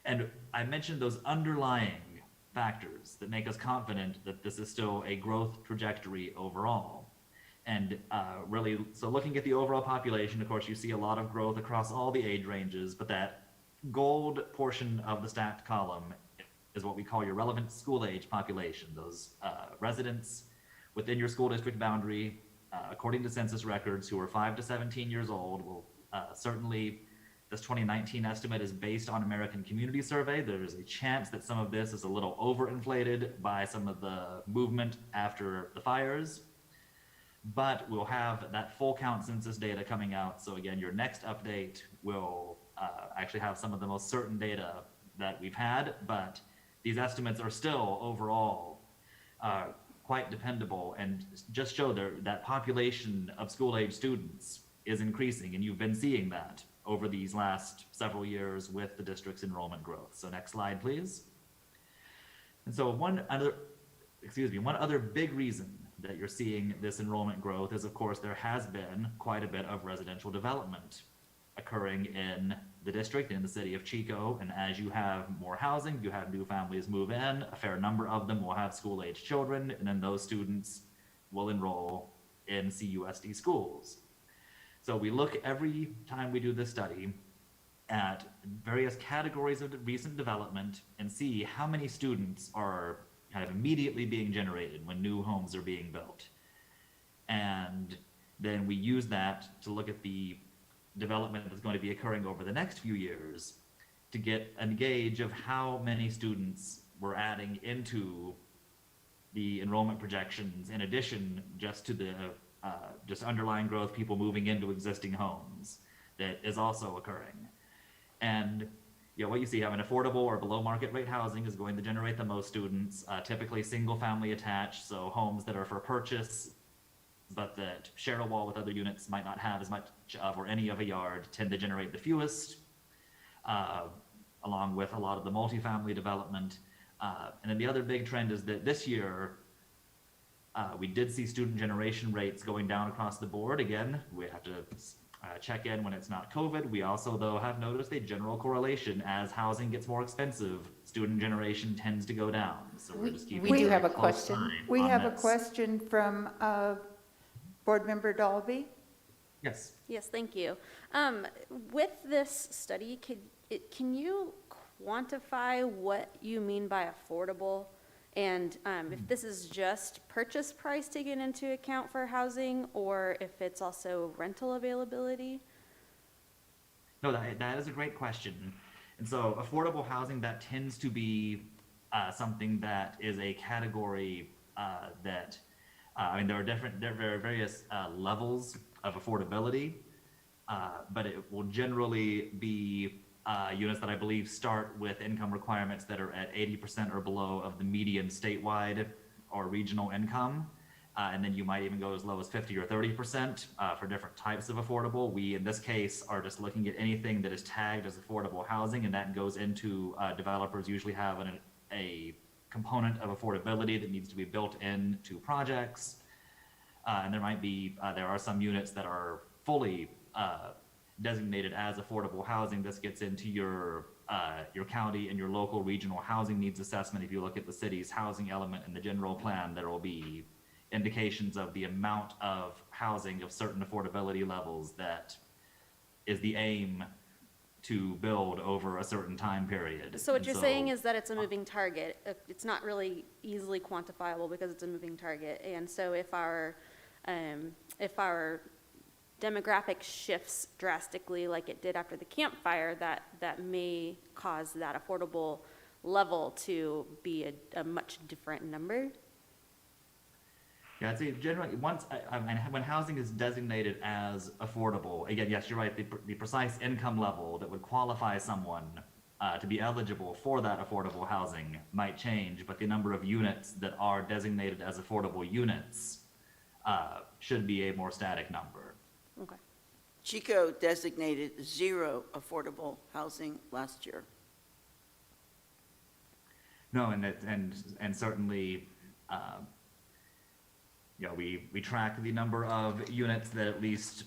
[SPEAKER 10] And I mentioned those underlying factors that make us confident that this is still a growth trajectory overall. And really, so looking at the overall population, of course, you see a lot of growth across all the age ranges, but that gold portion of the stacked column is what we call your relevant school age population, those residents within your school district boundary, according to census records, who are 5 to 17 years old will certainly, this 2019 estimate is based on American Community Survey. There's a chance that some of this is a little overinflated by some of the movement after the fires, but we'll have that full count census data coming out. So again, your next update will actually have some of the most certain data that we've had, but these estimates are still overall quite dependable and just show that population of school-age students is increasing, and you've been seeing that over these last several years with the district's enrollment growth. So next slide, please. And so one other big reason that you're seeing this enrollment growth is, of course, there has been quite a bit of residential development occurring in the district, in the city of Chico. And as you have more housing, you have new families move in, a fair number of them will have school-age children, and then those students will enroll in CUSD schools. So we look every time we do this study at various categories of recent development and see how many students are kind of immediately being generated when new homes are being built. And then we use that to look at the development that's going to be occurring over the next few years to get a gauge of how many students we're adding into the enrollment projections, in addition just to the just underlying growth, people moving into existing homes that is also occurring. And what you see, having affordable or below market rate housing is going to generate the most students, typically single family attached, so homes that are for purchase, but that share a wall with other units, might not have as much of or any of a yard, tend to generate the fewest, along with a lot of the multifamily development. And then the other big trend is that this year, we did see student generation rates going down across the board. Again, we have to check in when it's not COVID. We also, though, have noticed a general correlation. As housing gets more expensive, student generation tends to go down. So we're just keeping
[SPEAKER 1] We do
[SPEAKER 10] a
[SPEAKER 1] have a
[SPEAKER 10] close
[SPEAKER 1] question.
[SPEAKER 10] eye
[SPEAKER 1] We
[SPEAKER 10] on
[SPEAKER 1] have a
[SPEAKER 10] this.
[SPEAKER 1] question from Board Member Dalby.
[SPEAKER 10] Yes.
[SPEAKER 20] Yes, thank you. With this study, can you quantify what you mean by affordable? And if this is just purchase price taken into account for housing, or if it's also rental availability?
[SPEAKER 10] No, that is a great question. And so affordable housing, that tends to be something that is a category that, there are various levels of affordability, but it will generally be units that I believe start with income requirements that are at 80% or below of the median statewide or regional income. And then you might even go as low as 50 or 30% for different types of affordable. We, in this case, are just looking at anything that is tagged as affordable housing, and that goes into developers usually have a component of affordability that needs to be built into projects. And there are some units that are fully designated as affordable housing. This gets into your county and your local regional housing needs assessment. If you look at the city's housing element in the general plan, there will be indications of the amount of housing of certain affordability levels that is the aim to build over a certain time period.
[SPEAKER 20] So what you're saying is that it's a moving target. It's not really easily quantifiable because it's a moving target. And so if our demographic shifts drastically like it did after the campfire, that may cause that affordable level to be a much different number.
[SPEAKER 10] Yeah, I'd say generally, when housing is designated as affordable, again, yes, you're right, the precise income level that would qualify someone to be eligible for that affordable housing might change, but the number of units that are designated as affordable units should be a more static number.
[SPEAKER 20] Okay.
[SPEAKER 6] Chico designated 0 affordable housing last year.
[SPEAKER 10] No, and certainly, we track the number of units that at least,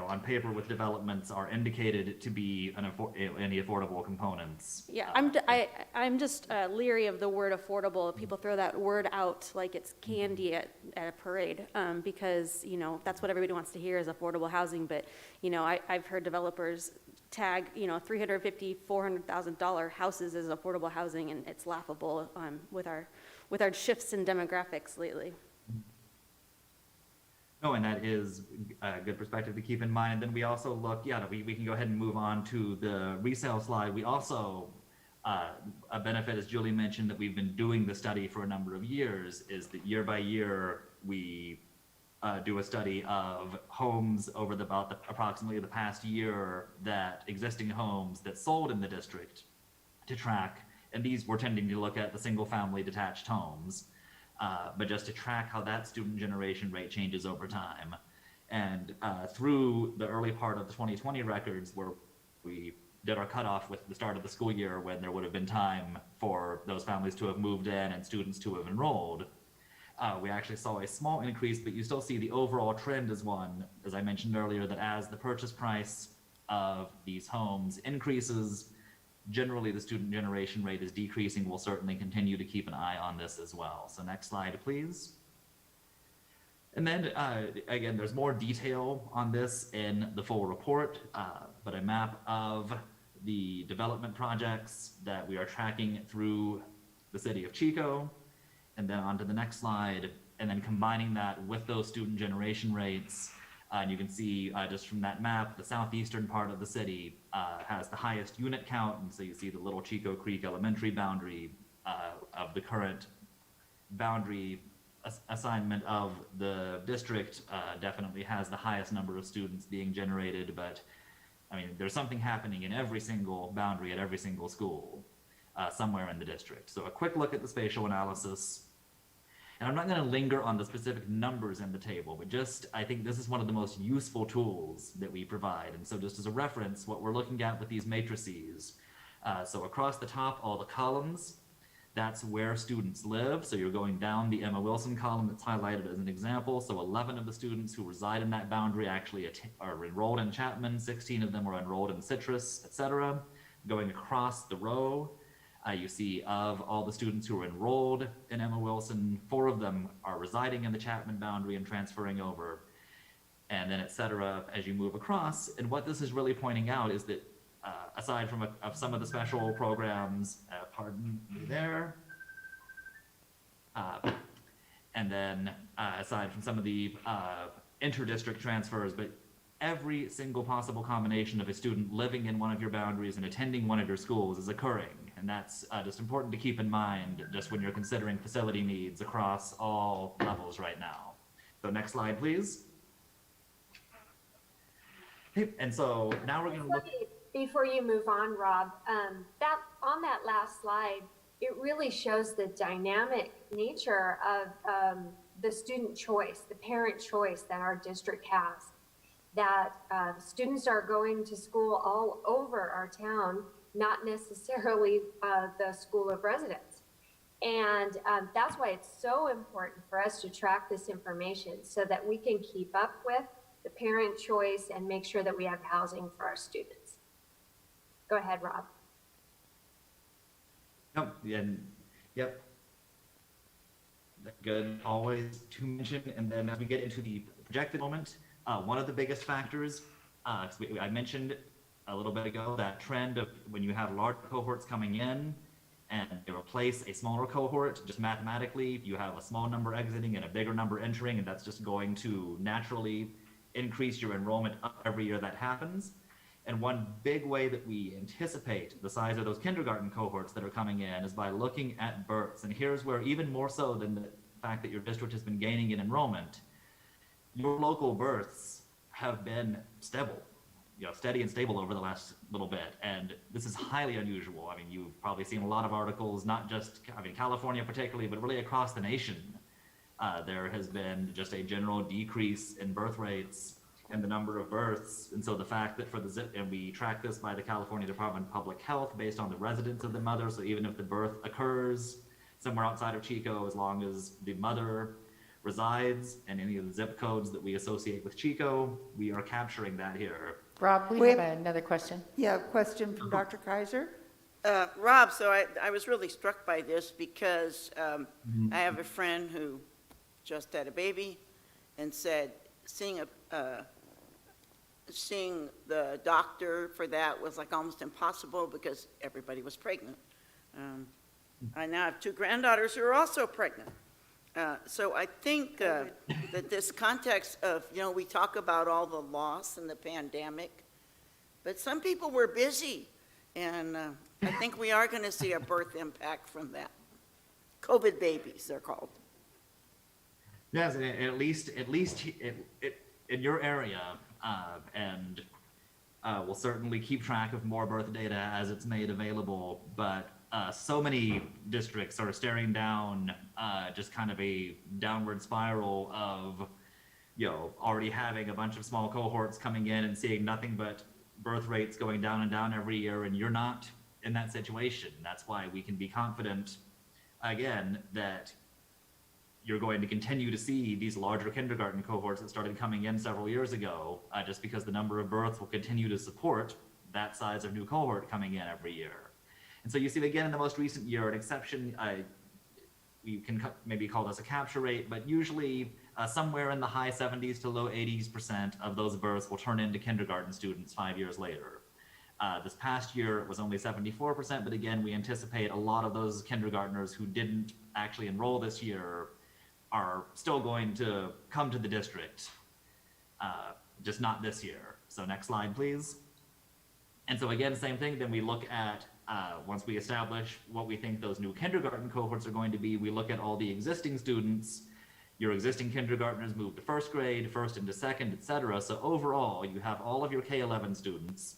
[SPEAKER 10] on paper with developments are indicated to be any affordable components.
[SPEAKER 20] Yeah, I'm just leery of the word affordable. People throw that word out like it's candy at a parade, because, that's what everybody wants to hear is affordable housing. But, I've heard developers tag, $350,000, $400,000 houses as affordable housing, and it's laughable with our shifts in demographics lately.
[SPEAKER 10] No, and that is a good perspective to keep in mind. And then we also look, we can go ahead and move on to the resale slide. We also, a benefit, as Julie mentioned, that we've been doing the study for a number of years is that year by year, we do a study of homes over approximately the past year, that existing homes that sold in the district, to track. And these we're tending to look at the single family detached homes. But just to track how that student generation rate changes over time. And through the early part of the 2020 records, where we did our cutoff with the start of the school year, when there would have been time for those families to have moved in and students to have enrolled, we actually saw a small increase, but you still see the overall trend is one, as I mentioned earlier, that as the purchase price of these homes increases, generally the student generation rate is decreasing. We'll certainly continue to keep an eye on this as well. So next slide, please. And then again, there's more detail on this in the full report, but a map of the development projects that we are tracking through the city of Chico, and then on to the next slide, and then combining that with those student generation rates. And you can see just from that map, the southeastern part of the city has the highest unit count. And so you see the Little Chico Creek Elementary boundary of the current boundary assignment of the district definitely has the highest number of students being generated. But I mean, there's something happening in every single boundary at every single school somewhere in the district. So a quick look at the spatial analysis. And I'm not going to linger on the specific numbers in the table, but just, I think this is one of the most useful tools that we provide. And so just as a reference, what we're looking at with these matrices, so across the top, all the columns, that's where students live. So you're going down the Emma Wilson column that's highlighted as an example. So 11 of the students who reside in that boundary actually are enrolled in Chapman, 16 of them are enrolled in Citrus, etc. Going across the row, you see of all the students who are enrolled in Emma Wilson, 4 of them are residing in the Chapman boundary and transferring over, and then et cetera as you move across. And what this is really pointing out is that aside from of some of the special programs, pardon me there, and then aside from some of the inter-district transfers, but every single possible combination of a student living in one of your boundaries and attending one of your schools is occurring. And that's just important to keep in mind just when you're considering facility needs across all levels right now. So next slide, please. And so now we're going to look.
[SPEAKER 14] Before you move on, Rob, that on that last slide, it really shows the dynamic nature of the student choice, the parent choice that our district has. That students are going to school all over our town, not necessarily the school of residence. And that's why it's so important for us to track this information so that we can keep up with the parent choice and make sure that we have housing for our students. Go ahead, Rob.
[SPEAKER 10] Yep. Good, always to mention. And then as we get into the projected moment, one of the biggest factors, I mentioned a little bit ago, that trend of when you have large cohorts coming in and they replace a smaller cohort, just mathematically, you have a small number exiting and a bigger number entering, and that's just going to naturally increase your enrollment up every year that happens. And one big way that we anticipate the size of those kindergarten cohorts that are coming in is by looking at births. And here's where, even more so than the fact that your district has been gaining in enrollment, your local births have been steady and stable over the last little bit. And this is highly unusual. I mean, you've probably seen a lot of articles, not just, California particularly, but really across the nation. There has been just a general decrease in birth rates and the number of births. And so the fact that and we track this by the California Department of Public Health based on the residence of the mother. So even if the birth occurs somewhere outside of Chico, as long as the mother resides in any of the zip codes that we associate with Chico, we are capturing that here.
[SPEAKER 2] Rob, we have another question.
[SPEAKER 1] Yeah, question from Dr. Kaiser.
[SPEAKER 6] Rob, so I was really struck by this because I have a friend who just had a baby and said seeing the doctor for that was like almost impossible because everybody was pregnant. I now have 2 granddaughters who are also pregnant. So I think that this context of, we talk about all the loss and the pandemic, but some people were busy, and I think we are going to see a birth impact from that. COVID babies, they're called.
[SPEAKER 10] Yes, at least in your area, and we'll certainly keep track of more birth data as it's made available, but so many districts are staring down just kind of a downward spiral of, already having a bunch of small cohorts coming in and seeing nothing but birth rates going down and down every year, and you're not in that situation. That's why we can be confident, again, that you're going to continue to see these larger kindergarten cohorts that started coming in several years ago, just because the number of births will continue to support that size of new cohort coming in every year. And so you see, again, in the most recent year, an exception, we can maybe call this a capture rate, but usually somewhere in the high 70s to low 80% of those births will turn into kindergarten students 5 years later. This past year, it was only 74%, but again, we anticipate a lot of those kindergartners who didn't actually enroll this year are still going to come to the district, just not this year. So next slide, please. And so again, same thing, then we look at, once we establish what we think those new kindergarten cohorts are going to be, we look at all the existing students. Your existing kindergartners move to first grade, first into second, et cetera. So overall, you have all of your K-11 students,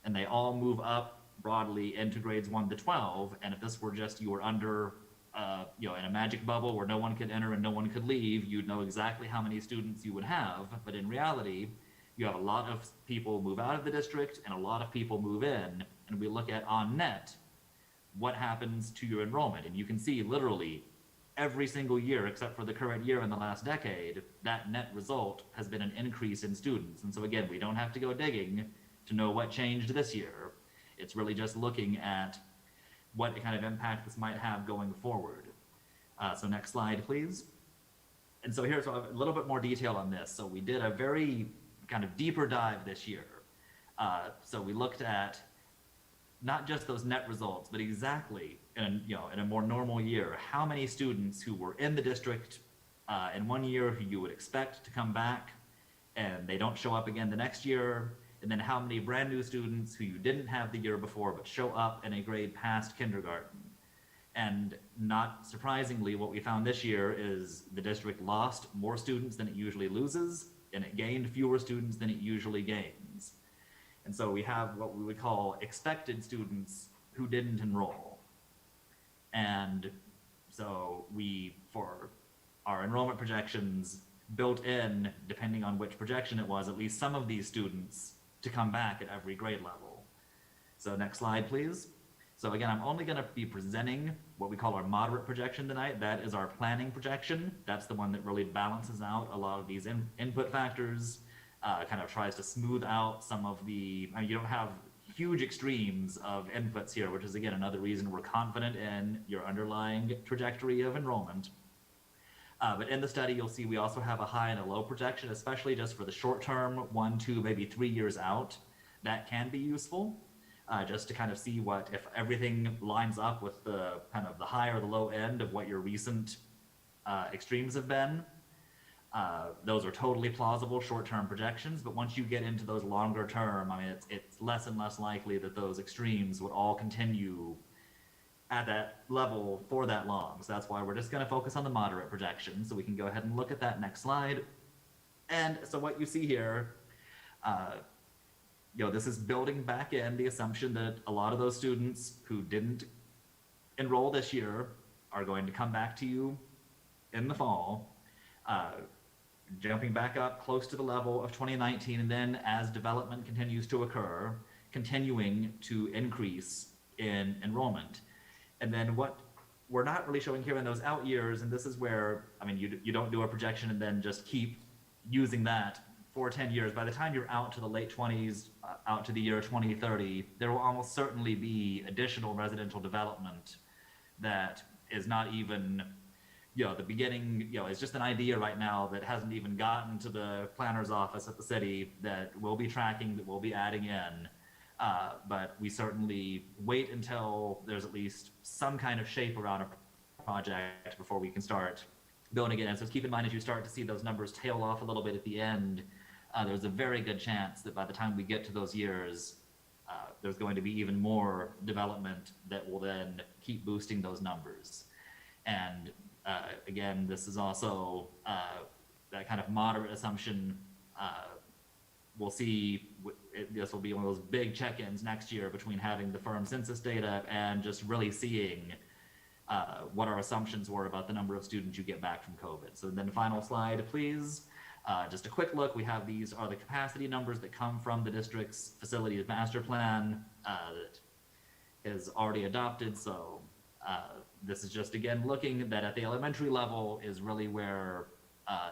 [SPEAKER 10] and they all move up broadly into grades 1 to 12. And if this were just you were under, in a magic bubble where no one could enter and no one could leave, you'd know exactly how many students you would have. But in reality, you have a lot of people move out of the district and a lot of people move in. And we look at on net, what happens to your enrollment. And you can see literally every single year, except for the current year in the last decade, that net result has been an increase in students. And so again, we don't have to go digging to know what changed this year. It's really just looking at what kind of impact this might have going forward. So next slide, please. And so here's a little bit more detail on this. So we did a very kind of deeper dive this year. So we looked at not just those net results, but exactly in a more normal year, how many students who were in the district in one year who you would expect to come back and they don't show up again the next year, and then how many brand new students who you didn't have the year before but show up in a grade past kindergarten. And not surprisingly, what we found this year is the district lost more students than it usually loses, and it gained fewer students than it usually gains. And so we have what we would call expected students who didn't enroll. And so we, for our enrollment projections, built in, depending on which projection it was, at least some of these students to come back at every grade level. So next slide, please. So again, I'm only gonna be presenting what we call our moderate projection tonight. That is our planning projection. That's the one that really balances out a lot of these input factors, kind of tries to smooth out some of the, you don't have huge extremes of inputs here, which is again, another reason we're confident in your underlying trajectory of enrollment. But in the study, you'll see we also have a high and a low projection, especially just for the short term, 1, 2, maybe 3 years out. That can be useful, just to kind of see what, if everything lines up with the kind of the high or the low end of what your recent extremes have been. Those are totally plausible short-term projections, but once you get into those longer term, it's less and less likely that those extremes would all continue at that level for that long. So that's why we're just going to focus on the moderate projection. So we can go ahead and look at that next slide. And so what you see here, this is building back in the assumption that a lot of those students who didn't enroll this year are going to come back to you in the fall, jumping back up close to the level of 2019, and then as development continues to occur, continuing to increase in enrollment. And then what we're not really showing here in those out years, and this is where, you don't do a projection and then just keep using that for 10 years. By the time you're out to the late 20s, out to the year 2030, there will almost certainly be additional residential development that is not even, the beginning, it's just an idea right now that hasn't even gotten to the planner's office at the city that we'll be tracking, that we'll be adding in. But we certainly wait until there's at least some kind of shape around a project before we can start building it in. So just keep in mind as you start to see those numbers tail off a little bit at the end, there's a very good chance that by the time we get to those years, there's going to be even more development that will then keep boosting those numbers. And again, this is also that kind of moderate assumption. We'll see, this will be one of those big check-ins next year between having the firm census data and just really seeing what our assumptions were about the number of students you get back from COVID. So then final slide, please. Just a quick look, we have these are the capacity numbers that come from the district's facilities master plan that is already adopted. So this is just, again, looking that at the elementary level is really where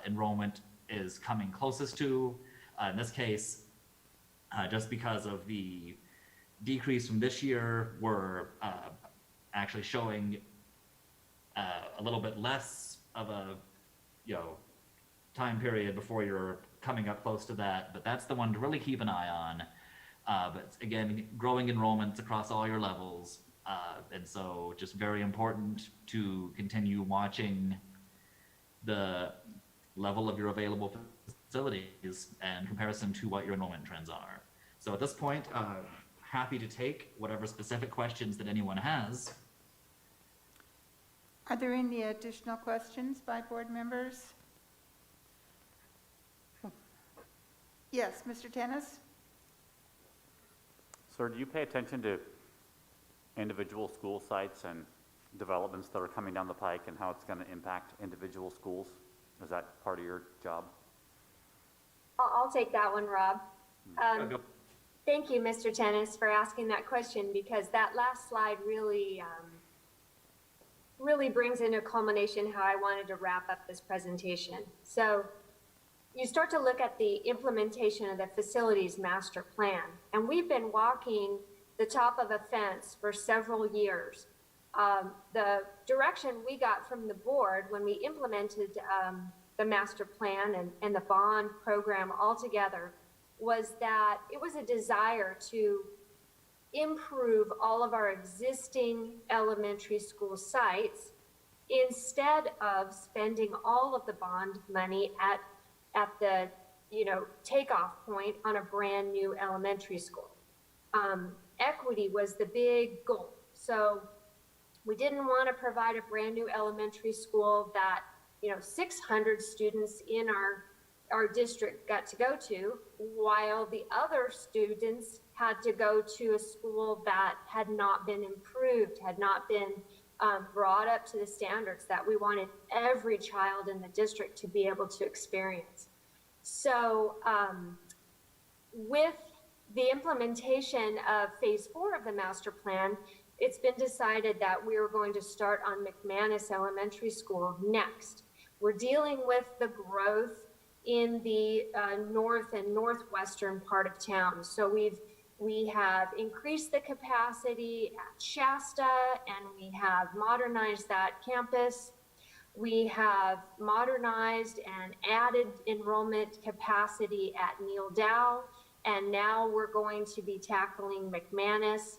[SPEAKER 10] enrollment is coming closest to. In this case, just because of the decrease from this year, we're actually showing a little bit less of a, time period before you're coming up close to that, but that's the one to really keep an eye on. But again, growing enrollments across all your levels, and so just very important to continue watching the level of your available facilities in comparison to what your enrollment trends are. So at this point, happy to take whatever specific questions that anyone has.
[SPEAKER 1] Are there any additional questions by board members? Yes, Mr. Tennis?
[SPEAKER 4] Sir, do you pay attention to individual school sites and developments that are coming down the pike and how it's going to impact individual schools? Is that part of your job?
[SPEAKER 14] I'll take that one, Rob. Thank you, Mr. Tennis, for asking that question, because that last slide really, really brings into culmination how I wanted to wrap up this presentation. So you start to look at the implementation of the facilities master plan, and we've been walking the top of a fence for several years. The direction we got from the board when we implemented the master plan and the bond program altogether was that it was a desire to improve all of our existing elementary school sites instead of spending all of the bond money at the takeoff point on a brand new elementary school. Equity was the big goal. So we didn't want to provide a brand new elementary school that 600 students in our district got to go to, while the other students had to go to a school that had not been improved, had not been brought up to the standards that we wanted every child in the district to be able to experience. So with the implementation of phase 4 of the master plan, it's been decided that we are going to start on McManus Elementary School next. We're dealing with the growth in the north and northwestern part of town. So we have increased the capacity at Shasta, and we have modernized that campus. We have modernized and added enrollment capacity at Neal Dow, and now we're going to be tackling McManus,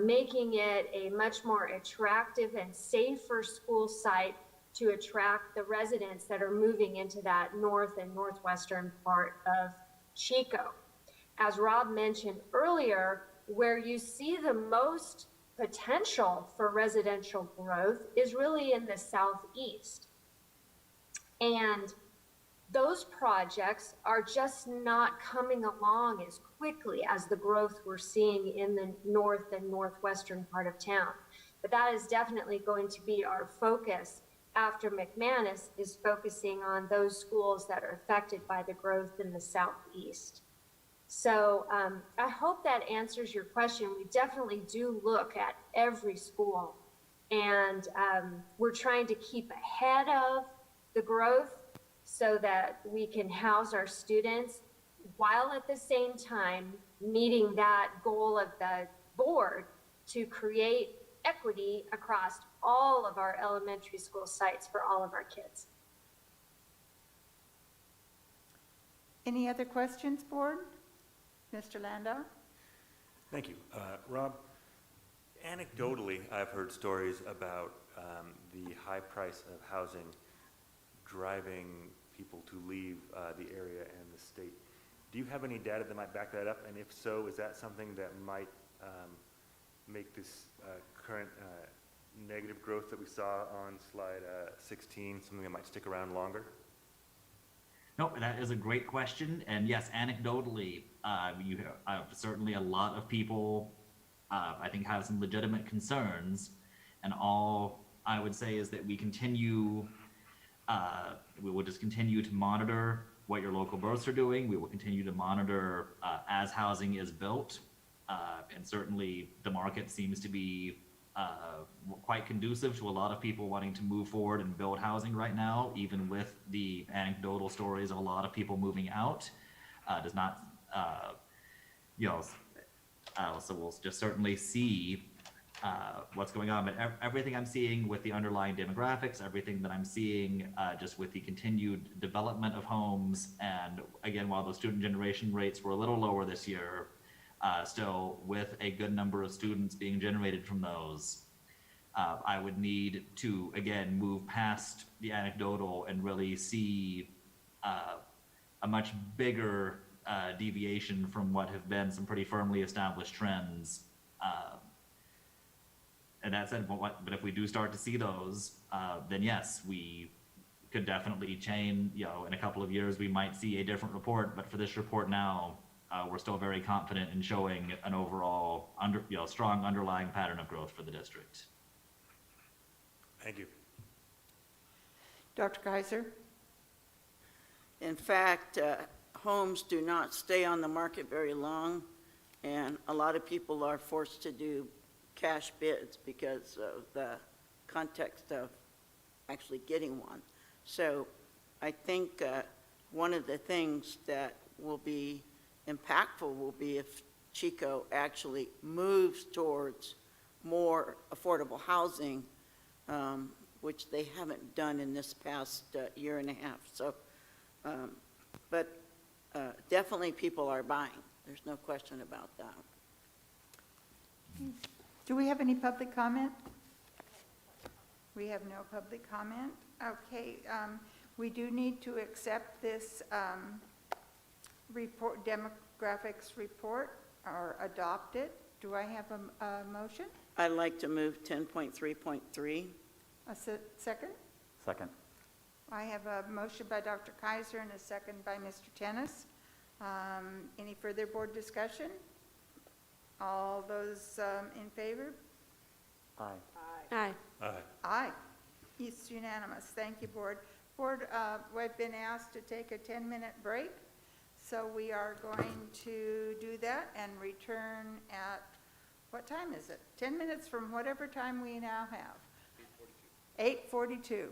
[SPEAKER 14] making it a much more attractive and safer school site to attract the residents that are moving into that north and northwestern part of Chico. As Rob mentioned earlier, where you see the most potential for residential growth is really in the southeast. And those projects are just not coming along as quickly as the growth we're seeing in the north and northwestern part of town. But that is definitely going to be our focus after McManus, is focusing on those schools that are affected by the growth in the southeast. So I hope that answers your question. We definitely do look at every school, and we're trying to keep ahead of the growth so that we can house our students while at the same time meeting that goal of the board to create equity across all of our elementary school sites for all of our kids.
[SPEAKER 1] Any other questions, board? Mr. Landau?
[SPEAKER 19] Thank you. Rob, anecdotally, I've heard stories about the high price of housing driving people to leave the area and the state. Do you have any data that might back that up? And if so, is that something that might make this current negative growth that we saw on slide 16 something that might stick around longer?
[SPEAKER 10] No, that is a great question. And yes, anecdotally, you certainly a lot of people, I think, have some legitimate concerns. And all I would say is that we will just continue to monitor what your local boroughs are doing. We will continue to monitor as housing is built. And certainly the market seems to be quite conducive to a lot of people wanting to move forward and build housing right now, even with the anecdotal stories of a lot of people moving out. Does not, so we'll just certainly see what's going on. But everything I'm seeing with the underlying demographics, everything that I'm seeing just with the continued development of homes, and again, while those student generation rates were a little lower this year, still with a good number of students being generated from those, I would need to, again, move past the anecdotal and really see a much bigger deviation from what have been some pretty firmly established trends. And that said, but if we do start to see those, then yes, we could definitely change, in a couple of years, we might see a different report. But for this report now, we're still very confident in showing an overall strong underlying pattern of growth for the district.
[SPEAKER 19] Thank you.
[SPEAKER 1] Dr. Kaiser?
[SPEAKER 6] In fact, homes do not stay on the market very long, and a lot of people are forced to do cash bids because of the context of actually getting one. So I think one of the things that will be impactful will be if Chico actually moves towards more affordable housing, which they haven't done in this past year and a half. So, but definitely people are buying. There's no question about that.
[SPEAKER 1] Do we have any public comment? We have no public comment. Okay, we do need to accept this report, demographics report, or adopt it. Do I have a motion?
[SPEAKER 6] I'd like to move 10.3.3.
[SPEAKER 1] Second?
[SPEAKER 4] Second.
[SPEAKER 1] I have a motion by Dr. Kaiser and a second by Mr. Tennis. Any further board discussion? All those in favor?
[SPEAKER 4] Aye.
[SPEAKER 20] Aye.
[SPEAKER 19] Aye.
[SPEAKER 1] Aye. It's unanimous. Thank you, board. Board, we've been asked to take a 10-minute break, so we are going to do that and return at, what time is it? 10 minutes from whatever time we now have. 8:42.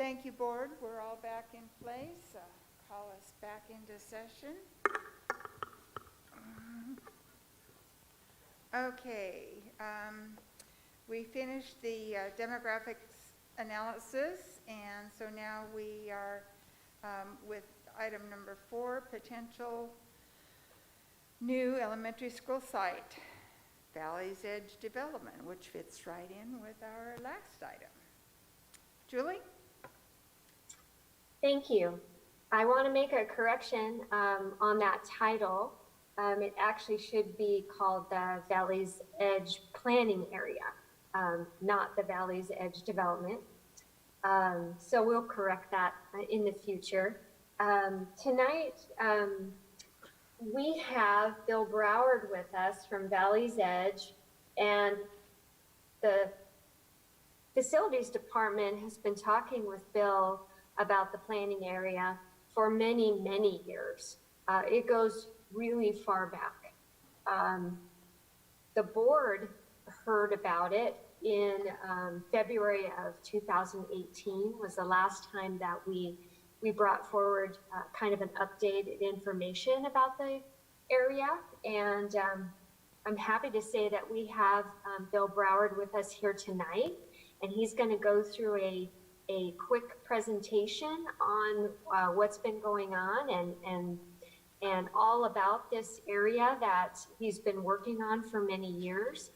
[SPEAKER 1] Thank you, Board. We're all back in place. Call us back into session. Okay. We finished the demographics analysis, and so now we are with item number 4, potential new elementary school site, Valley's Edge development, which fits right in with our last item. Julie?
[SPEAKER 14] Thank you. I want to make a correction on that title. It actually should be called the Valley's Edge Planning Area, not the Valley's Edge Development. So we'll correct that in the future. Tonight, we have Bill Broward with us from Valley's Edge, and the Facilities Department has been talking with Bill about the planning area for many, many years. It goes really far back. The board heard about it in February of 2018 was the last time that we brought forward kind of an updated information about the area. And I'm happy to say that we have Bill Broward with us here tonight, and he's going to go through a quick presentation on what's been going on and all about this area that he's been working on for many years.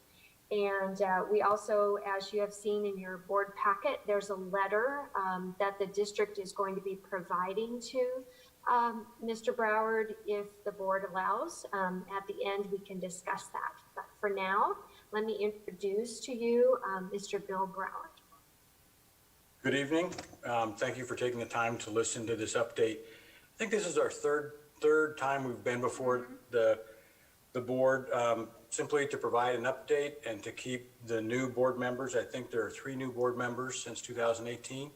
[SPEAKER 14] And we also, as you have seen in your board packet, there's a letter that the district is going to be providing to Mr. Broward if the board allows. At the end, we can discuss that. But for now, let me introduce to you Mr. Bill Broward.
[SPEAKER 8] Good evening. Thank you for taking the time to listen to this update. I think this is our third time we've been before the board, simply to provide an update and to keep the new board members. I think there are 3 new board members since 2018,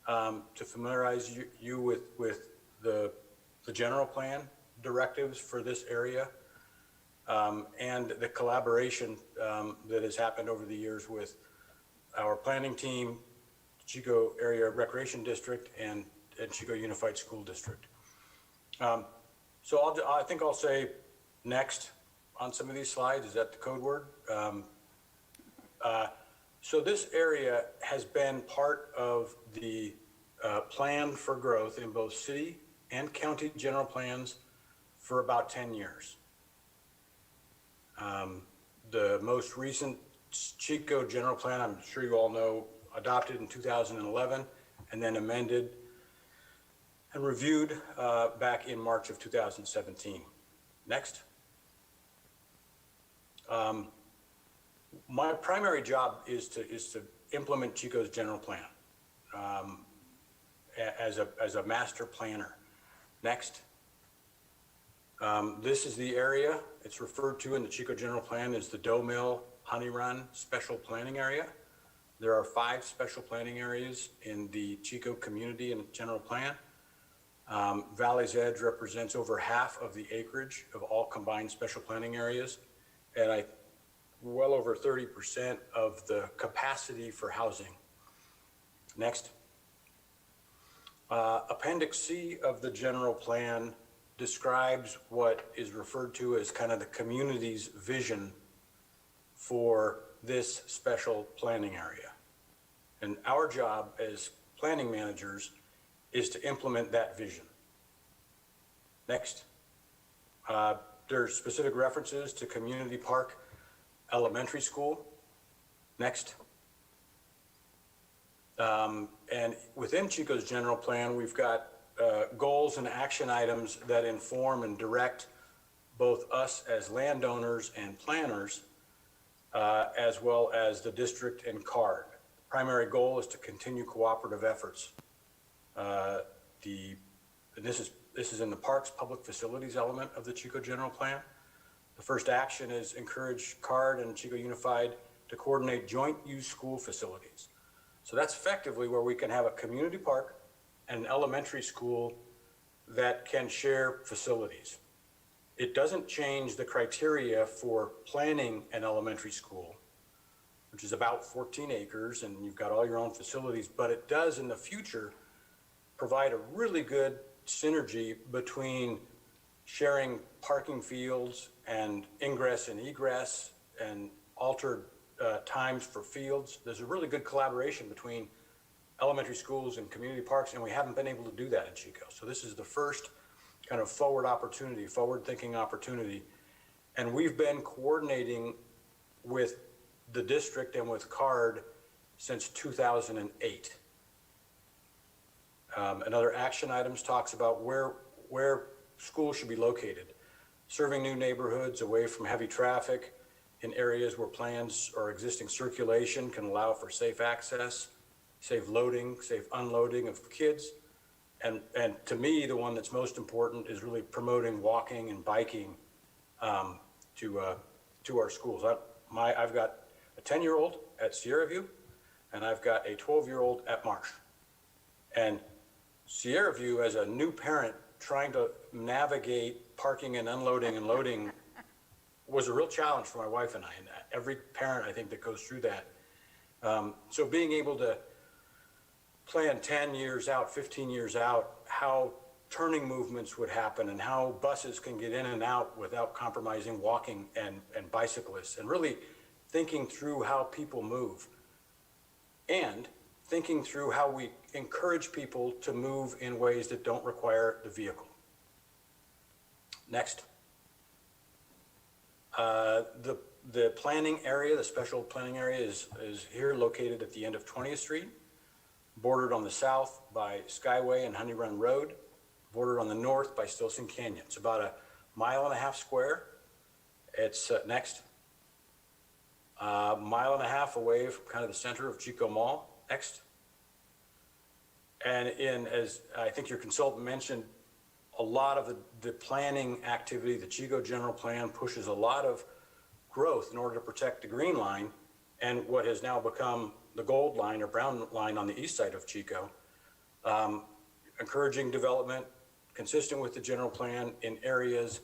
[SPEAKER 8] to familiarize you with the general plan directives for this area, and the collaboration that has happened over the years with our planning team, Chico Area Recreation District, and Chico Unified School District. So I think I'll say next on some of these slides. Is that the code word? So this area has been part of the plan for growth in both city and county general plans for about 10 years. The most recent Chico general plan, I'm sure you all know, adopted in 2011 and then amended and reviewed back in March of 2017. Next. My primary job is to implement Chico's general plan as a master planner. Next. This is the area. It's referred to in the Chico general plan as the Doe Mill Honey Run Special Planning Area. There are 5 special planning areas in the Chico community in the general plan. Valley's Edge represents over half of the acreage of all combined special planning areas, and well over 30% of the capacity for housing. Next. Appendix C of the general plan describes what is referred to as kind of the community's vision for this special planning area. And our job as planning managers is to implement that vision. Next. There's specific references to Community Park Elementary School. Next. And within Chico's general plan, we've got goals and action items that inform and direct both us as landowners and planners, as well as the district and CARD. Primary goal is to continue cooperative efforts. This is in the Parks Public Facilities element of the Chico general plan. The first action is encourage CARD and Chico Unified to coordinate joint use school facilities. So that's effectively where we can have a community park and an elementary school that can share facilities. It doesn't change the criteria for planning an elementary school, which is about 14 acres, and you've got all your own facilities, but it does in the future provide a really good synergy between sharing parking fields and ingress and egress and altered times for fields. There's a really good collaboration between elementary schools and community parks, and we haven't been able to do that in Chico. So this is the first kind of forward-thinking opportunity. And we've been coordinating with the district and with CARD since 2008. Another action items talks about where schools should be located, serving new neighborhoods away from heavy traffic in areas where plans or existing circulation can allow for safe access, safe loading, safe unloading of kids. And to me, the one that's most important is really promoting walking and biking to our schools. I've got a 10-year-old at Sierra View, and I've got a 12-year-old at Marsh. And Sierra View, as a new parent trying to navigate parking and unloading and loading, was a real challenge for my wife and I. And every parent, I think, that goes through that. So being able to plan 10 years out, 15 years out, how turning movements would happen and how buses can get in and out without compromising walking and bicyclists, and really thinking through how people move and thinking through how we encourage people to move in ways that don't require the vehicle. Next. The planning area, the special planning area is here, located at the end of 20th Street, bordered on the south by Skyway and Honey Run Road, bordered on the north by Stilson Canyon. It's about a 1.5 miles square. It's next. 1.5 miles away from kind of the center of Chico Mall. Next. And as I think your consultant mentioned, a lot of the planning activity, the Chico General Plan pushes a lot of growth in order to protect the green line and what has now become the gold line or brown line on the east side of Chico, encouraging development consistent with the general plan in areas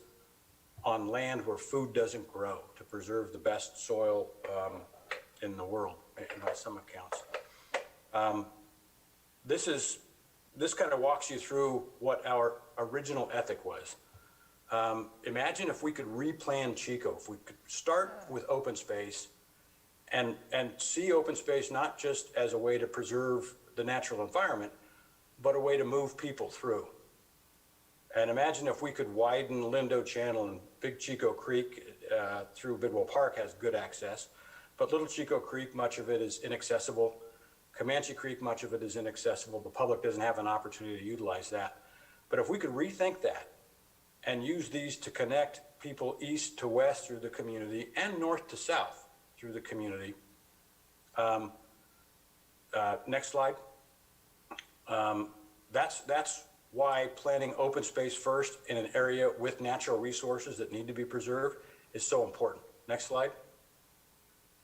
[SPEAKER 8] on land where food doesn't grow to preserve the best soil in the world, by some accounts. This kind of walks you through what our original ethic was. Imagine if we could replan Chico, if we could start with open space and see open space not just as a way to preserve the natural environment, but a way to move people through. And imagine if we could widen Lindo Channel and Big Chico Creek through Bidwell Park has good access, but Little Chico Creek, much of it is inaccessible. Comanche Creek, much of it is inaccessible. The public doesn't have an opportunity to utilize that. But if we could rethink that and use these to connect people east to west through the community and north to south through the community. Next slide. That's why planning open space first in an area with natural resources that need to be preserved is so important. Next slide.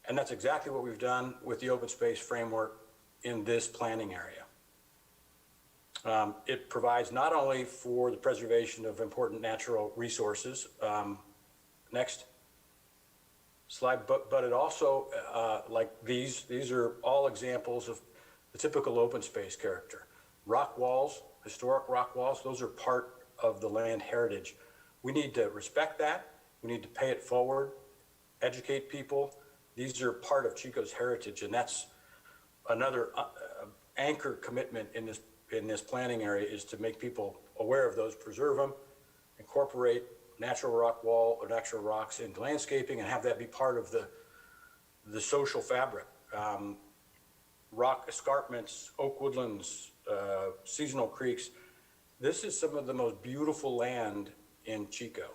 [SPEAKER 8] And that's exactly what we've done with the open space framework in this planning area. It provides not only for the preservation of important natural resources, next slide, but it also, like these are all examples of the typical open space character. Rock walls, historic rock walls, those are part of the land heritage. We need to respect that. We need to pay it forward, educate people. These are part of Chico's heritage, and that's another anchor commitment in this planning area, is to make people aware of those, preserve them, incorporate natural rock wall or natural rocks into landscaping, and have that be part of the social fabric. Rock escarpments, oak woodlands, seasonal creeks. This is some of the most beautiful land in Chico.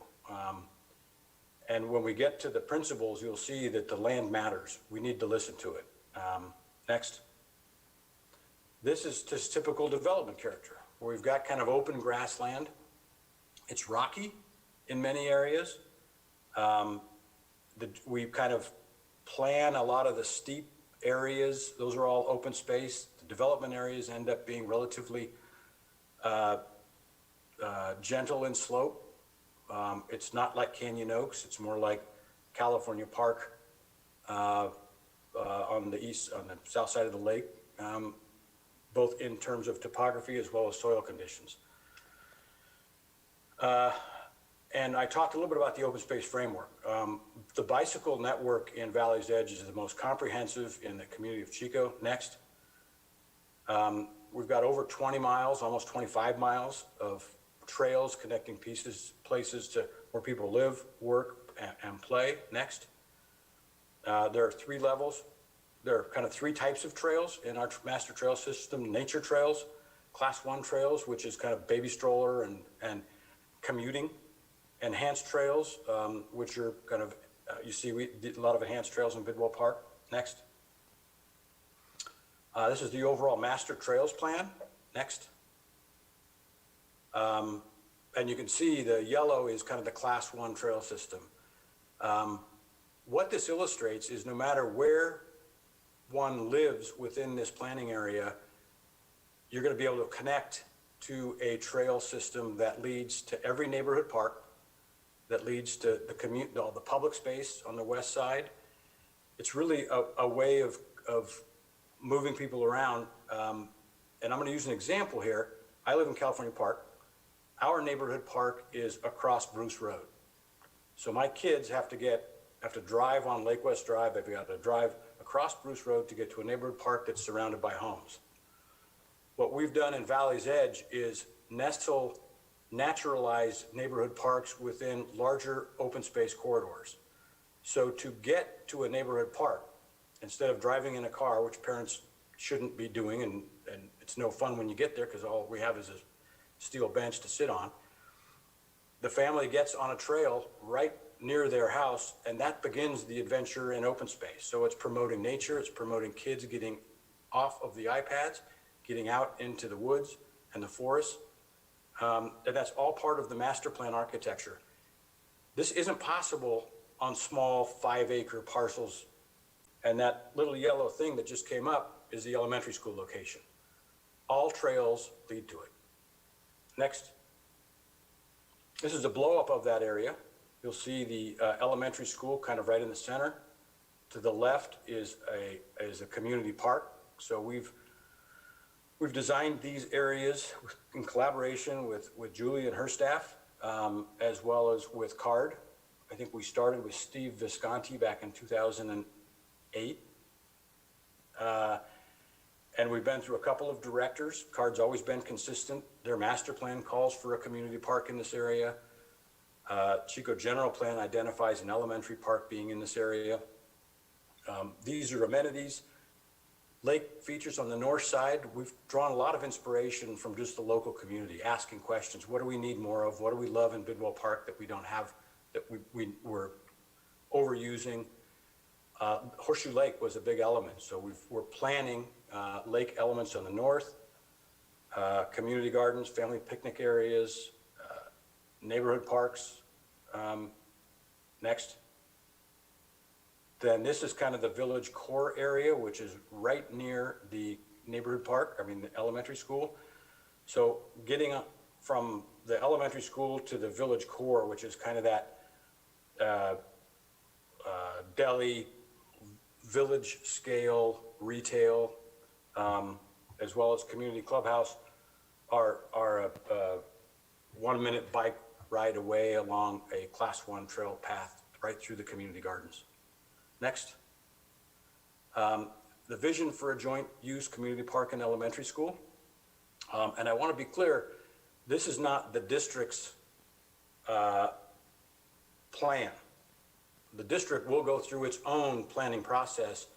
[SPEAKER 8] And when we get to the principles, you'll see that the land matters. We need to listen to it. Next. This is just typical development character, where we've got kind of open grassland. It's rocky in many areas. We kind of plan a lot of the steep areas. Those are all open space. The development areas end up being relatively gentle in slope. It's not like Canyon Oaks. It's more like California Park on the south side of the lake, both in terms of topography as well as soil conditions. And I talked a little bit about the open space framework. The bicycle network in Valley's Edge is the most comprehensive in the community of Chico. Next. We've got over 20 miles, almost 25 miles of trails connecting places to where people live, work, and play. Next. There are 3 levels. There are kind of 3 types of trails in our master trail system: nature trails, class 1 trails, which is kind of baby stroller and commuting; enhanced trails, which are kind of, you see we did a lot of enhanced trails in Bidwell Park. Next. This is the overall master trails plan. Next. And you can see the yellow is kind of the class 1 trail system. What this illustrates is no matter where one lives within this planning area, you're going to be able to connect to a trail system that leads to every neighborhood park, that leads to all the public space on the west side. It's really a way of moving people around. And I'm going to use an example here. I live in California Park. Our neighborhood park is across Bruce Road. So my kids have to drive on Lake West Drive. They've got to drive across Bruce Road to get to a neighborhood park that's surrounded by homes. What we've done in Valley's Edge is nestle naturalized neighborhood parks within larger open space corridors. So to get to a neighborhood park, instead of driving in a car, which parents shouldn't be doing, and it's no fun when you get there because all we have is a steel bench to sit on, the family gets on a trail right near their house, and that begins the adventure in open space. So it's promoting nature, it's promoting kids getting off of the iPads, getting out into the woods and the forest, and that's all part of the master plan architecture. This isn't possible on small 5-acre parcels, and that little yellow thing that just came up is the elementary school location. All trails lead to it. Next. This is a blow up of that area. You'll see the elementary school kind of right in the center. To the left is a community park. So we've designed these areas in collaboration with Julie and her staff, as well as with CARD. I think we started with Steve Visconti back in 2008. And we've been through a couple of directors. CARD's always been consistent. Their master plan calls for a community park in this area. Chico General Plan identifies an elementary park being in this area. These are amenities. Lake features on the north side. We've drawn a lot of inspiration from just the local community, asking questions. What do we need more of? What do we love in Bidwell Park that we don't have, that we're overusing? Horseshoe Lake was a big element. So we're planning lake elements on the north, community gardens, family picnic areas, neighborhood parks. Next. Then this is kind of the village core area, which is right near the neighborhood park, the elementary school. So getting up from the elementary school to the village core, which is kind of that deli, village scale retail, as well as community clubhouse, are a 1-minute bike ride away along a class 1 trail path right through the community gardens. Next. The vision for a joint use community park and elementary school. And I want to be clear, this is not the district's plan. The district will go through its own planning process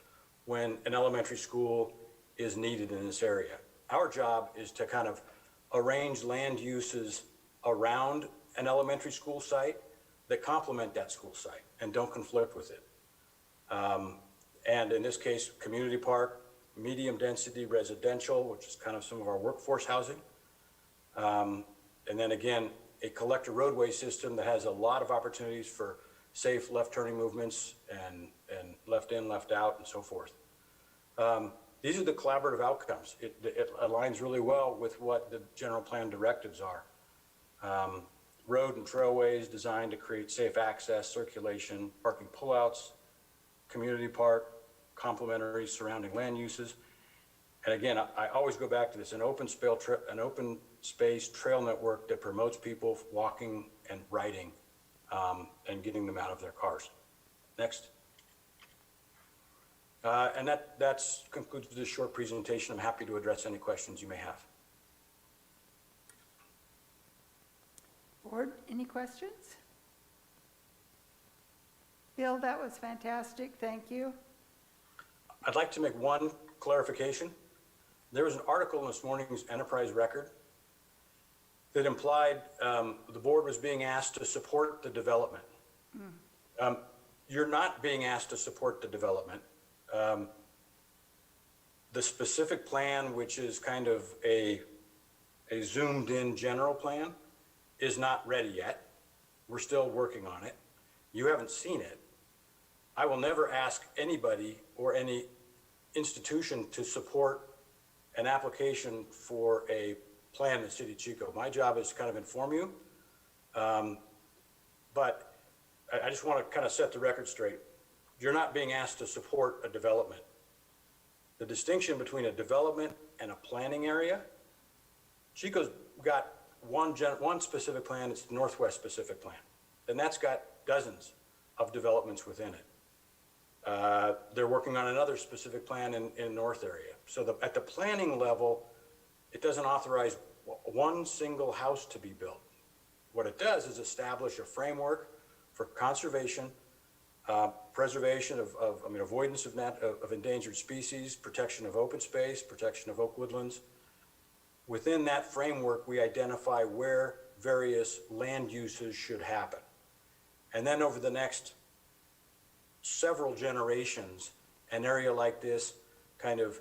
[SPEAKER 8] when an elementary school is needed in this area. Our job is to kind of arrange land uses around an elementary school site that complement that school site and don't conflict with it. And in this case, community park, medium density residential, which is kind of some of our workforce housing. And then again, a collector roadway system that has a lot of opportunities for safe left turning movements and left in, left out, and so forth. These are the collaborative outcomes. It aligns really well with what the general plan directives are. Road and trailways designed to create safe access, circulation, parking pullouts, community park, complementary surrounding land uses. And again, I always go back to this, an open space trail network that promotes people walking and riding, and getting them out of their cars. Next. And that concludes this short presentation. I'm happy to address any questions you may have.
[SPEAKER 1] Board, any questions? Bill, that was fantastic. Thank you.
[SPEAKER 8] I'd like to make one clarification. There was an article in this morning's Enterprise Record that implied the board was being asked to support the development. You're not being asked to support the development. The specific plan, which is kind of a zoomed in general plan, is not ready yet. We're still working on it. You haven't seen it. I will never ask anybody or any institution to support an application for a plan in the city of Chico. My job is to kind of inform you. But I just want to kind of set the record straight. You're not being asked to support a development. The distinction between a development and a planning area, Chico's got one specific plan, it's the Northwest specific plan. And that's got dozens of developments within it. They're working on another specific plan in North area. So at the planning level, it doesn't authorize one single house to be built. What it does is establish a framework for conservation, preservation avoidance of endangered species, protection of open space, protection of oak woodlands. Within that framework, we identify where various land uses should happen. And then over the next several generations, an area like this kind of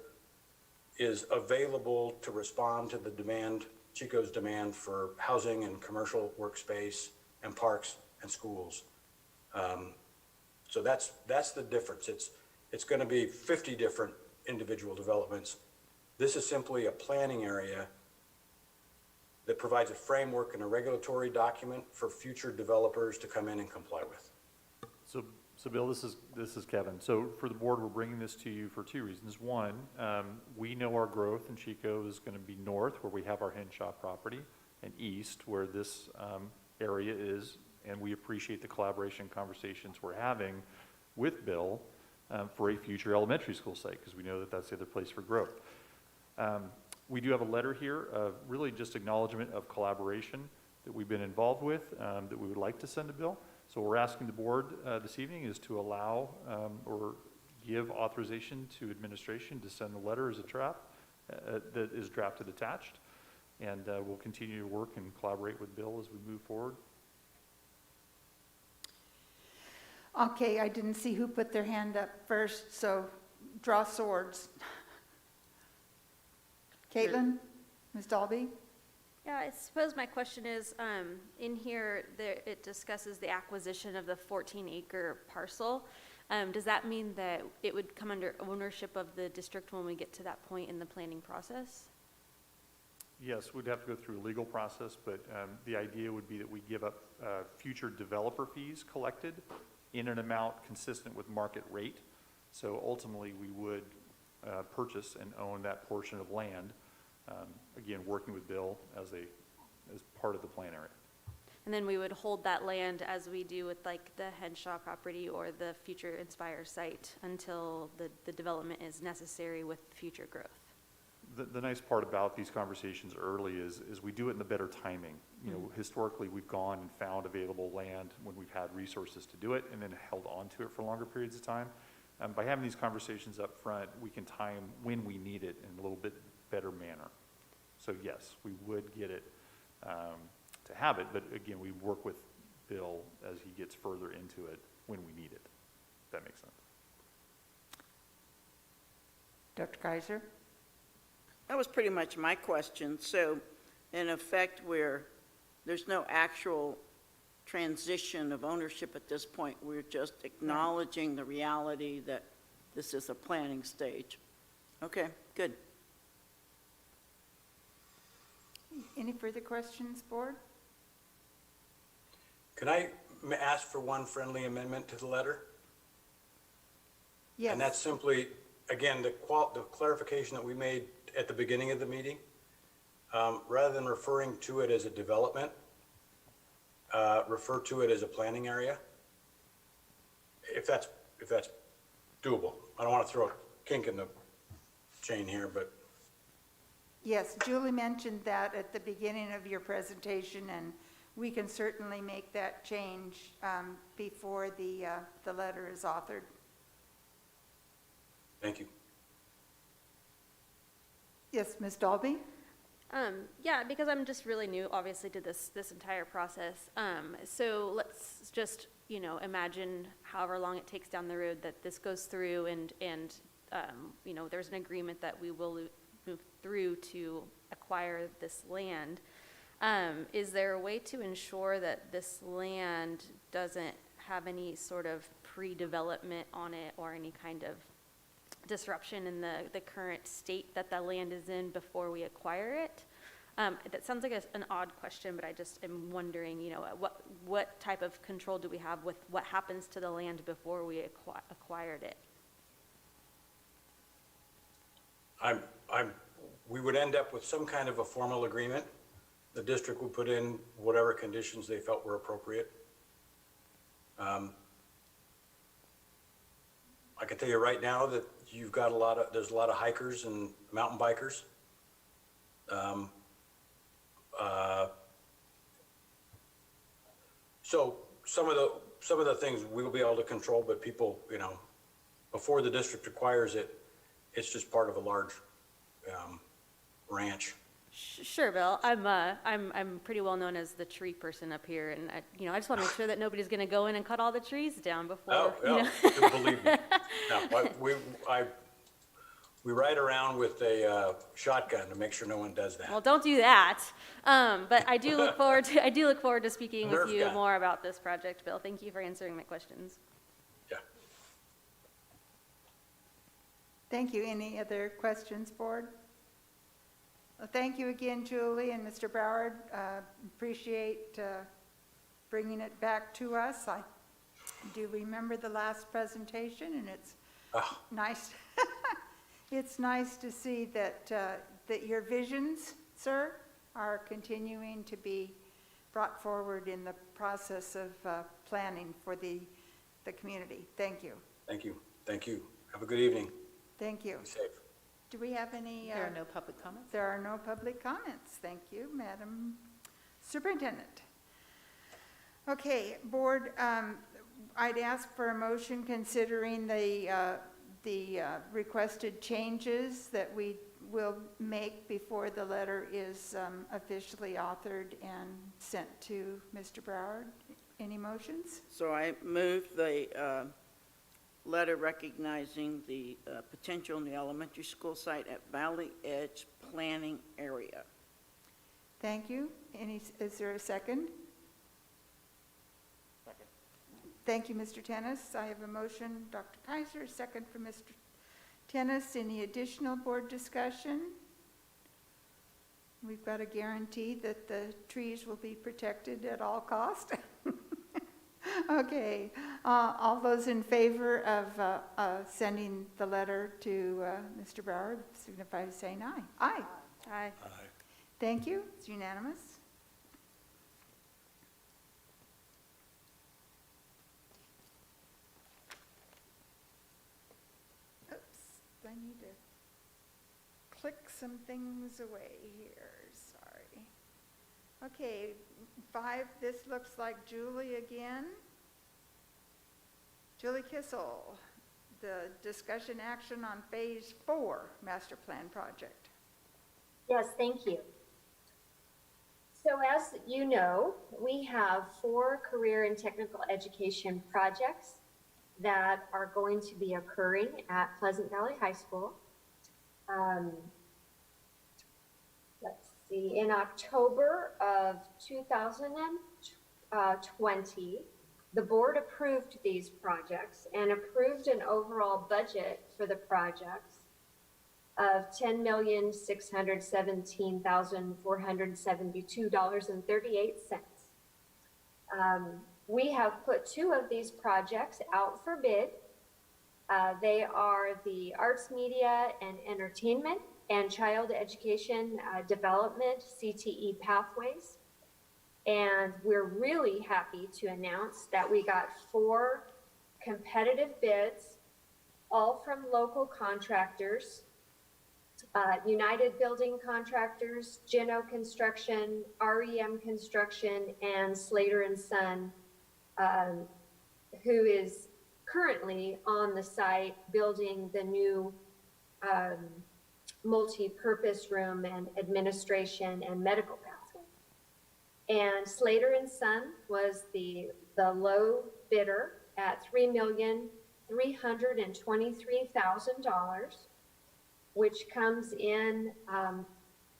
[SPEAKER 8] is available to respond to the demand, Chico's demand for housing and commercial workspace and parks and schools. So that's the difference. It's going to be 50 different individual developments. This is simply a planning area that provides a framework and a regulatory document for future developers to come in and comply with.
[SPEAKER 21] So Bill, this is Kevin. So for the board, we're bringing this to you for two reasons. One, we know our growth in Chico is going to be north, where we have our Henshaw property, and east, where this area is, and we appreciate the collaboration conversations we're having with Bill for a future elementary school site, because we know that that's the other place for growth. We do have a letter here of really just acknowledgement of collaboration that we've been involved with, that we would like to send to Bill. So we're asking the board this evening is to allow or give authorization to administration to send the letter as a draft that is drafted attached. And we'll continue to work and collaborate with Bill as we move forward.
[SPEAKER 1] Okay, I didn't see who put their hand up first, so draw swords. Caitlin, Ms. Dalby?
[SPEAKER 20] Yeah, I suppose my question is, in here, it discusses the acquisition of the 14-acre parcel. Does that mean that it would come under ownership of the district when we get to that point in the planning process?
[SPEAKER 21] Yes, we'd have to go through a legal process, but the idea would be that we give up future developer fees collected in an amount consistent with market rate. So ultimately, we would purchase and own that portion of land, again, working with Bill as part of the plan area.
[SPEAKER 20] And then we would hold that land as we do with like the Henshaw property or the future Inspire site until the development is necessary with future growth.
[SPEAKER 21] The nice part about these conversations early is we do it in the better timing. You know, historically, we've gone and found available land when we've had resources to do it and then held on to it for longer periods of time. By having these conversations up front, we can time when we need it in a little bit better manner. So yes, we would get it to have it, but again, we work with Bill as he gets further into it when we need it, if that makes sense.
[SPEAKER 1] Dr. Kaiser?
[SPEAKER 6] That was pretty much my question. So in effect, there's no actual transition of ownership at this point. We're just acknowledging the reality that this is a planning stage. Okay, good.
[SPEAKER 1] Any further questions, board?
[SPEAKER 8] Can I ask for one friendly amendment to the letter?
[SPEAKER 1] Yes.
[SPEAKER 8] And that's simply, again, the clarification that we made at the beginning of the meeting, rather than referring to it as a development, refer to it as a planning area. If that's doable. I don't want to throw a kink in the chain here, but
[SPEAKER 1] Yes, Julie mentioned that at the beginning of your presentation, and we can certainly make that change before the letter is authored.
[SPEAKER 8] thank you.
[SPEAKER 1] Yes, Ms. Dalby?
[SPEAKER 20] Yeah, because I'm just really new, obviously, to this entire process. So let's just, imagine however long it takes down the road that this goes through and there's an agreement that we will move through to acquire this land. Is there a way to ensure that this land doesn't have any sort of pre-development on it or any kind of disruption in the current state that the land is in before we acquire it? That sounds like an odd question, but I just am wondering, what type of control do we have with what happens to the land before we acquired it?
[SPEAKER 8] We would end up with some kind of a formal agreement. The district would put in whatever conditions they felt were appropriate. I can tell you right now that you've got there's a lot of hikers and mountain bikers. So some of the things we'll be able to control, but people, before the district acquires it, it's just part of a large ranch.
[SPEAKER 20] Sure, Bill. I'm pretty well known as the tree person up here, and I just want to make sure that nobody's going to go in and cut all the trees down before.
[SPEAKER 8] Believe me. No, we ride around with a shotgun to make sure no one does that.
[SPEAKER 20] Well, don't do that. But I do look forward to speaking with you more about this project, Bill. Thank you for answering my questions.
[SPEAKER 8] Yeah.
[SPEAKER 1] Thank you. Any other questions, board? Well, thank you again, Julie and Mr. Broward. Appreciate bringing it back to us. I do remember the last presentation, and it's nice. It's nice to see that your visions, sir, are continuing to be brought forward in the process of planning for the community. Thank you.
[SPEAKER 8] Thank you. Thank you. Have a good evening.
[SPEAKER 1] Thank you.
[SPEAKER 8] Be safe.
[SPEAKER 1] Do we have any?
[SPEAKER 2] There are no public comments.
[SPEAKER 1] There are no public comments. Thank you, Madam Superintendent. Okay, board, I'd ask for a motion considering the requested changes that we will make before the letter is officially authored and sent to Mr. Broward. Any motions?
[SPEAKER 6] So I move the letter recognizing the potential in the elementary school site at Valley Edge Planning Area.
[SPEAKER 1] Thank you. Is there a second? Second. Thank you, Mr. Tennis. I have a motion, Dr. Kaiser, a second from Mr. Tennis. Any additional board discussion? We've got a guarantee that the trees will be protected at all costs. Okay, all those in favor of sending the letter to Mr. Broward signify by saying aye. Aye.
[SPEAKER 20] Aye.
[SPEAKER 8] Aye.
[SPEAKER 1] Thank you. It's unanimous. Oops, I need to click some things away here. Sorry. Okay, 5, this looks like Julie again. Julie Kissel, the discussion action on Phase 4 Master Plan Project.
[SPEAKER 14] Yes, thank you. So as you know, we have 4 career and technical education projects that are going to be occurring at Pleasant Valley High School. Let's see, in October of 2020, the board approved these projects and approved an overall budget for the projects of $10,617,472.38. We have put 2 of these projects out for bid, They are the arts, media, and entertainment and child education development, CTE pathways. And we're really happy to announce that we got 4 competitive bids, all from local contractors, United Building Contractors, Geno Construction, REM Construction, and Slater and Son, who is currently on the site building the new multi-purpose room and administration and medical pathway. And Slater and Son was the low bidder at $3,323,000, which comes in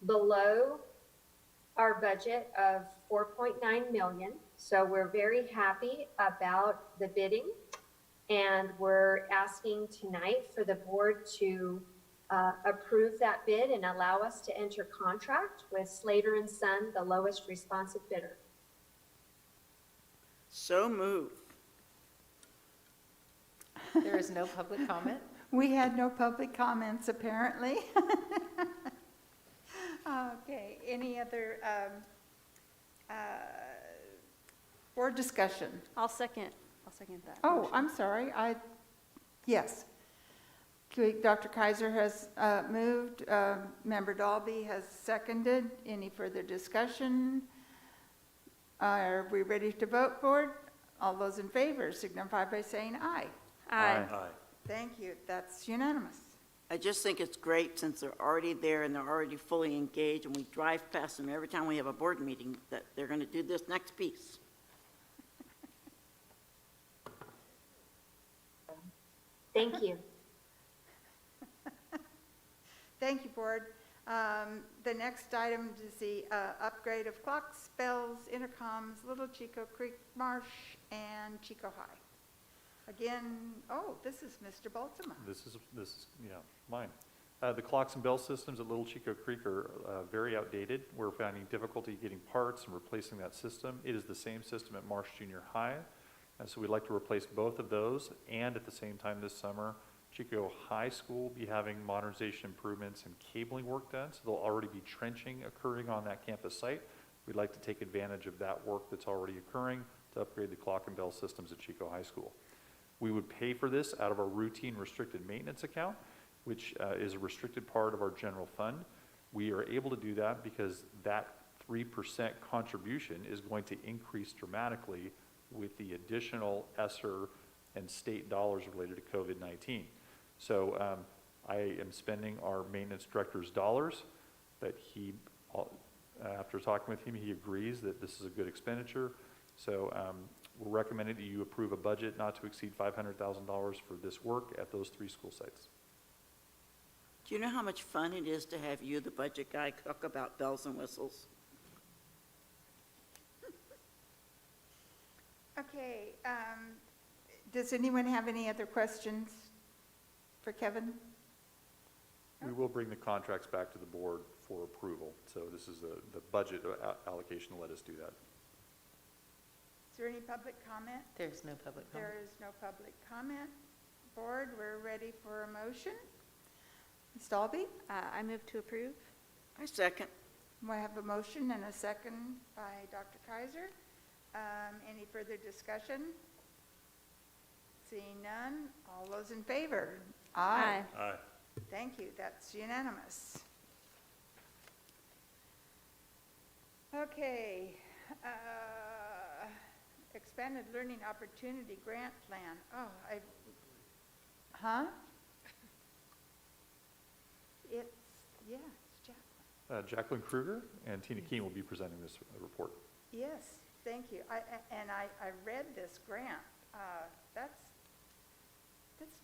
[SPEAKER 14] below our budget of $4.9 million. So we're very happy about the bidding, and we're asking tonight for the board to approve that bid and allow us to enter contract with Slater and Son, the lowest responsive bidder.
[SPEAKER 6] So moved.
[SPEAKER 2] There is no public comment?
[SPEAKER 1] We had no public comments, apparently. Okay, any other board discussion?
[SPEAKER 20] I'll second that.
[SPEAKER 1] Oh,
[SPEAKER 20] motion.
[SPEAKER 1] I'm sorry, yes. Dr. Kaiser has moved, Member Dalby has seconded. Any further discussion? Are we ready to vote, board? All those in favor signify by saying aye.
[SPEAKER 20] Aye.
[SPEAKER 19] Aye.
[SPEAKER 1] Thank you, that's unanimous.
[SPEAKER 6] I just think it's great since they're already there and they're already fully engaged, and we drive past them every time we have a board meeting, that they're going to do this next piece.
[SPEAKER 14] Thank you.
[SPEAKER 1] Thank you, board. The next item is the upgrade of clocks, bells, intercoms, Little Chico Creek Marsh, and Chico High. Again, oh, this is Mr. Baltima.
[SPEAKER 21] This is yeah, mine. The clocks and bell systems at Little Chico Creek are very outdated. We're finding difficulty getting parts and replacing that system. It is the same system at Marsh Junior High, and so we'd like to replace both of those. And at the same time this summer, Chico High School will be having modernization improvements and cabling work done, so there'll already be trenching occurring on that campus site. We'd like to take advantage of that work that's already occurring to upgrade the clock and bell systems at Chico High School. We would pay for this out of our routine restricted maintenance account, which is a restricted part of our general fund. We are able to do that because that 3% contribution is going to increase dramatically with the additional ESSER and state dollars related to COVID-19. So I am spending our maintenance director's dollars, but he, after talking with him, he agrees that this is a good expenditure. So we're recommending that you approve a budget not to exceed $500,000 for this work at those 3 school sites.
[SPEAKER 6] Do you know how much fun it is to have you, the budget guy, talk about bells and whistles?
[SPEAKER 1] Okay, does anyone have any other questions for Kevin?
[SPEAKER 21] We will bring the contracts back to the board for approval. So this is the budget allocation to let us do that.
[SPEAKER 1] Is there any public comment?
[SPEAKER 2] There's no public comment.
[SPEAKER 1] There is no public comment. Board, we're ready for a motion. Ms. Dalby?
[SPEAKER 20] I move to approve.
[SPEAKER 6] I second.
[SPEAKER 1] We have a motion and a second by Dr. Kaiser. Any further discussion? Seeing none, all those in favor?
[SPEAKER 20] Aye.
[SPEAKER 19] Aye.
[SPEAKER 1] Thank you, that's unanimous. Okay, expanded learning opportunity grant plan. Oh, huh? It's Jacqueline.
[SPEAKER 21] Jacqueline Kruger and Tina Keene will be presenting this report.
[SPEAKER 1] Yes, thank you. I read this grant. That's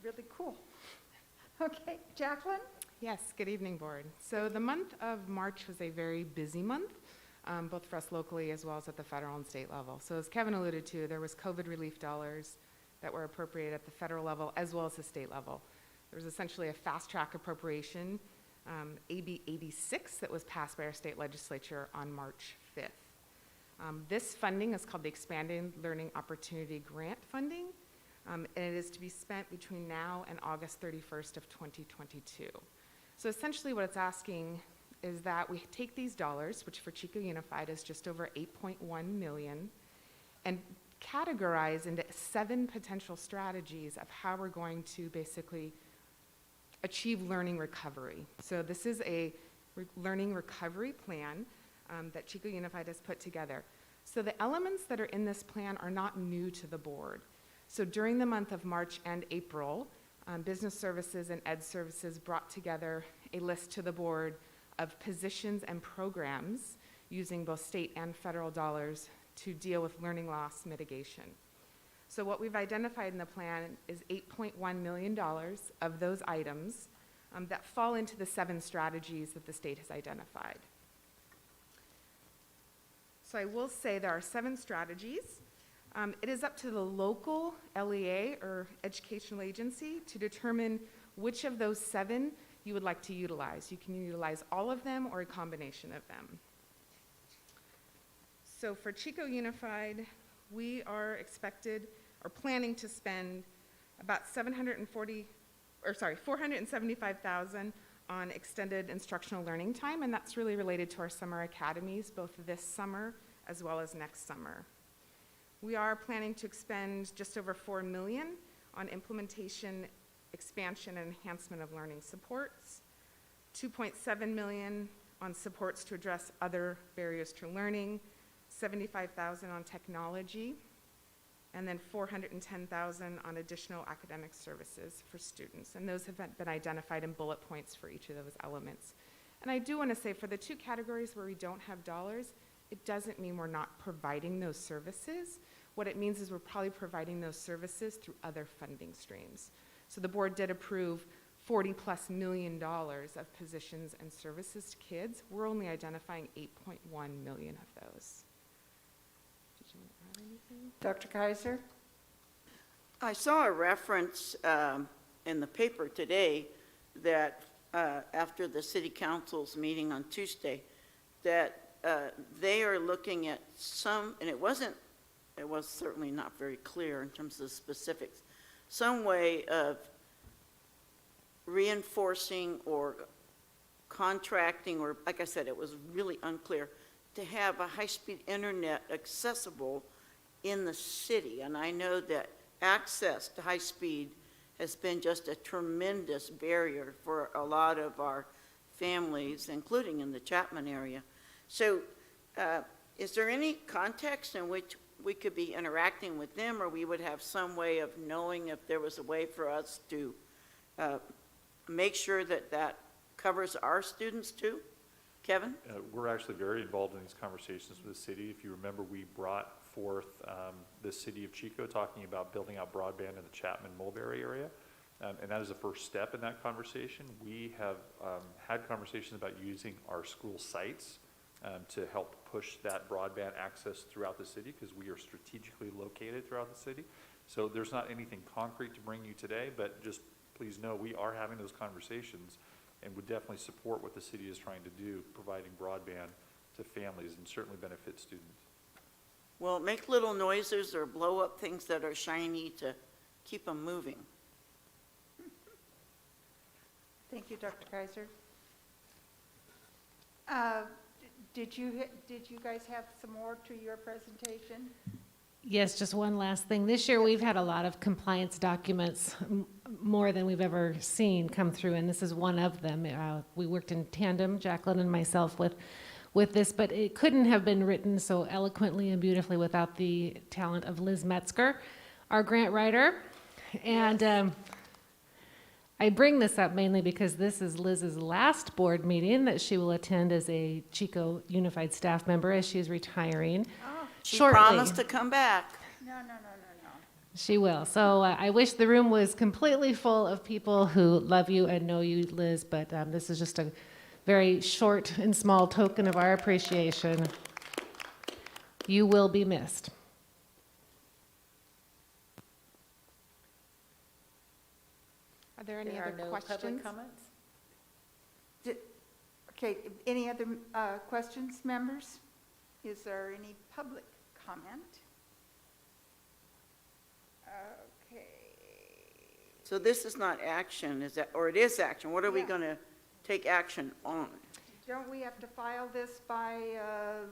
[SPEAKER 1] really cool. Okay, Jacqueline?
[SPEAKER 12] Yes, good evening, board. So the month of March was a very busy month, both for us locally as well as at the federal and state level. So as Kevin alluded to, there was COVID relief dollars that were appropriated at the federal level as well as the state level. There was essentially a fast track appropriation, AB 86, that was passed by our state legislature on March 5th. This funding is called the Expanding Learning Opportunity Grant Funding. and it is to be spent between now and August 31st of 2022. So essentially what it's asking is that we take these dollars, which for Chico Unified is just over 8.1 million, and categorize into 7 potential strategies of how we're going to basically achieve learning recovery. So this is a learning recovery plan that Chico Unified has put together. So the elements that are in this plan are not new to the board. So during the month of March and April, Business Services and Ed Services brought together a list to the board of positions and programs using both state and federal dollars to deal with learning loss mitigation. So what we've identified in the plan is $8.1 million of those items that fall into the 7 strategies that the state has identified. So I will say there are 7 strategies. It is up to the local LEA or educational agency to determine which of those 7 you would like to utilize. You can utilize all of them or a combination of them. So for Chico Unified, we are planning to spend about $475,000 on extended instructional learning time, and that's really related to our summer academies, both this summer as well as next summer. We are planning to expend just over $4 million on implementation, expansion, and enhancement of learning supports, $2.7 million on supports to address other barriers to learning, $75,000 on technology, and then $410,000 on additional academic services for students. And those have been identified in bullet points for each of those elements. And I do want to say for the 2 categories where we don't have dollars, it doesn't mean we're not providing those services. What it means is we're probably providing those services through other funding streams. So the board did approve $40+ million of positions and services to kids. We're only identifying 8.1 million of those. Did you want to add anything?
[SPEAKER 1] Dr. Kaiser?
[SPEAKER 6] I saw a reference in the paper today that after the city council's meeting on Tuesday, that they are looking at some, and it was certainly not very clear in terms of the specifics, some way of reinforcing or contracting, or like I said, it was really unclear, to have a high-speed internet accessible in the city. And I know that access to high speed has been just a tremendous barrier for a lot of our families, including in the Chapman area. So is there any context in which we could be interacting with them, or we would have some way of knowing if there was a way for us to make sure that that covers our students too? Kevin?
[SPEAKER 21] We're actually very involved in these conversations with the city. If you remember, we brought forth the city of Chico talking about building out broadband in the Chapman-Mulberry area. And that is the first step in that conversation. We have had conversations about using our school sites to help push that broadband access throughout the city, because we are strategically located throughout the city. So there's not anything concrete to bring you today, but just please know we are having those conversations and would definitely support what the city is trying to do, providing broadband to families, and certainly benefit students.
[SPEAKER 6] Well, make little noises or blow up things that are shiny to keep them moving.
[SPEAKER 1] Thank you, Dr. Kaiser. Did you guys have some more to your presentation?
[SPEAKER 7] Yes, just one last thing. This year, we've had a lot of compliance documents, more than we've ever seen come through, and this is one of them. We worked in tandem, Jacqueline and myself, with this, but it couldn't have been written so eloquently and beautifully without the talent of Liz Metzger, our grant writer. And I bring this up mainly because this is Liz's last board meeting that she will attend as a Chico Unified staff member as she is retiring.
[SPEAKER 6] She
[SPEAKER 7] shortly.
[SPEAKER 6] promised to come back.
[SPEAKER 1] No.
[SPEAKER 7] She will. So I wish the room was completely full of people who love you and know you, Liz, but this is just a very short and small token of our appreciation. You will be missed.
[SPEAKER 12] Are there any
[SPEAKER 1] There
[SPEAKER 12] other
[SPEAKER 1] are no
[SPEAKER 12] questions?
[SPEAKER 1] public comments? Okay, any other questions, members? Is there any public comment? Okay.
[SPEAKER 6] So this is not action, is that, or it is action? What are we
[SPEAKER 1] Yeah.
[SPEAKER 6] going to take action on?
[SPEAKER 1] Don't we have to file this by,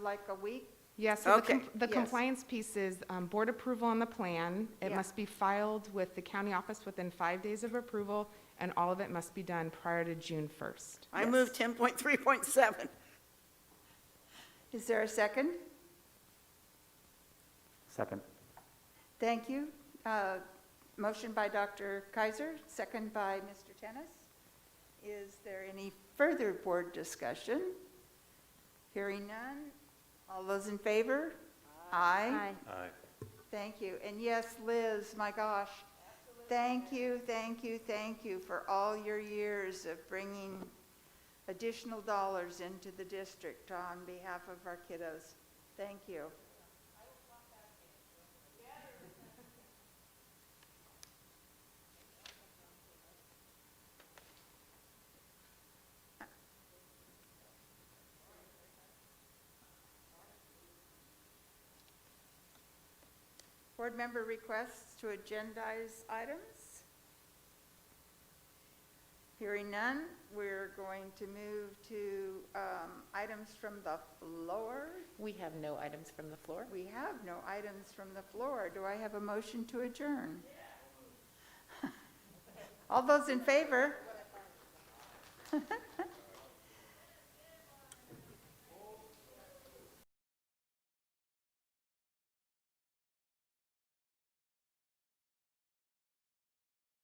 [SPEAKER 1] like a week?
[SPEAKER 12] Yeah, so
[SPEAKER 6] Okay,
[SPEAKER 12] the
[SPEAKER 1] yes.
[SPEAKER 12] compliance piece is board approval on the plan. It
[SPEAKER 1] Yeah.
[SPEAKER 12] must be filed with the county office within 5 days of approval, and all of it must be done prior to June 1st.
[SPEAKER 6] I move 10.3.7.
[SPEAKER 1] Is there a second?
[SPEAKER 4] Second.
[SPEAKER 1] Thank you. Motion by Dr. Kaiser, second by Mr. Tennis. Is there any further board discussion? Hearing none. All those in favor? Aye.
[SPEAKER 19] Aye.
[SPEAKER 1] Thank you. And yes, Liz, my gosh, thank you, thank you, thank you for all your years of bringing additional dollars into the district on behalf of our kiddos. Thank you. Board member requests to agendize items? Hearing none, we're going to move to items from the floor.
[SPEAKER 2] We have no items from the floor.
[SPEAKER 1] We have no items from the floor. Do I have a motion to adjourn? All those in favor?